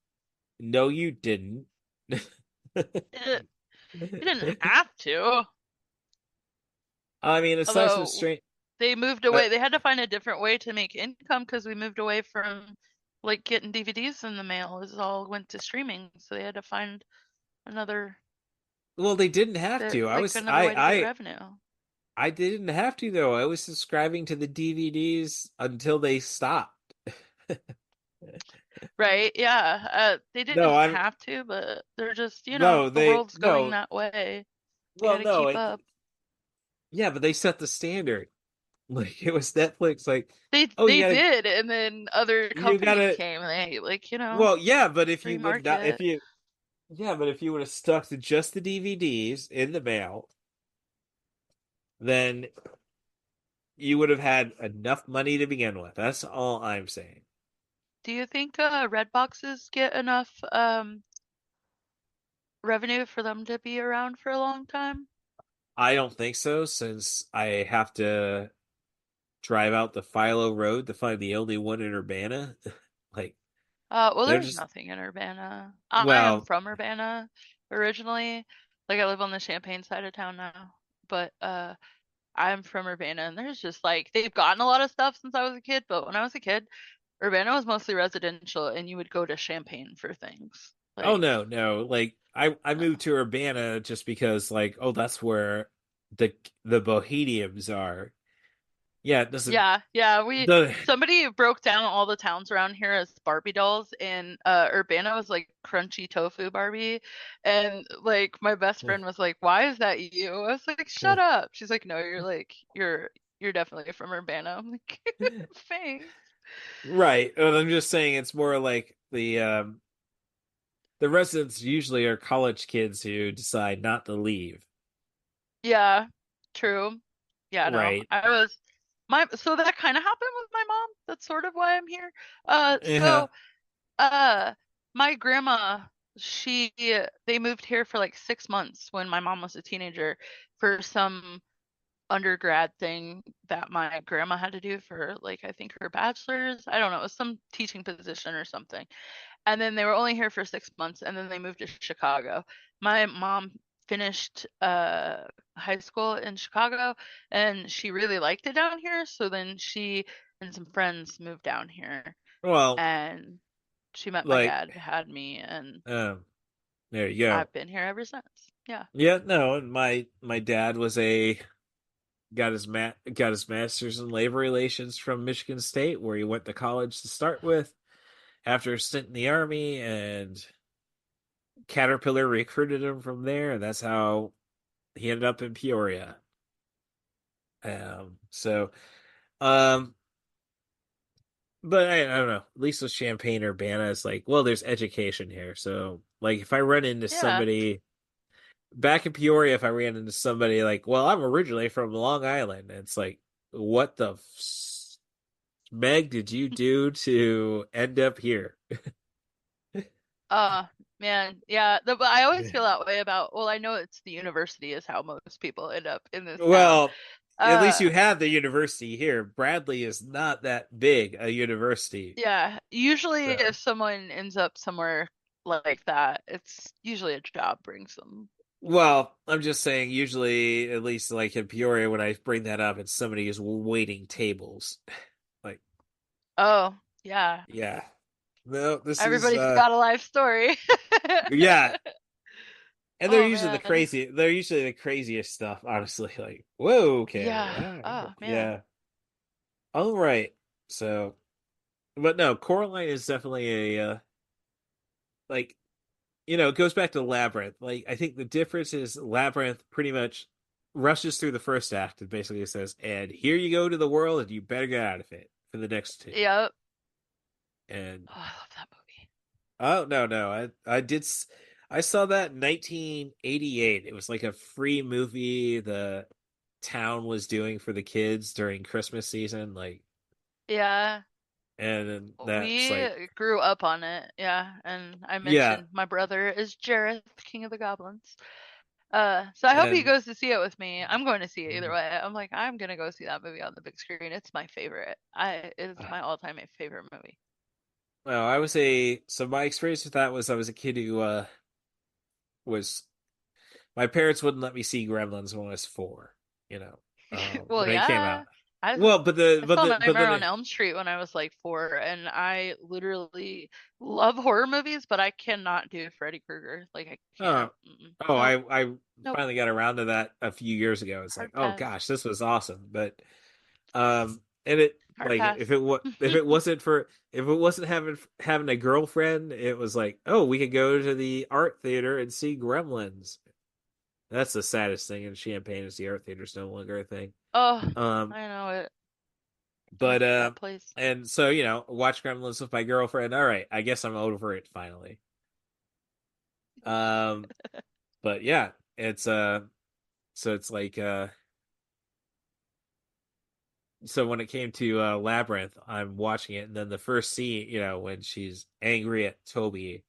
No, you didn't. You didn't have to. I mean, aside from Although strange, they moved uh, away, they had to find a different way to make income because we moved away from like getting DVDs in the mail. It all went to streaming, so they had to find another well, they didn't have to. like another way to get revenue. I didn't have to though. I was subscribing to the DVDs until they stopped. Right? Yeah. They No, didn't I'm have to, but they're just, no, the they world's going no. that way. They got Well, to no, keep it up. yeah, but they set the standard. Like it was Netflix. Like, They oh, they did, and then other you companies gotta. came and they like, Well, yeah, but if free you would not, market. if you would have stuck to just the DVDs in the mail, then you would have had enough money to begin with. That's all I'm saying. Do you think red boxes get enough revenue for them to be around for a long time? I don't think so, since I have to drive out the Philo Road to find the only one in Urbana. Like, Well, they're there's just, nothing in Urbana. I am well, from Urbana originally. Like I live on the Champaign side of town now, but I'm from Urbana, and there's just like they've gotten a lot of stuff since I was a kid. But when I was a kid, Urbana was mostly residential, and you would go to Champaign for things. oh Like, no, no. Like, I moved to Urbana just because, like, oh, that's where the the Bohemians are. Yeah, it doesn't yeah, yeah. We the somebody broke down all the towns around here as Barbie dolls, and Urbana was like crunchy tofu Barbie, and like my best friend was like, "Why is that you?" I was like, "Shut up." She's like, "No, you're definitely from Urbana." I'm like, "Thanks." right. But I'm just saying it's more like the residents usually are college kids who decide not to leave. Yeah, true. Yeah, no, Right. I was so that kind of happened with my mom. That's sort of why I'm here. Yeah. So Uh, my grandma, she they moved here for like 6 months when my mom was a teenager for some undergrad thing that my grandma had to do for like I think her bachelor's. I don't know, it was some teaching position or something. And then they were only here for 6 months and then they moved to Chicago. My mom finished high school in Chicago and she really liked it down here, so then she and some friends moved down here Well, and she met my like, dad, had me, and there you go. I've been here ever since. Yeah. Yeah, no, and my dad was a got his master's in labor relations from Michigan State, where he went to college to start with after a stint in the army, and Caterpillar recruited him from there, and that's how he ended up in Peoria. So, um, but I don't know. At least with Champaign Urbana, it's like, well, there's education here. So, like, if I run into Yeah. somebody back in Peoria, if I ran into somebody like, well, I'm originally from Long Island, it's like, what the Meg did you do to end up here? Oh man, yeah. But I always feel that way about. Well, I know it's the university is how most people end up in this town. Well, at least you have the university here. Bradley is not that big a university. Yeah. Usually, So. if someone ends up somewhere like that, it's usually a job brings them. Well, I'm just saying, usually, at least like in Peoria, when I bring that up, it's somebody who's waiting tables. Like, Oh, yeah. yeah. No, this is Everybody's got a life story. yeah. And Oh man. they're usually the craziest stuff, honestly. Like, whoa, okay. Yeah. Oh man. Yeah. All right. So, but no, Coraline is definitely a like, it goes back to Labyrinth. Like, I think the difference is Labyrinth pretty much rushes through the first act and basically says, "And here you go to the world, and you better get out of it for the next two." Yep. And Oh, I love that movie. oh no, I saw that in 1988. It was like a free movie the town was doing for the kids during Christmas season, like, Yeah. and that's We like, grew up on it. Yeah. And I yeah, mentioned my brother is Jareth, King of the Goblins. So I hope he and goes to see it with me. I'm going to see it either way. I'm like, I'm gonna go see that movie on the big screen. It's my favorite. It's my all-time favorite movie. well, so my experience with that was I was a kid who was my parents wouldn't let me see Gremlins when I was 4, Well, when it came yeah. out. I Well, I saw but Nightmare then on Elm Street when I was like 4, and I literally love horror movies, but I cannot do Freddy Krueger. Like I uh, can't. Mm-mm. oh, Nope. I Nope. finally got around to that a few years ago. It's like, Hard oh pass. gosh, this was awesome. But and it Hard like pass. if it wasn't having a girlfriend, it was like, oh, we could go to the art theater and see Gremlins. That's the saddest thing in Champaign is the art theater's no longer a thing. Oh, Um, I know it. I but miss that place. and so watch Gremlins with my girlfriend. All right, I guess I'm over it finally. Um, but yeah, it's so it's like so when it came to Labyrinth, I'm watching it, and then the first scene, when she's angry at Toby,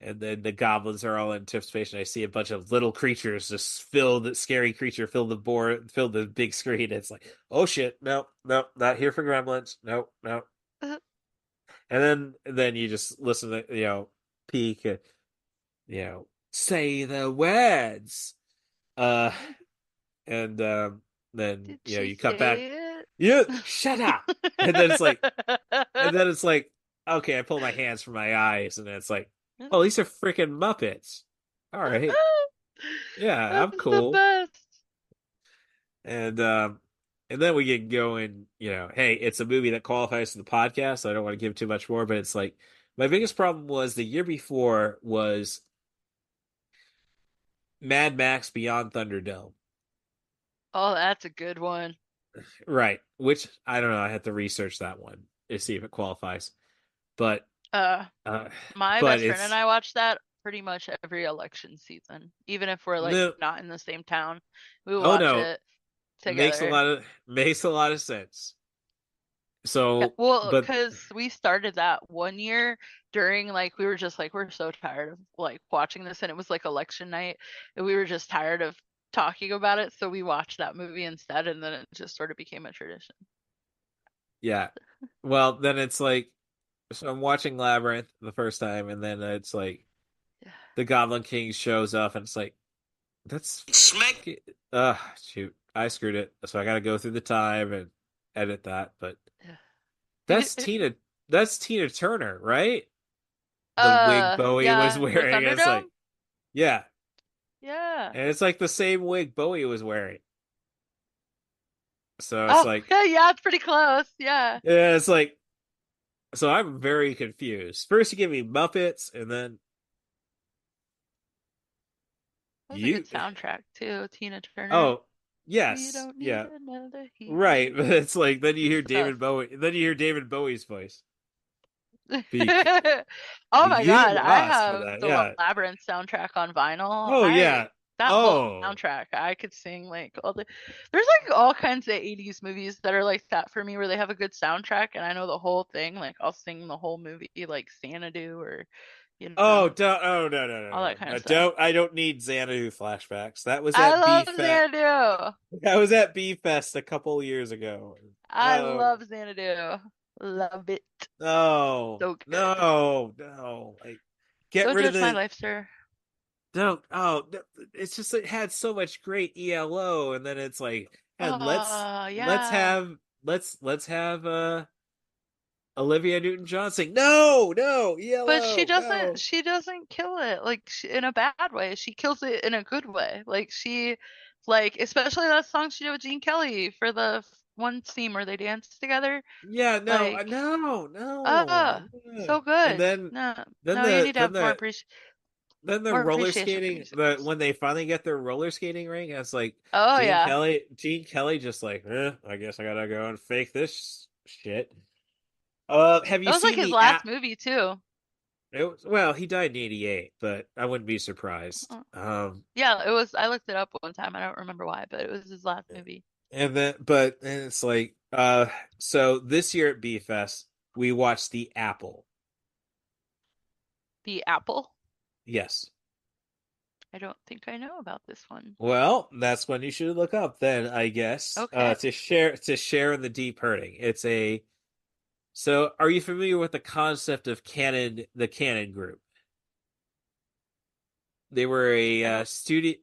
and then the goblins are all in anticipation. I see a bunch of little creatures just fill the scary creature, fill the big screen. It's like, oh shit, no, no, not here for Gremlins, no, no. And then you just listen to peek, say the words, uh, and then Did she you cut back. say it? Yeah, shut up. And then it's like, okay, I pull my hands from my eyes, and then it's like, oh, these are freaking Muppets. All right, yeah, I'm That's the cool. best. And then we get going. Hey, it's a movie that qualifies for the podcast. So I don't want to give too much more, but it's like my biggest problem was the year before was Mad Max Beyond Thunderdome. Oh, that's a good one. Right. Which I don't know. I have to research that one to see if it qualifies. But Uh, uh my but best friend and it's I watch that pretty much every election season, even if we're like no. not in the same town. We will Oh watch no. it Makes a together. lot of sense. Yeah, So, well, but because we started that one year during like we were just like we're so tired of like watching this, and it was like election night, and we were just tired of talking about it, so we watched that movie instead, and then it just sort of became a tradition. yeah. Well, then it's like, so I'm watching Labyrinth the first time, and then it's like Yeah. the Goblin King shows up, and it's like, that's Smack. shoot, I screwed it. So I got to go through the time and edit that. But Yeah. that's Tina. That's Tina Turner, right? The wig Bowie was Yeah, the wearing. It's Thunderdome. like, yeah, Yeah. and it's like the same wig Bowie was wearing. So it's Oh, like, yeah, it's pretty close. Yeah. yeah, it's like, so I'm very confused. First, you give me Muppets, and then That was a you. good soundtrack too, Tina Turner. Oh, We yes, don't need yeah, another right. hero. But it's like then you hear It's the best. David Bowie. Then you hear David Bowie's voice. Oh my God, You I asked for have that, the yeah. Labyrinth soundtrack on vinyl. Oh I yeah, That whole Oh, soundtrack, I could sing like all the. There's like all kinds of 80s movies that are like that for me, where they have a good soundtrack and I know the whole thing. Like I'll sing the whole movie, like Xanadu or, you oh, know, don't, oh, no, no, all no, that no, kind of no, stuff. don't. I don't need Xanadu flashbacks. That was I at B love Fest. Xanadu. That was at B Fest a couple years ago. I love Xanadu. Love it. No, So good. no, no. Like, get Don't rid of judge my the. life, sir. Don't. Oh, no, it's just it had so much great ELO, and then it's like, and let's Yeah. have let's have Olivia Newton-John sing. No, no, But ELO, no. she doesn't kill it like in a bad way. She kills it in a good way. Like especially that song she did with Gene Kelly for the one scene where they danced together. Yeah, no, Like, no, no. so And good. then No, then no, you the need to then have the then the more roller appreciation for skating, the musicals. when they finally get their roller skating ring, it's like Oh yeah. Gene Kelly just like, I guess I gotta go and fake this shit. Have That you was like seen his the last app? movie too. Well, he died in '88, but I wouldn't be surprised. Uh, Yeah, it was. I looked it up one time. I don't remember why, but it was his last movie. And it's like, so this year at B Fest, we watched The Apple. The Apple. Yes. I don't think I know about this one. Well, that's when you should look up then, I guess. Okay. To share in the deep hurting. It's a So are you familiar with the concept of the Canon Group? They were a I don't. studio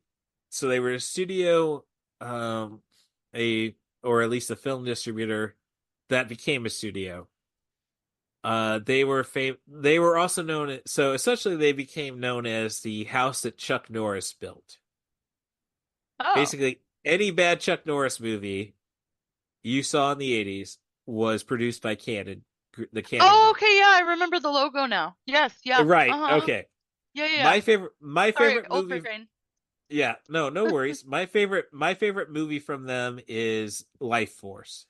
so they were a studio a or at least a film distributor that became a studio. They were also so essentially they became known as the house that Chuck Norris built. Oh. Basically, any bad Chuck Norris movie you saw in the 80s was produced by the Canon Oh, Group. okay. Yeah, I remember the logo now. Yes. Yeah. Right. Uh-huh. Okay. Yeah. Yeah. Yeah. My Sorry, favorite old movie. brain. Yeah, no worries. My favorite movie from them is Life Force.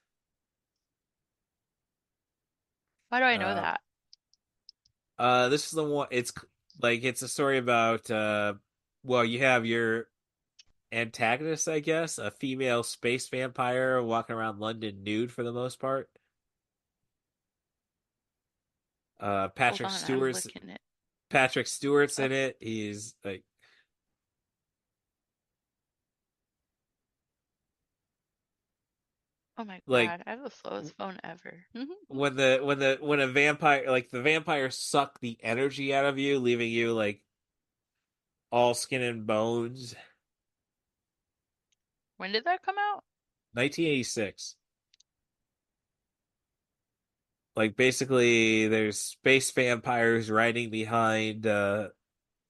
Why do I know Uh, that? this is the one. It's a story about well, you have your antagonist, I guess, a female space vampire walking around London nude for the most part. Hold on, I'm looking it Patrick Stewart's up. in it. He's Oh my like God, I have the slowest phone ever. when a vampire like the vampires suck the energy out of you, leaving you like all skin and bones. When did that come out? 1986. Like basically there's space vampires riding behind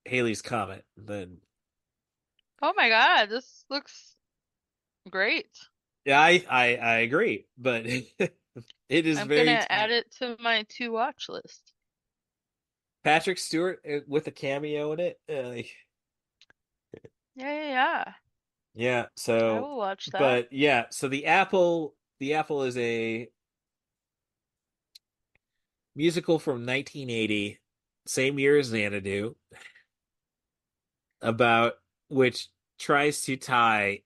Haley's Comet. Then Oh my God, this looks great. yeah, I agree, but it is I'm very gonna add it to my to watch list. Patrick Stewart with a cameo in it. Yeah, yeah, yeah. Yeah, I so will watch that. but yeah, so the Apple is a musical from 1980, same year as Xanadu, about which tries to tie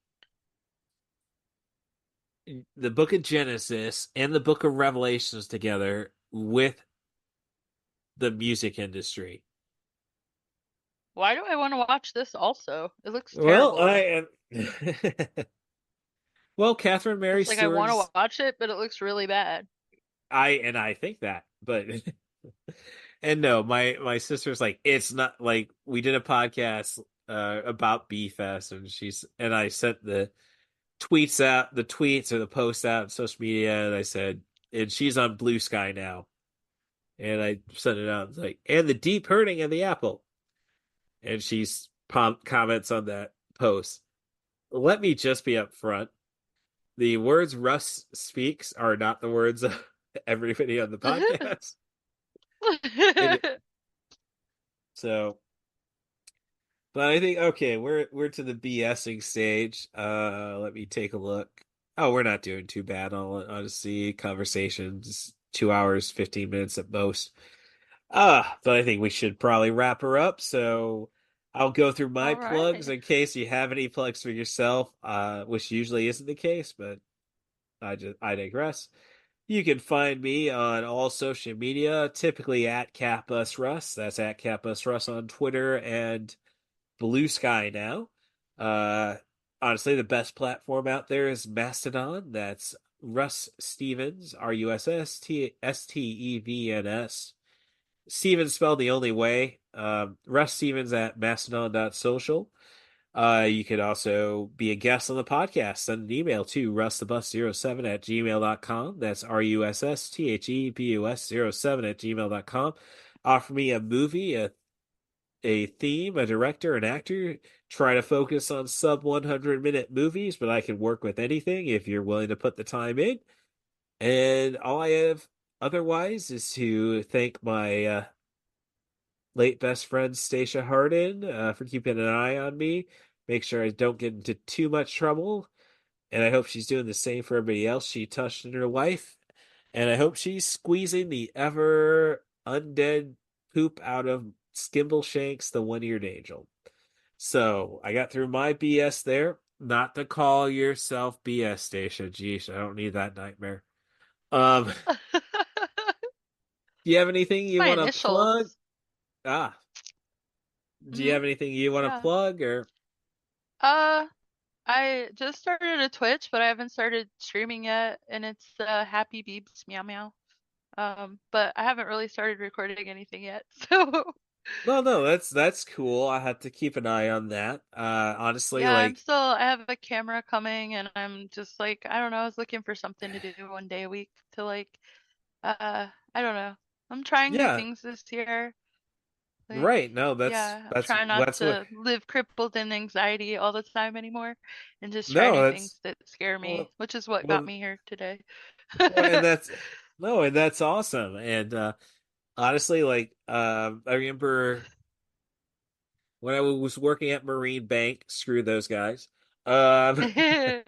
the book of Genesis and the book of Revelations together with the music industry. Why do I want to watch this also? It looks Well, terrible though. I well, Catherine Mary It's like I want Stewart's to watch it, but it looks really bad. I think that, but and no, my sister's like it's not like we did a podcast about B Fest and I sent the tweets or the posts out on social media and I said and she's on Blue Sky now. And I sent it out. It's like, and the deep hurting of the apple. And comments on that post. Let me just be upfront. The words Russ speaks are not the words of everybody on the podcast. It, so, but I think okay, we're to the BSing stage. Let me take a look. Oh, we're not doing too bad. I'll just see conversations 2 hours, 15 minutes at most. But I think we should probably wrap her up. So I'll go through my All plugs right. in case you have any plugs for yourself, which usually isn't the case, but I digress. You can find me on all social media, typically at CatBusRuss. That's at CatBusRuss on Twitter and Blue Sky now. Uh, Honestly, the best platform out there is Mastodon. That's Russ Stevens, RussStevens. Stevens spelled the only way. Russ Stevens at mastodon.social. You could also be a guest on the podcast. Send an email to russthebus07 at gmail.com. That's RussThebus07 at gmail.com. Offer me a movie, a theme, a director, an actor. Try to focus on sub 100-minute movies, but I can work with anything if you're willing to put the time in. And all I have otherwise is to thank my late best friend Stacia Hardin for keeping an eye on me. Make sure I don't get into too much trouble. And I hope she's doing the same for everybody else she touched in her life. And I hope she's squeezing the ever undead poop out of Skimbleshanks, the one-eared angel. So I got through my BS there. Not to call yourself BS, Stacia. Geez, I don't need that nightmare. Do you have anything It's you my want to plug? initials. Ah, do you Hmm. have anything you want to Yeah. plug or? Uh, I just started a Twitch, but I haven't started streaming yet, and it's Happy Beebs Meow Meow. But I haven't really started recording anything yet, so Well, no, that's cool. I have to keep an eye on that. Honestly, yeah, like, I have a camera coming, and I'm just like, I don't know, I was looking for something to do one day a week to like, I don't know. I'm trying new yeah, things this year. Like, right. No, yeah, I'm that's trying not that's what. to live crippled in anxiety all the time anymore and just try No, new that's things that scare me, well, which is what got well, me here today. well, and that's no, and that's awesome. And honestly, like, I remember when I was working at Marine Bank. Screw those guys. Um, I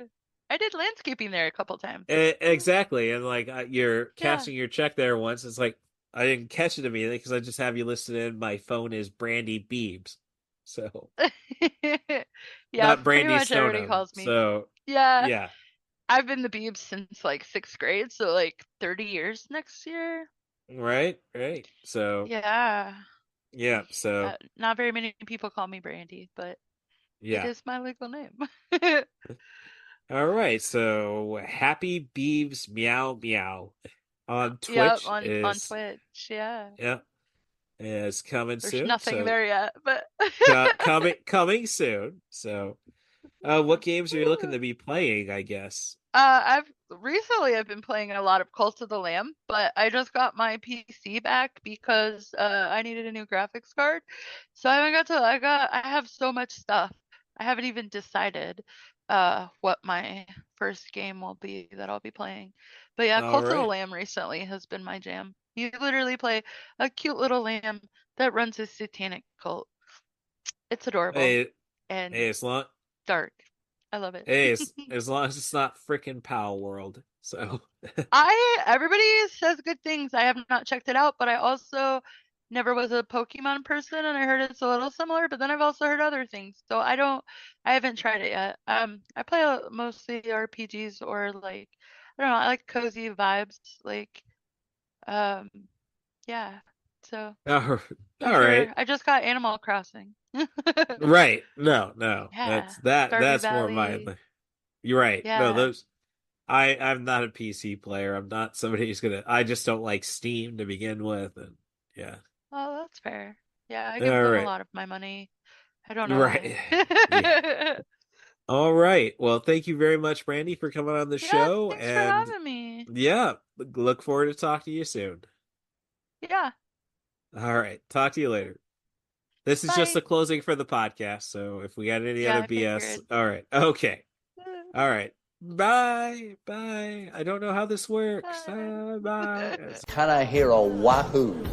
did landscaping there a couple times. exactly, and like you're Yeah. cashing your check there once. It's like I didn't catch it immediately because I just have you listed in my phone as Brandy Beebs. So. Yeah, Not pretty Brandy much everybody Stonum. calls me. So Yeah, yeah, I've been the Beebs since like sixth grade, so like 30 years next year. right, right. So Yeah. yeah, so Not very many people call me Brandy, but it yeah. is my legal name. All right. So Happy Beebs Meow Meow on Yep, Twitch on is Twitch. Yeah. yeah is coming There's soon. nothing So there yet, but coming soon. What games are you looking to be playing? I guess. I've been playing a lot of Cult of the Lamb, but I just got my PC back because I needed a new graphics card. So I haven't got to I have so much stuff. I haven't even decided what my first game will be that I'll be playing. But yeah, All Cult of the right. Lamb recently has been my jam. You literally play a cute little lamb that runs a satanic cult. It's adorable Hey, and hey, as long dark. I love it. as long as it's not freaking Pal World. So Everybody says good things. I have not checked it out, but I also never was a Pokemon person and I heard it's a little similar, but then I've also heard other things. So I haven't tried it yet. I play mostly RPGs or like I don't know, I like cozy vibes like um yeah. So all not sure. right. I just got Animal Crossing. Right. No, no. Yeah. Stardew That's more my Valley. you're right. No, Yeah. those I'm not a PC player. I'm not somebody who's gonna I just don't like Steam to begin with and yeah. Oh, that's fair. Yeah, I give All them a right. lot of my money. I don't know why. Right. Yeah. All right. Well, thank you very much, Brandy, for coming on the Yeah, show. thanks for And having me. yeah, look forward to talking to you soon. Yeah, All right. Talk to you later. This is just bye. the closing for the podcast. So if we got any Yeah, other I BS, figured. all right. Okay. All right. Bye. Bye. I don't know how this works. Bye. Bye. Can I hear a wahoo?